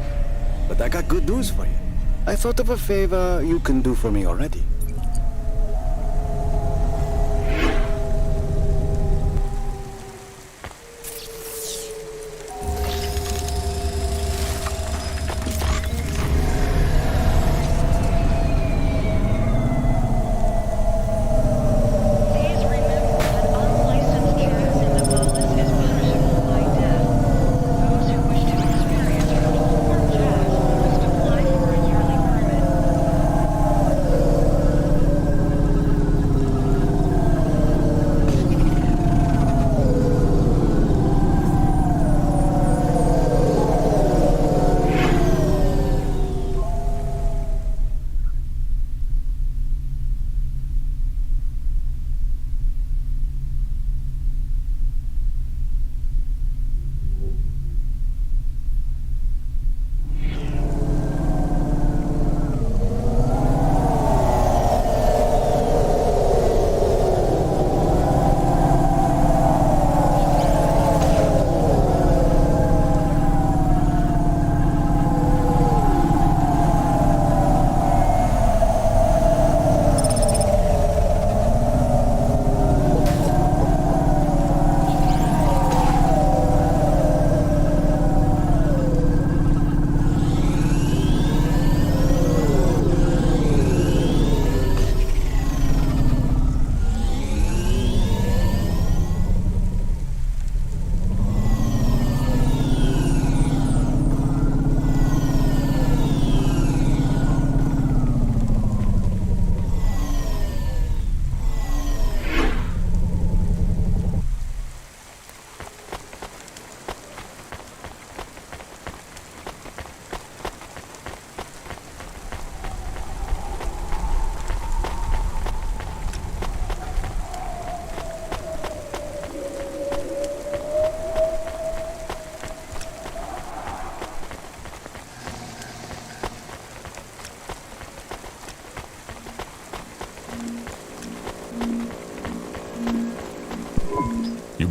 But I got good news for you. I thought of a favor you can do for me already.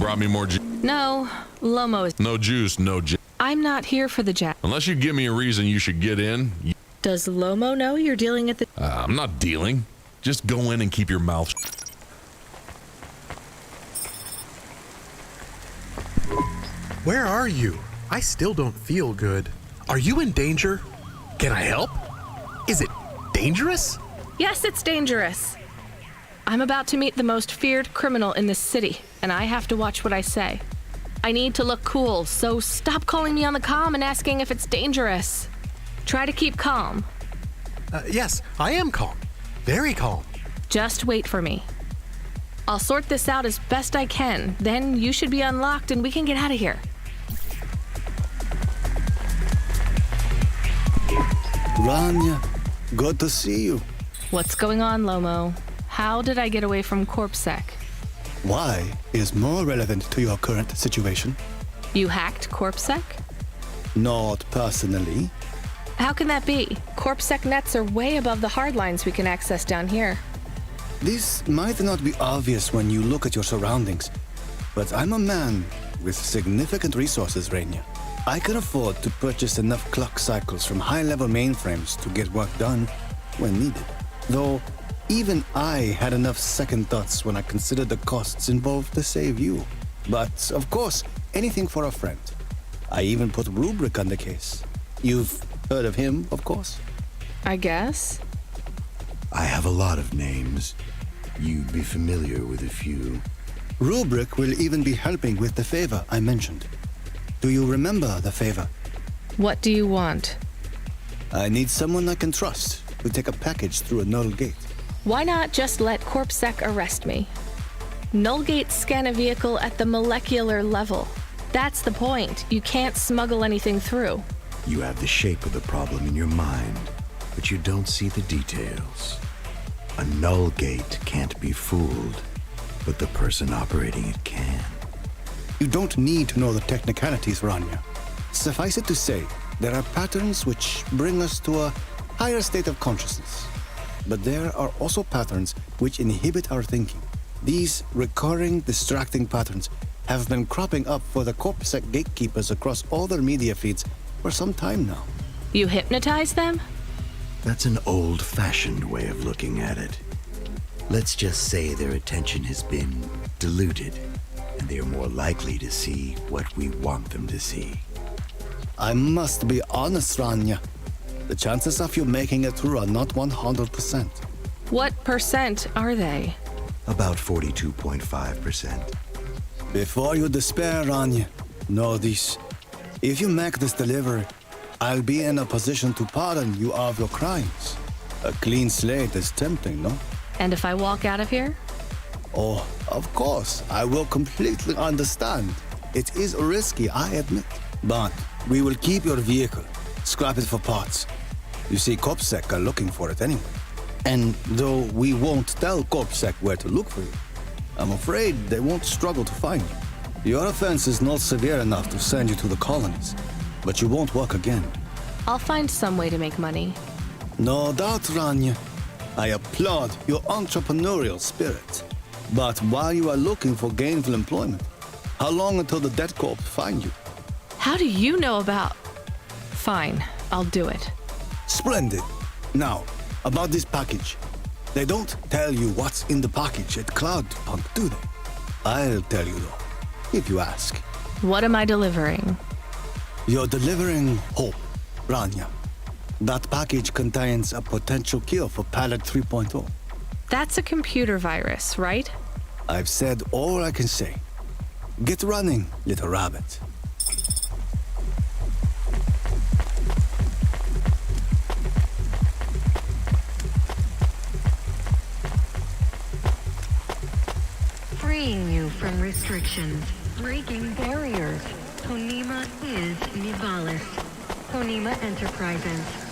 brought me more juice? No, Lomo is. No juice, no juice. I'm not here for the jack. Unless you give me a reason you should get in. Does Lomo know you're dealing at the... I'm not dealing. Just go in and keep your mouth shut. Where are you? I still don't feel good. Are you in danger? Can I help? Is it dangerous? Yes, it's dangerous. I'm about to meet the most feared criminal in this city, and I have to watch what I say. I need to look cool, so stop calling me on the comm and asking if it's dangerous. Try to keep calm. Yes, I am calm. Very calm. Just wait for me. I'll sort this out as best I can. Then you should be unlocked and we can get out of here. Rania, good to see you. What's going on, Lomo? How did I get away from CorpSec? Why is more relevant to your current situation? You hacked CorpSec? Not personally. How can that be? CorpSec nets are way above the hard lines we can access down here. This might not be obvious when you look at your surroundings, but I'm a man with significant resources, Rania. I can afford to purchase enough clock cycles from high-level mainframes to get work done when needed. Though, even I had enough second thoughts when I considered the costs involved to save you. But, of course, anything for a friend. I even put Rubric on the case. You've heard of him, of course? I guess. I have a lot of names. You'd be familiar with a few. Rubric will even be helping with the favor I mentioned. Do you remember the favor? What do you want? I need someone I can trust to take a package through a null gate. Why not just let CorpSec arrest me? Null gates scan a vehicle at the molecular level. That's the point. You can't smuggle anything through. You have the shape of the problem in your mind, but you don't see the details. A null gate can't be fooled, but the person operating it can. You don't need to know the technicalities, Rania. Suffice it to say, there are patterns which bring us to a higher state of consciousness. But there are also patterns which inhibit our thinking. These recurring, distracting patterns have been cropping up for the CorpSec gatekeepers across all their media feeds for some time now. You hypnotize them? That's an old-fashioned way of looking at it. Let's just say their attention has been diluted, and they are more likely to see what we want them to see. I must be honest, Rania. The chances of you making it through are not 100%. What percent are they? About 42.5%. Before you despair, Rania, know this. If you make this delivery, I'll be in a position to pardon you of your crimes. A clean slate is tempting, no? And if I walk out of here? Oh, of course, I will completely understand. It is risky, I admit. But we will keep your vehicle, scrap it for parts. You see, CorpSec are looking for it anyway. And though we won't tell CorpSec where to look for you, I'm afraid they won't struggle to find you. Your offense is not severe enough to send you to the colonies, but you won't work again. I'll find some way to make money. No doubt, Rania. I applaud your entrepreneurial spirit. But while you are looking for gainful employment, how long until the Dead Corp find you? How do you know about... Fine, I'll do it. Splendid. Now, about this package. They don't tell you what's in the package at CloudPunk, do they? I'll tell you though, if you ask. What am I delivering? You're delivering hope, Rania. That package contains a potential cure for Pallet 3.0. That's a computer virus, right? I've said all I can say. Get running, little rabbit. Freeing you from restrictions, breaking barriers. Honima is Nivalis. Honima Enterprises.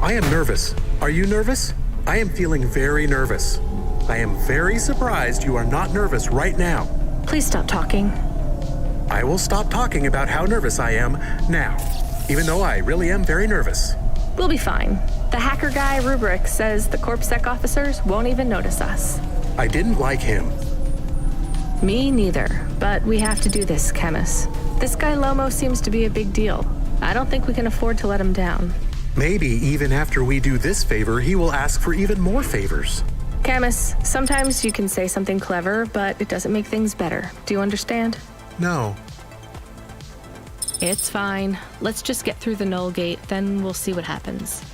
I am nervous. Are you nervous? I am feeling very nervous. I am very surprised you are not nervous right now. Please stop talking. I will stop talking about how nervous I am now, even though I really am very nervous. We'll be fine. The hacker guy, Rubric, says the CorpSec officers won't even notice us. I didn't like him. Me neither, but we have to do this, Chemist. This guy Lomo seems to be a big deal. I don't think we can afford to let him down. Maybe even after we do this favor, he will ask for even more favors. Camus, sometimes you can say something clever, but it doesn't make things better. Do you understand? No. It's fine. Let's just get through the Null Gate, then we'll see what happens.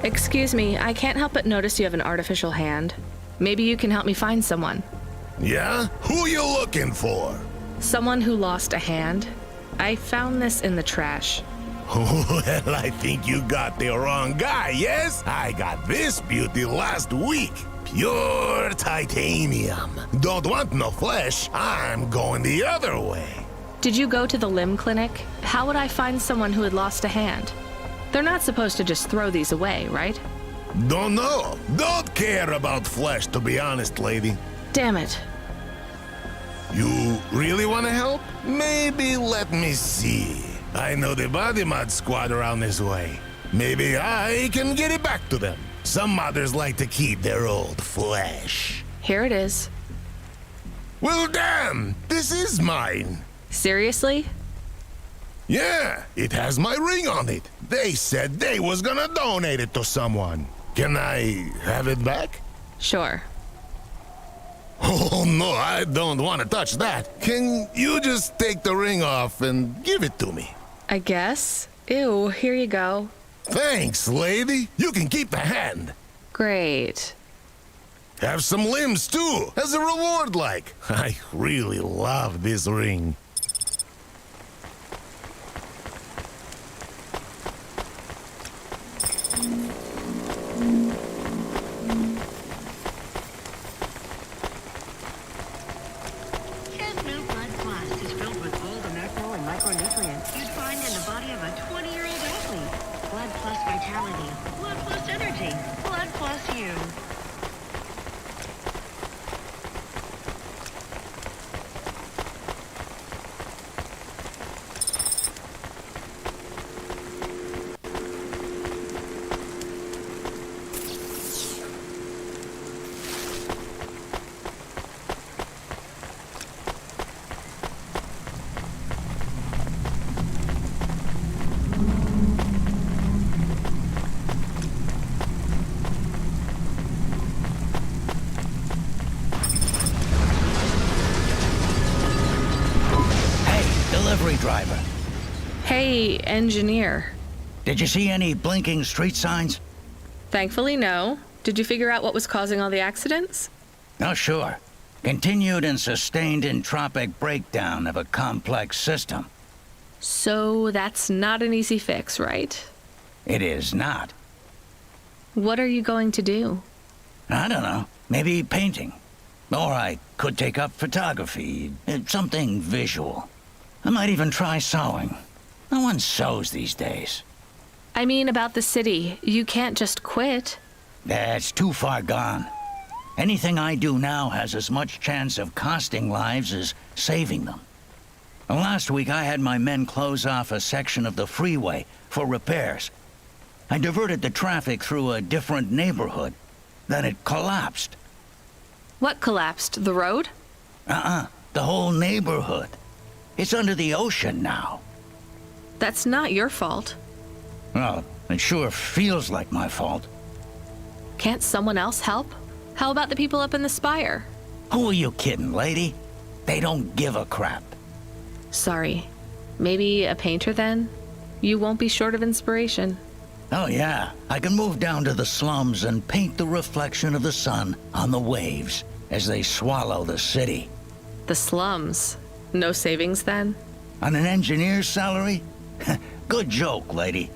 Excuse me, I can't help but notice you have an artificial hand. Maybe you can help me find someone. Yeah? Who you looking for? Someone who lost a hand. I found this in the trash. Well, I think you got the wrong guy, yes? I got this beauty last week. Pure titanium. Don't want no flesh. I'm going the other way. Did you go to the limb clinic? How would I find someone who had lost a hand? They're not supposed to just throw these away, right? Don't know. Don't care about flesh, to be honest, lady. Damn it. You really want to help? Maybe let me see. I know the body mod squad around this way. Maybe I can get it back to them. Some modders like to keep their old flesh. Here it is. Well, damn! This is mine. Seriously? Yeah, it has my ring on it. They said they was gonna donate it to someone. Can I have it back? Sure. Oh no, I don't want to touch that. Can you just take the ring off and give it to me? I guess. Ew, here you go. Thanks, lady. You can keep the hand. Great. Have some limbs too, as a reward like. I really love this ring. Driver. Hey, engineer. Did you see any blinking street signs? Thankfully, no. Did you figure out what was causing all the accidents? Oh, sure. Continued and sustained entropic breakdown of a complex system. So that's not an easy fix, right? It is not. What are you going to do? I don't know. Maybe painting. Or I could take up photography. Something visual. I might even try sewing. No one sews these days. I mean about the city. You can't just quit. That's too far gone. Anything I do now has as much chance of costing lives as saving them. Last week I had my men close off a section of the freeway for repairs. I diverted the traffic through a different neighborhood. Then it collapsed. What collapsed? The road? The whole neighborhood. It's under the ocean now. That's not your fault. Well, it sure feels like my fault. Can't someone else help? How about the people up in the spire? Who are you kidding, lady? They don't give a crap. Sorry. Maybe a painter then? You won't be short of inspiration. Oh yeah, I can move down to the slums and paint the reflection of the sun on the waves as they swallow the city. The slums? No savings then? On an engineer's salary? Good joke, lady.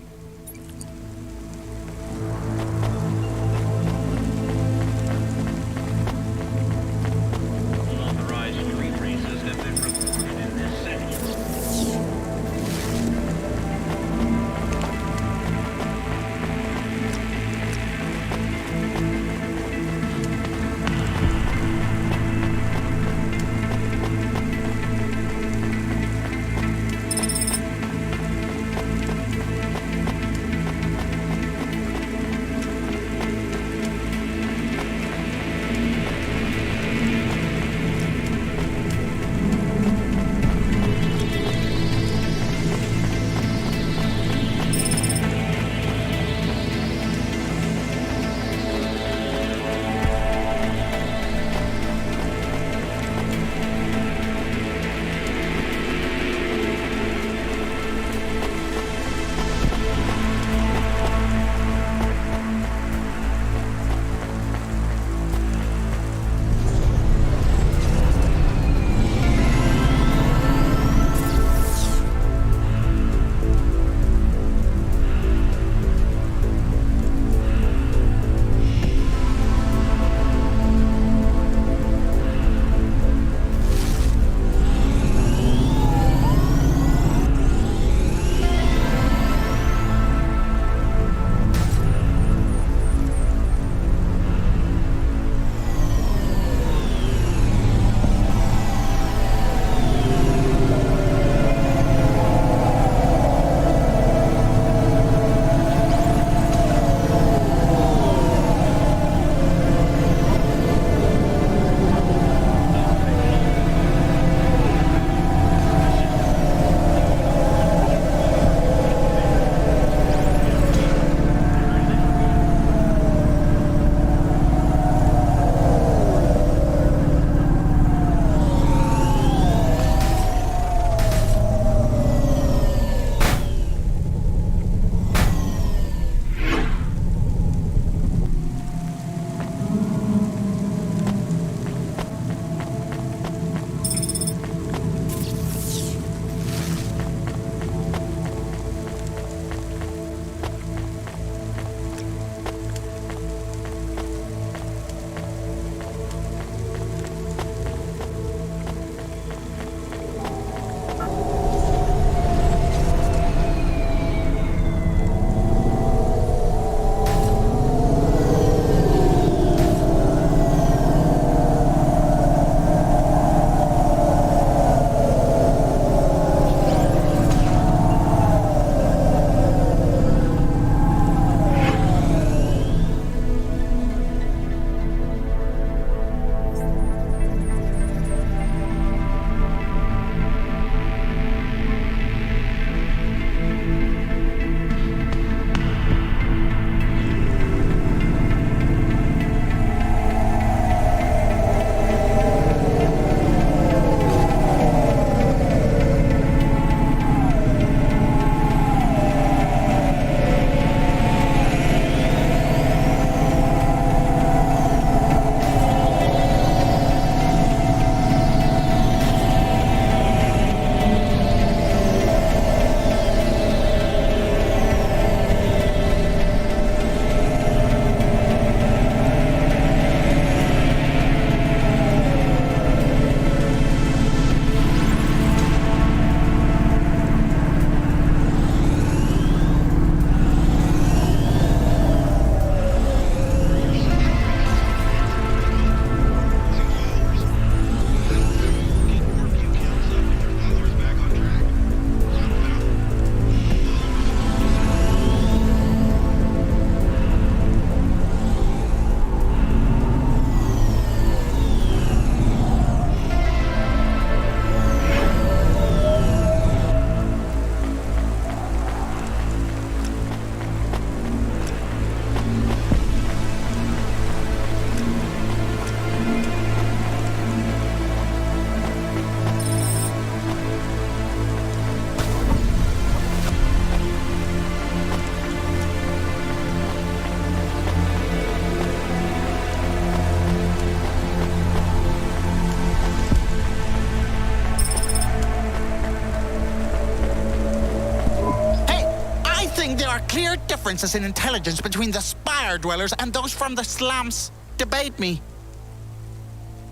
differences in intelligence between the Spire dwellers and those from the slums? Debate me.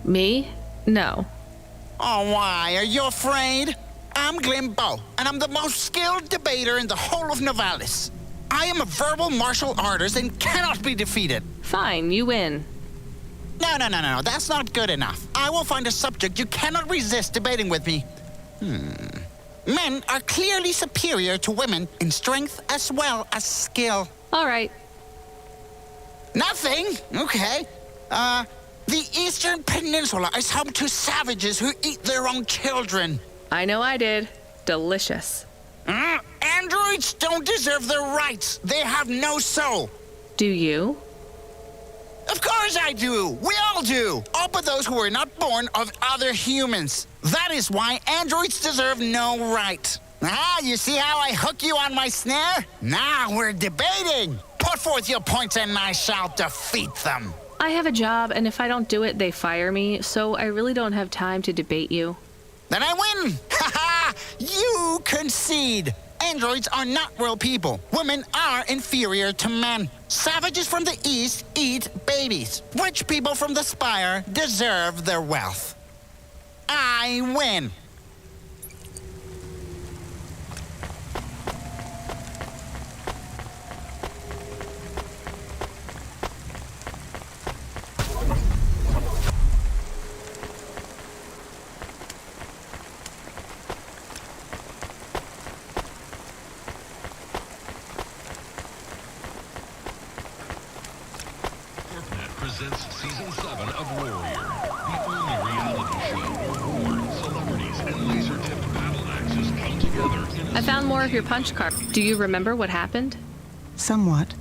Me? No. Oh, why? Are you afraid? I'm Glimbo, and I'm the most skilled debater in the whole of Novalis. I am a verbal martial artist and cannot be defeated. Fine, you win. No, that's not good enough. I will find a subject you cannot resist debating with me. Men are clearly superior to women in strength as well as skill. All right. Nothing? Okay. The Eastern Peninsula is home to savages who eat their own children. I know I did. Delicious. Androids don't deserve their rights. They have no soul. Do you? Of course I do. We all do. All but those who were not born of other humans. That is why androids deserve no right. You see how I hook you on my snare? Now we're debating. Put forth your points and I shall defeat them. I have a job, and if I don't do it, they fire me, so I really don't have time to debate you. Then I win! Ha! You concede! Androids are not real people. Women are inferior to men. Savages from the East eat babies. Rich people from the Spire deserve their wealth. I win! Presents Season 7 of Warrior, the only reality show where born celebrities and laser-tipped battle axes come together in a... I found more of your punch card. Do you remember what happened? Somewhat.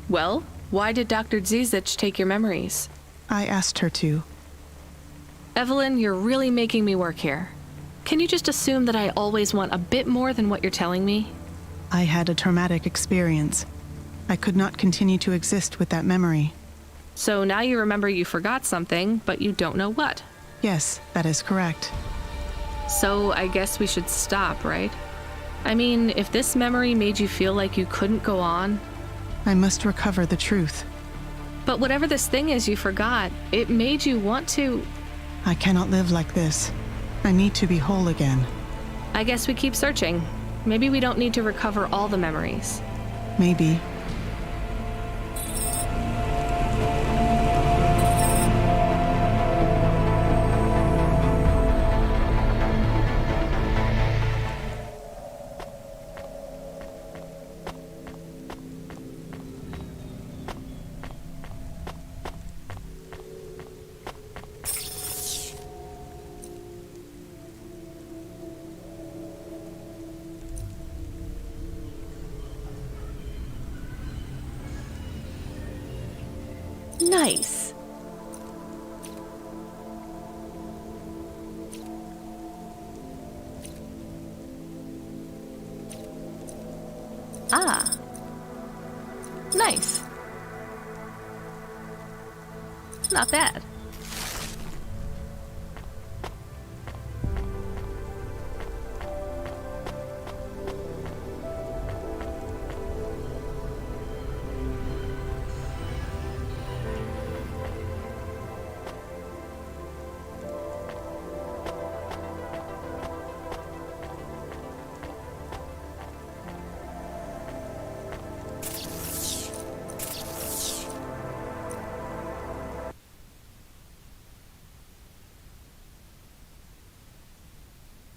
Well, why did Dr. Zizic take your memories? I asked her to. Evelyn, you're really making me work here. Can you just assume that I always want a bit more than what you're telling me? I had a traumatic experience. I could not continue to exist with that memory. So now you remember you forgot something, but you don't know what. Yes, that is correct. So I guess we should stop, right? I mean, if this memory made you feel like you couldn't go on... I must recover the truth. But whatever this thing is you forgot, it made you want to... I cannot live like this. I need to be whole again. I guess we keep searching. Maybe we don't need to recover all the memories. Maybe. Nice. Ah. Nice. Not bad.